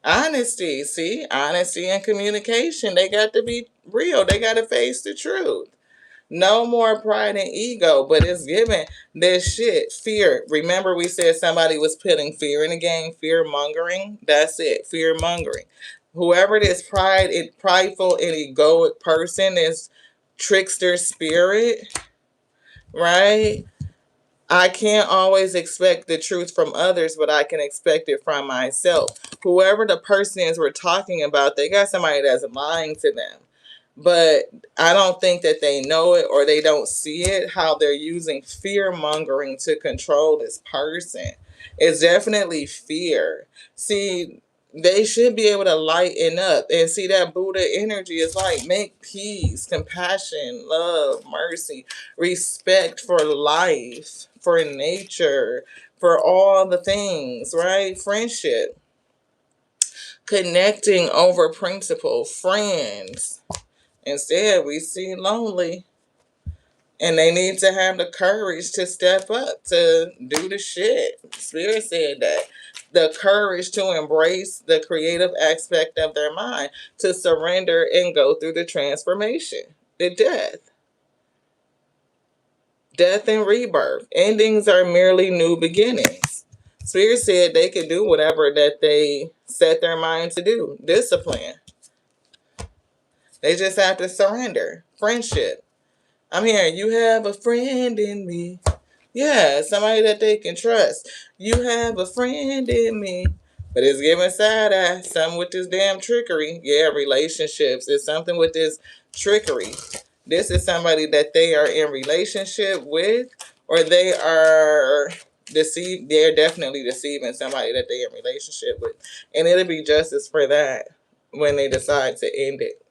Honesty. See, honesty and communication. They got to be real. They got to face the truth. No more pride and ego, but it's given this shit. Fear. Remember we said somebody was putting fear in the game, fear mongering? That's it, fear mongering. Whoever this prideful and egoic person is trickster spirit, right? I can't always expect the truth from others, but I can expect it from myself. Whoever the person is we're talking about, they got somebody that's lying to them. But I don't think that they know it or they don't see it, how they're using fear mongering to control this person. It's definitely fear. See, they should be able to lighten up and see that Buddha energy is like make peace, compassion, love, mercy, respect for life, for nature, for all the things, right? Friendship, connecting over principle, friends. Instead, we see lonely, and they need to have the courage to step up to do the shit. Spirit said that. The courage to embrace the creative aspect of their mind, to surrender and go through the transformation, the death. Death and rebirth. Endings are merely new beginnings. Spirit said they can do whatever that they set their mind to do. Discipline. They just have to surrender. Friendship. I'm hearing you have a friend in me. Yeah, somebody that they can trust. You have a friend in me. But it's giving side eye. Something with this damn trickery. Yeah, relationships. It's something with this trickery. This is somebody that they are in relationship with, or they are deceived. They're definitely deceiving somebody that they're in relationship with. And it'll be justice for that when they decide to end it.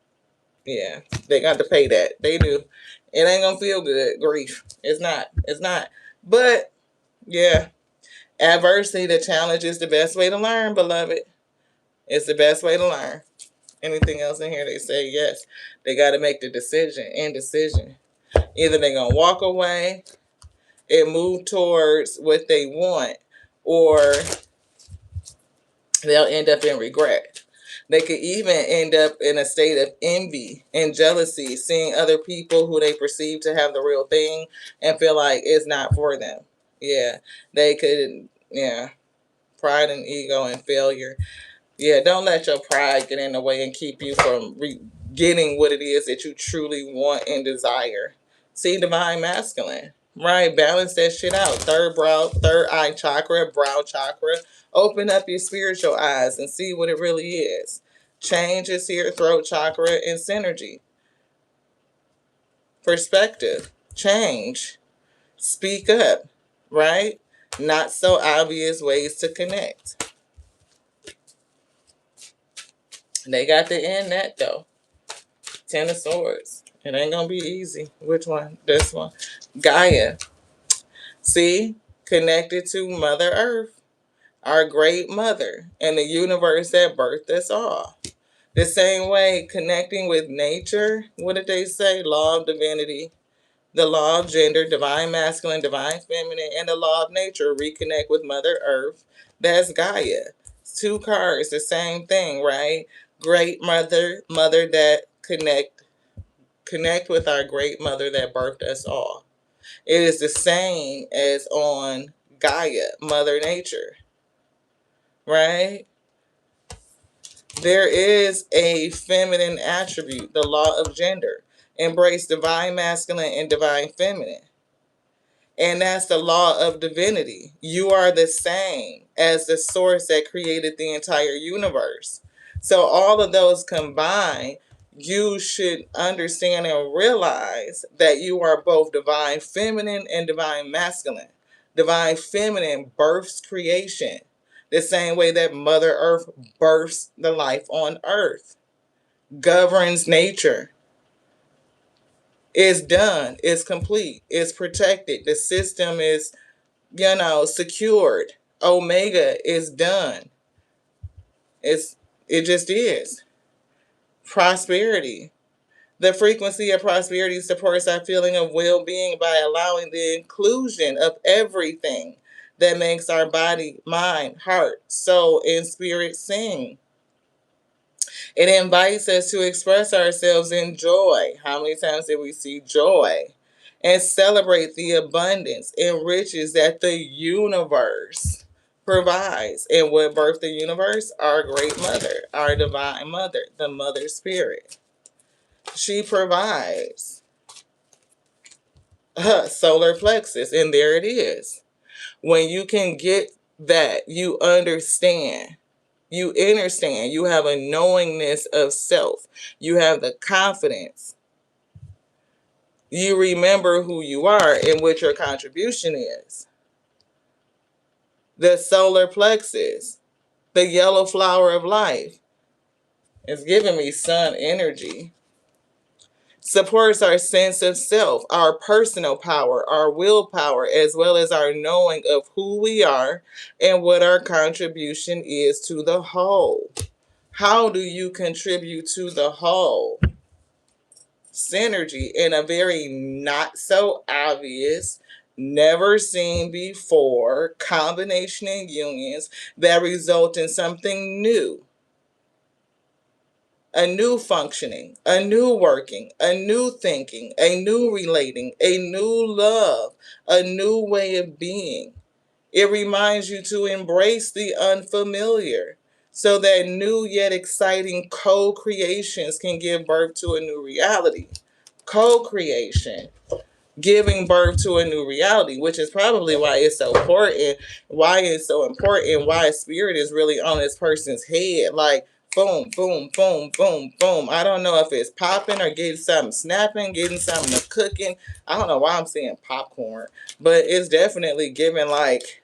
Yeah, they got to pay that. They do. It ain't gonna feel good. Grief. It's not. It's not. But yeah, adversity, the challenge is the best way to learn, beloved. It's the best way to learn. Anything else in here, they say yes. They got to make the decision. Indecision. Either they're gonna walk away and move towards what they want, or they'll end up in regret. They could even end up in a state of envy and jealousy, seeing other people who they perceive to have the real thing and feel like it's not for them. Yeah, they could, yeah, pride and ego and failure. Yeah, don't let your pride get in the way and keep you from getting what it is that you truly want and desire. See, divine masculine, right? Balance that shit out. Third eye chakra, brow chakra. Open up your spiritual eyes and see what it really is. Change is here, throat chakra, and synergy. Perspective, change, speak up, right? Not so obvious ways to connect. They got to end that though. Ten of Swords. It ain't gonna be easy. Which one? This one. Gaia. See? Connected to Mother Earth, our great mother, and the universe that birthed us all. The same way, connecting with nature. What did they say? Law of divinity, the law of gender, divine masculine, divine feminine, and the law of nature. Reconnect with Mother Earth. That's Gaia. Two cards, the same thing, right? Great mother, mother that connect with our great mother that birthed us all. It is the same as on Gaia, Mother Nature, right? There is a feminine attribute, the law of gender. Embrace divine masculine and divine feminine. And that's the law of divinity. You are the same as the source that created the entire universe. So all of those combined, you should understand and realize that you are both divine feminine and divine masculine. Divine feminine births creation, the same way that Mother Earth births the life on earth, governs nature. It's done. It's complete. It's protected. The system is, secured. Omega is done. It just is. Prosperity. The frequency of prosperity supports our feeling of well-being by allowing the inclusion of everything that makes our body, mind, heart, soul, and spirit sing. It invites us to express ourselves in joy. How many times did we see joy? And celebrate the abundance and riches that the universe provides. And what birthed the universe? Our great mother, our divine mother, the mother spirit. She provides. solar plexus, and there it is. When you can get that, you understand. You understand. You have a knowingness of self. You have the confidence. You remember who you are and what your contribution is. The solar plexus, the yellow flower of life, is giving me sun energy. Supports our sense of self, our personal power, our willpower, as well as our knowing of who we are and what our contribution is to the whole. How do you contribute to the whole? Synergy in a very not so obvious, never seen before combination and unions that result in something new. A new functioning, a new working, a new thinking, a new relating, a new love, a new way of being. It reminds you to embrace the unfamiliar so that new yet exciting co-creations can give birth to a new reality. Co-creation, giving birth to a new reality, which is probably why it's so important, why spirit is really on this person's head. Like, boom, boom, boom, boom, boom. I don't know if it's popping or getting something snapping, getting something cooking. I don't know why I'm saying popcorn, but it's definitely giving like,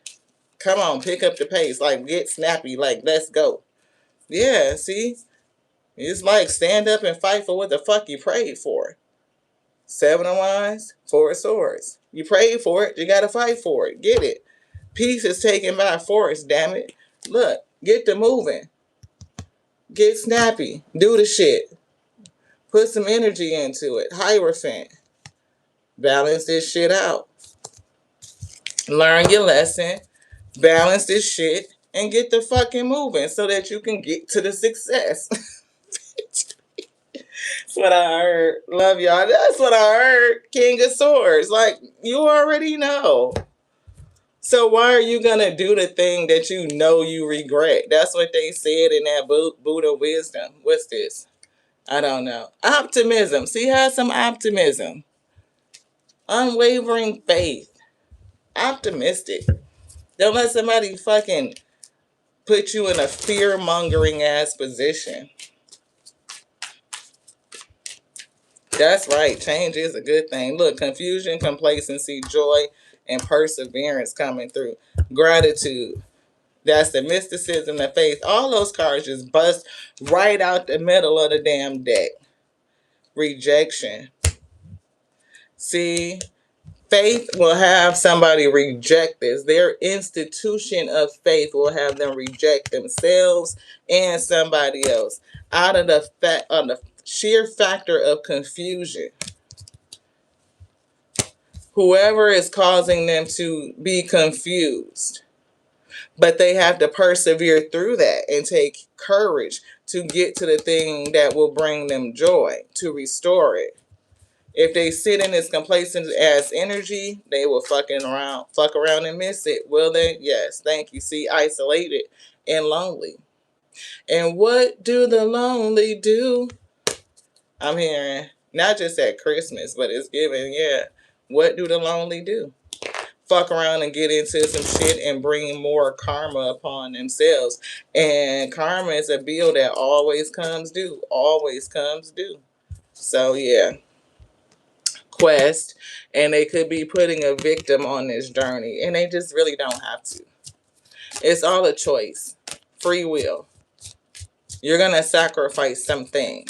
come on, pick up the pace, like get snappy, like let's go. Yeah, see? It's like stand up and fight for what the fuck you prayed for. Seven of Wands, Four of Swords. You prayed for it, you gotta fight for it. Get it. Peace is taken by force, damn it. Look, get to moving. Get snappy. Do the shit. Put some energy into it. Hierophant. Balance this shit out. Learn your lesson. Balance this shit. And get the fucking moving so that you can get to the success. That's what I heard. Love y'all. That's what I heard. King of Swords. Like, you already know. So why are you going to do the thing that you know you regret? That's what they said in that Buddha wisdom. What's this? I don't know. Optimism. See, have some optimism. Unwavering faith. Optimistic. Don't let somebody fucking put you in a fear-mongering ass position. That's right. Change is a good thing. Look, confusion, complacency, joy, and perseverance coming through. Gratitude. That's the mysticism, the faith. All those cards just bust right out the middle of the damn deck. Rejection. See, faith will have somebody reject this. Their institution of faith will have them reject themselves and somebody else out of the sheer factor of confusion. Whoever is causing them to be confused. But they have to persevere through that and take courage to get to the thing that will bring them joy, to restore it. If they sit in this complacent ass energy, they will fuck around and miss it. Will they? Yes. Thank you. See, isolated and lonely. And what do the lonely do? I'm hearing not just at Christmas, but it's given, yeah. What do the lonely do? Fuck around and get into some shit and bring more karma upon themselves. And karma is a bill that always comes due. Always comes due. So, yeah. Quest. And they could be putting a victim on this journey. And they just really don't have to. It's all a choice. Free will. You're going to sacrifice something.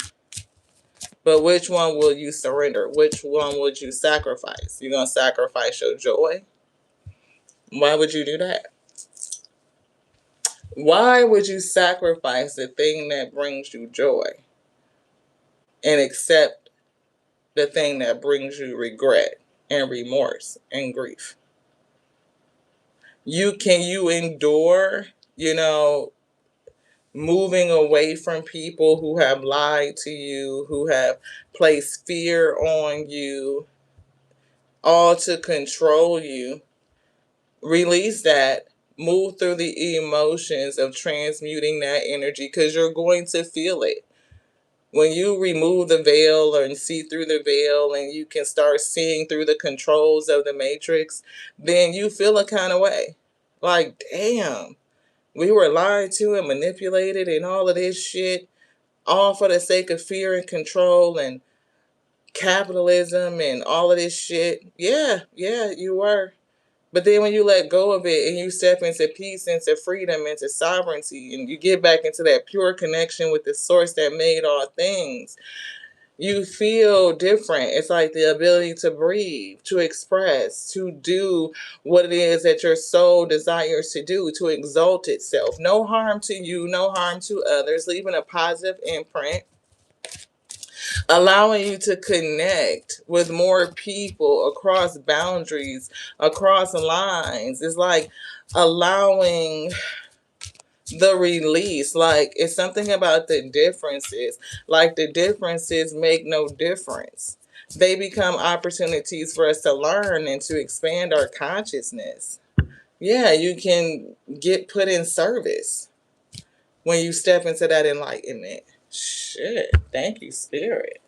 But which one will you surrender? Which one would you sacrifice? You're going to sacrifice your joy? Why would you do that? Why would you sacrifice the thing that brings you joy and accept the thing that brings you regret and remorse and grief? Can you endure, moving away from people who have lied to you, who have placed fear on you, all to control you? Release that. Move through the emotions of transmuting that energy because you're going to feel it. When you remove the veil and see through the veil and you can start seeing through the controls of the matrix, then you feel a kind of way. Like, damn, we were lied to and manipulated and all of this shit, all for the sake of fear and control and capitalism and all of this shit. Yeah, you were. But then when you let go of it and you step into peace, into freedom, into sovereignty, and you get back into that pure connection with the source that made all things, you feel different. It's like the ability to breathe, to express, to do what it is that your soul desires to do, to exalt itself. No harm to you, no harm to others, leaving a positive imprint, allowing you to connect with more people across boundaries, across lines. It's like allowing the release. Like, it's something about the differences. Like, the differences make no difference. They become opportunities for us to learn and to expand our consciousness. Yeah, you can get put in service when you step into that enlightenment. Shit. Thank you, Spirit.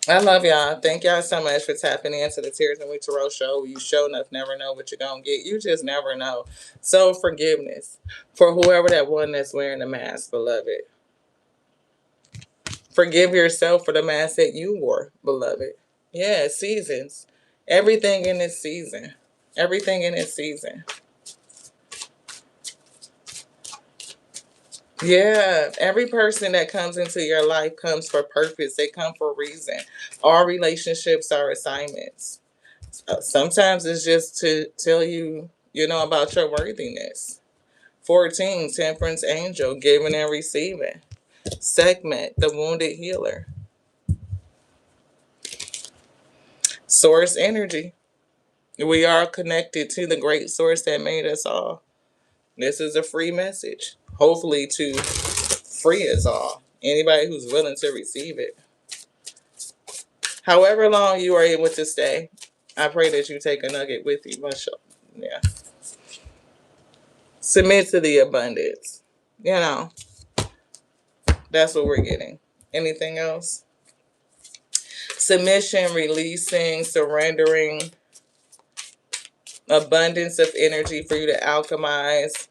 I love y'all. Thank y'all so much for tapping into the Tears and We Tarot show. You sure enough never know what you're going to get. You just never know. So forgiveness for whoever that one that's wearing the mask, beloved. Forgive yourself for the mask that you wore, beloved. Yeah, seasons. Everything in this season. Everything in this season. Yeah, every person that comes into your life comes for purpose. They come for a reason. All relationships are assignments. Sometimes it's just to tell you, about your worthiness. 14, Temperance Angel, giving and receiving. Segment, the wounded healer. Source energy. We are connected to the great source that made us all. This is a free message. Hopefully to free us all. Anybody who's willing to receive it. However long you are able to stay, I pray that you take a nugget with you. Yeah. Submit to the abundance. That's what we're getting. Anything else? Submission, releasing, surrendering, abundance of energy for you to alchemize.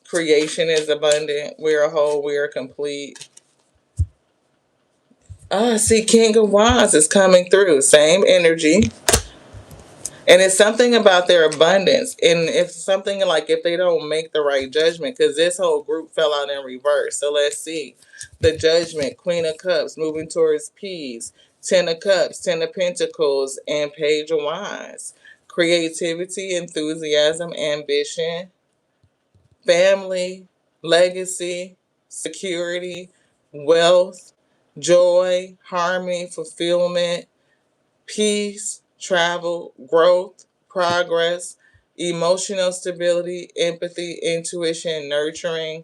Creation is abundant. We're a whole. We are complete. See, King of Wands is coming through. Same energy. And it's something about their abundance. And it's something like if they don't make the right judgment, because this whole group fell out in reverse. So let's see. The Judgment, Queen of Cups, moving towards peace. 10 of Cups, 10 of Pentacles, and Page of Wands. Creativity, enthusiasm, ambition, family, legacy, security, wealth, joy, harmony, fulfillment, peace, travel, growth, progress, emotional stability, empathy, intuition, nurturing.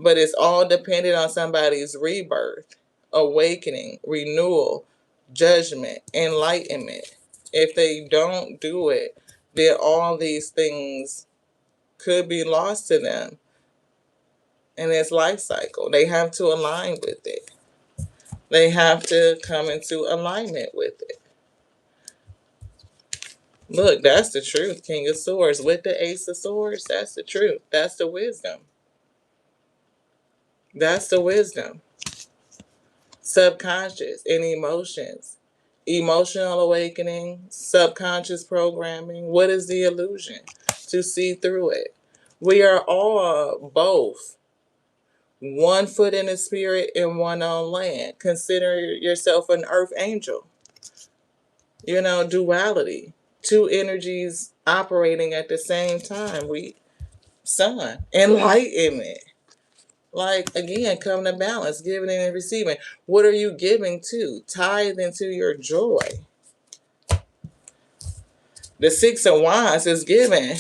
But it's all dependent on somebody's rebirth, awakening, renewal, judgment, enlightenment. If they don't do it, then all these things could be lost to them in its life cycle. They have to align with it. They have to come into alignment with it. Look, that's the truth, King of Swords. With the Ace of Swords, that's the truth. That's the wisdom. That's the wisdom. Subconscious and emotions. Emotional awakening, subconscious programming. What is the illusion? To see through it. We are all both. One foot in the spirit and one on land. Consider yourself an earth angel. Duality. Two energies operating at the same time. Sun. Enlightenment. Like, again, come to balance, giving and receiving. What are you giving to? Tithe into your joy. The Six of Wands is giving.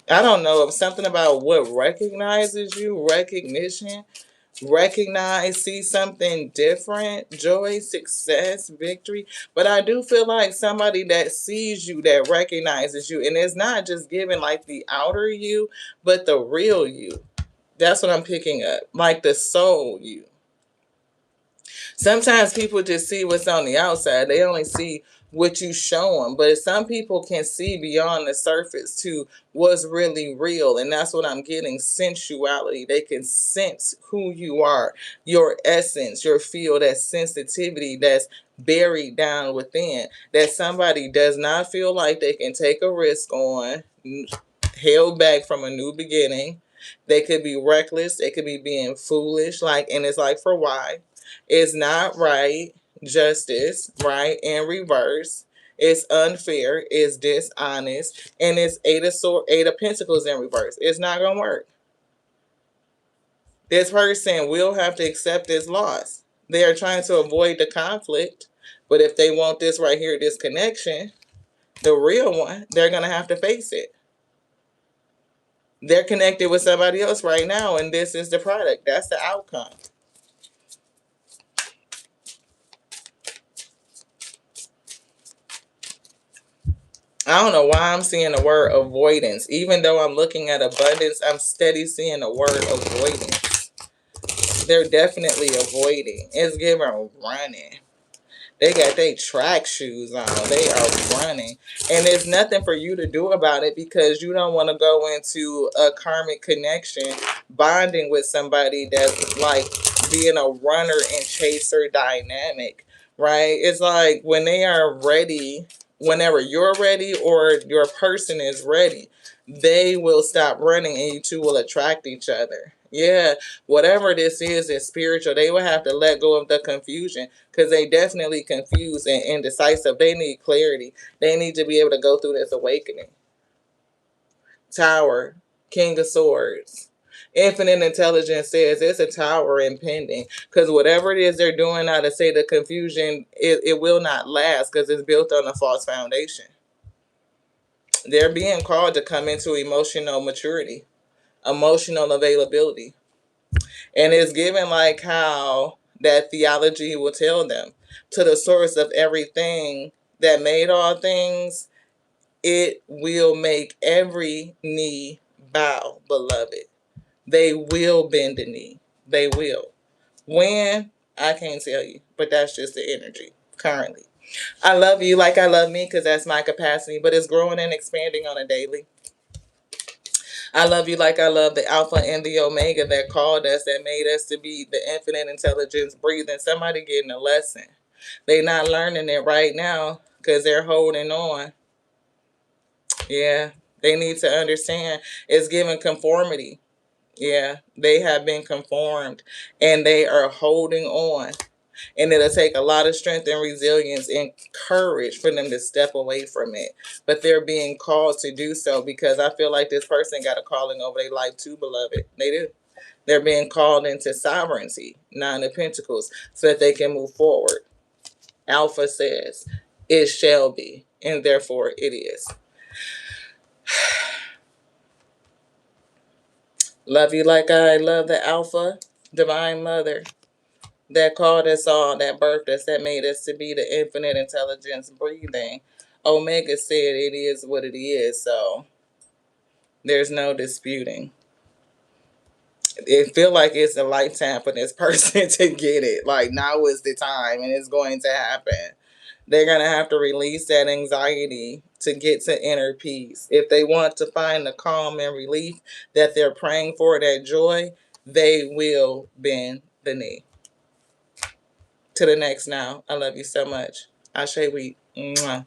I don't know, if something about what recognizes you, recognition, recognize, see something different, joy, success, victory. But I do feel like somebody that sees you, that recognizes you, and it's not just giving like the outer you, but the real you. That's what I'm picking up, like the soul you. Sometimes people just see what's on the outside. They only see what you show them. But some people can see beyond the surface to what's really real. And that's what I'm getting, sensuality. They can sense who you are, your essence, your feel, that sensitivity that's buried down within, that somebody does not feel like they can take a risk on, held back from a new beginning. They could be reckless. They could be being foolish. Like, and it's like, for why? It's not right. Justice, right? In reverse. It's unfair. It's dishonest. And it's eight of pentacles in reverse. It's not gonna work. This person will have to accept this loss. They are trying to avoid the conflict. But if they want this right here, this connection, the real one, they're gonna have to face it. They're connected with somebody else right now, and this is the product. That's the outcome. I don't know why I'm seeing the word avoidance. Even though I'm looking at abundance, I'm steady seeing the word avoidance. They're definitely avoiding. It's giving running. They got their track shoes on. They are running. And there's nothing for you to do about it because you don't want to go into a karmic connection, bonding with somebody that's like being a runner and chaser dynamic, right? It's like when they are ready, whenever you're ready or your person is ready, they will stop running and you two will attract each other. Yeah, whatever this is spiritual. They will have to let go of the confusion because they definitely confused and indecisive. They need clarity. They need to be able to go through this awakening. Tower, King of Swords. Infinite intelligence says it's a tower impending because whatever it is they're doing now to say the confusion, it will not last because it's built on a false foundation. They're being called to come into emotional maturity, emotional availability. And it's given like how that theology will tell them, to the source of everything that made all things, it will make every knee bow, beloved. They will bend the knee. They will. When? I can't tell you, but that's just the energy currently. I love you like I love me because that's my capacity, but it's growing and expanding on a daily. I love you like I love the Alpha and the Omega that called us, that made us to be the infinite intelligence breathing. Somebody getting a lesson. They not learning it right now because they're holding on. Yeah, they need to understand it's giving conformity. Yeah, they have been conformed and they are holding on. And it'll take a lot of strength and resilience and courage for them to step away from it. But they're being called to do so because I feel like this person got a calling over their life too, beloved. They do. They're being called into sovereignty, Nine of Pentacles, so that they can move forward. Alpha says, it shall be, and therefore it is. Love you like I love the Alpha, Divine Mother, that called us all, that birthed us, that made us to be the infinite intelligence breathing. Omega said it is what it is, so there's no disputing. It feel like it's a lifetime for this person to get it. Like now is the time and it's going to happen. They're going to have to release that anxiety to get to inner peace. If they want to find the calm and relief that they're praying for, that joy, they will bend the knee. To the next now. I love you so much. Ashe we. Mwah.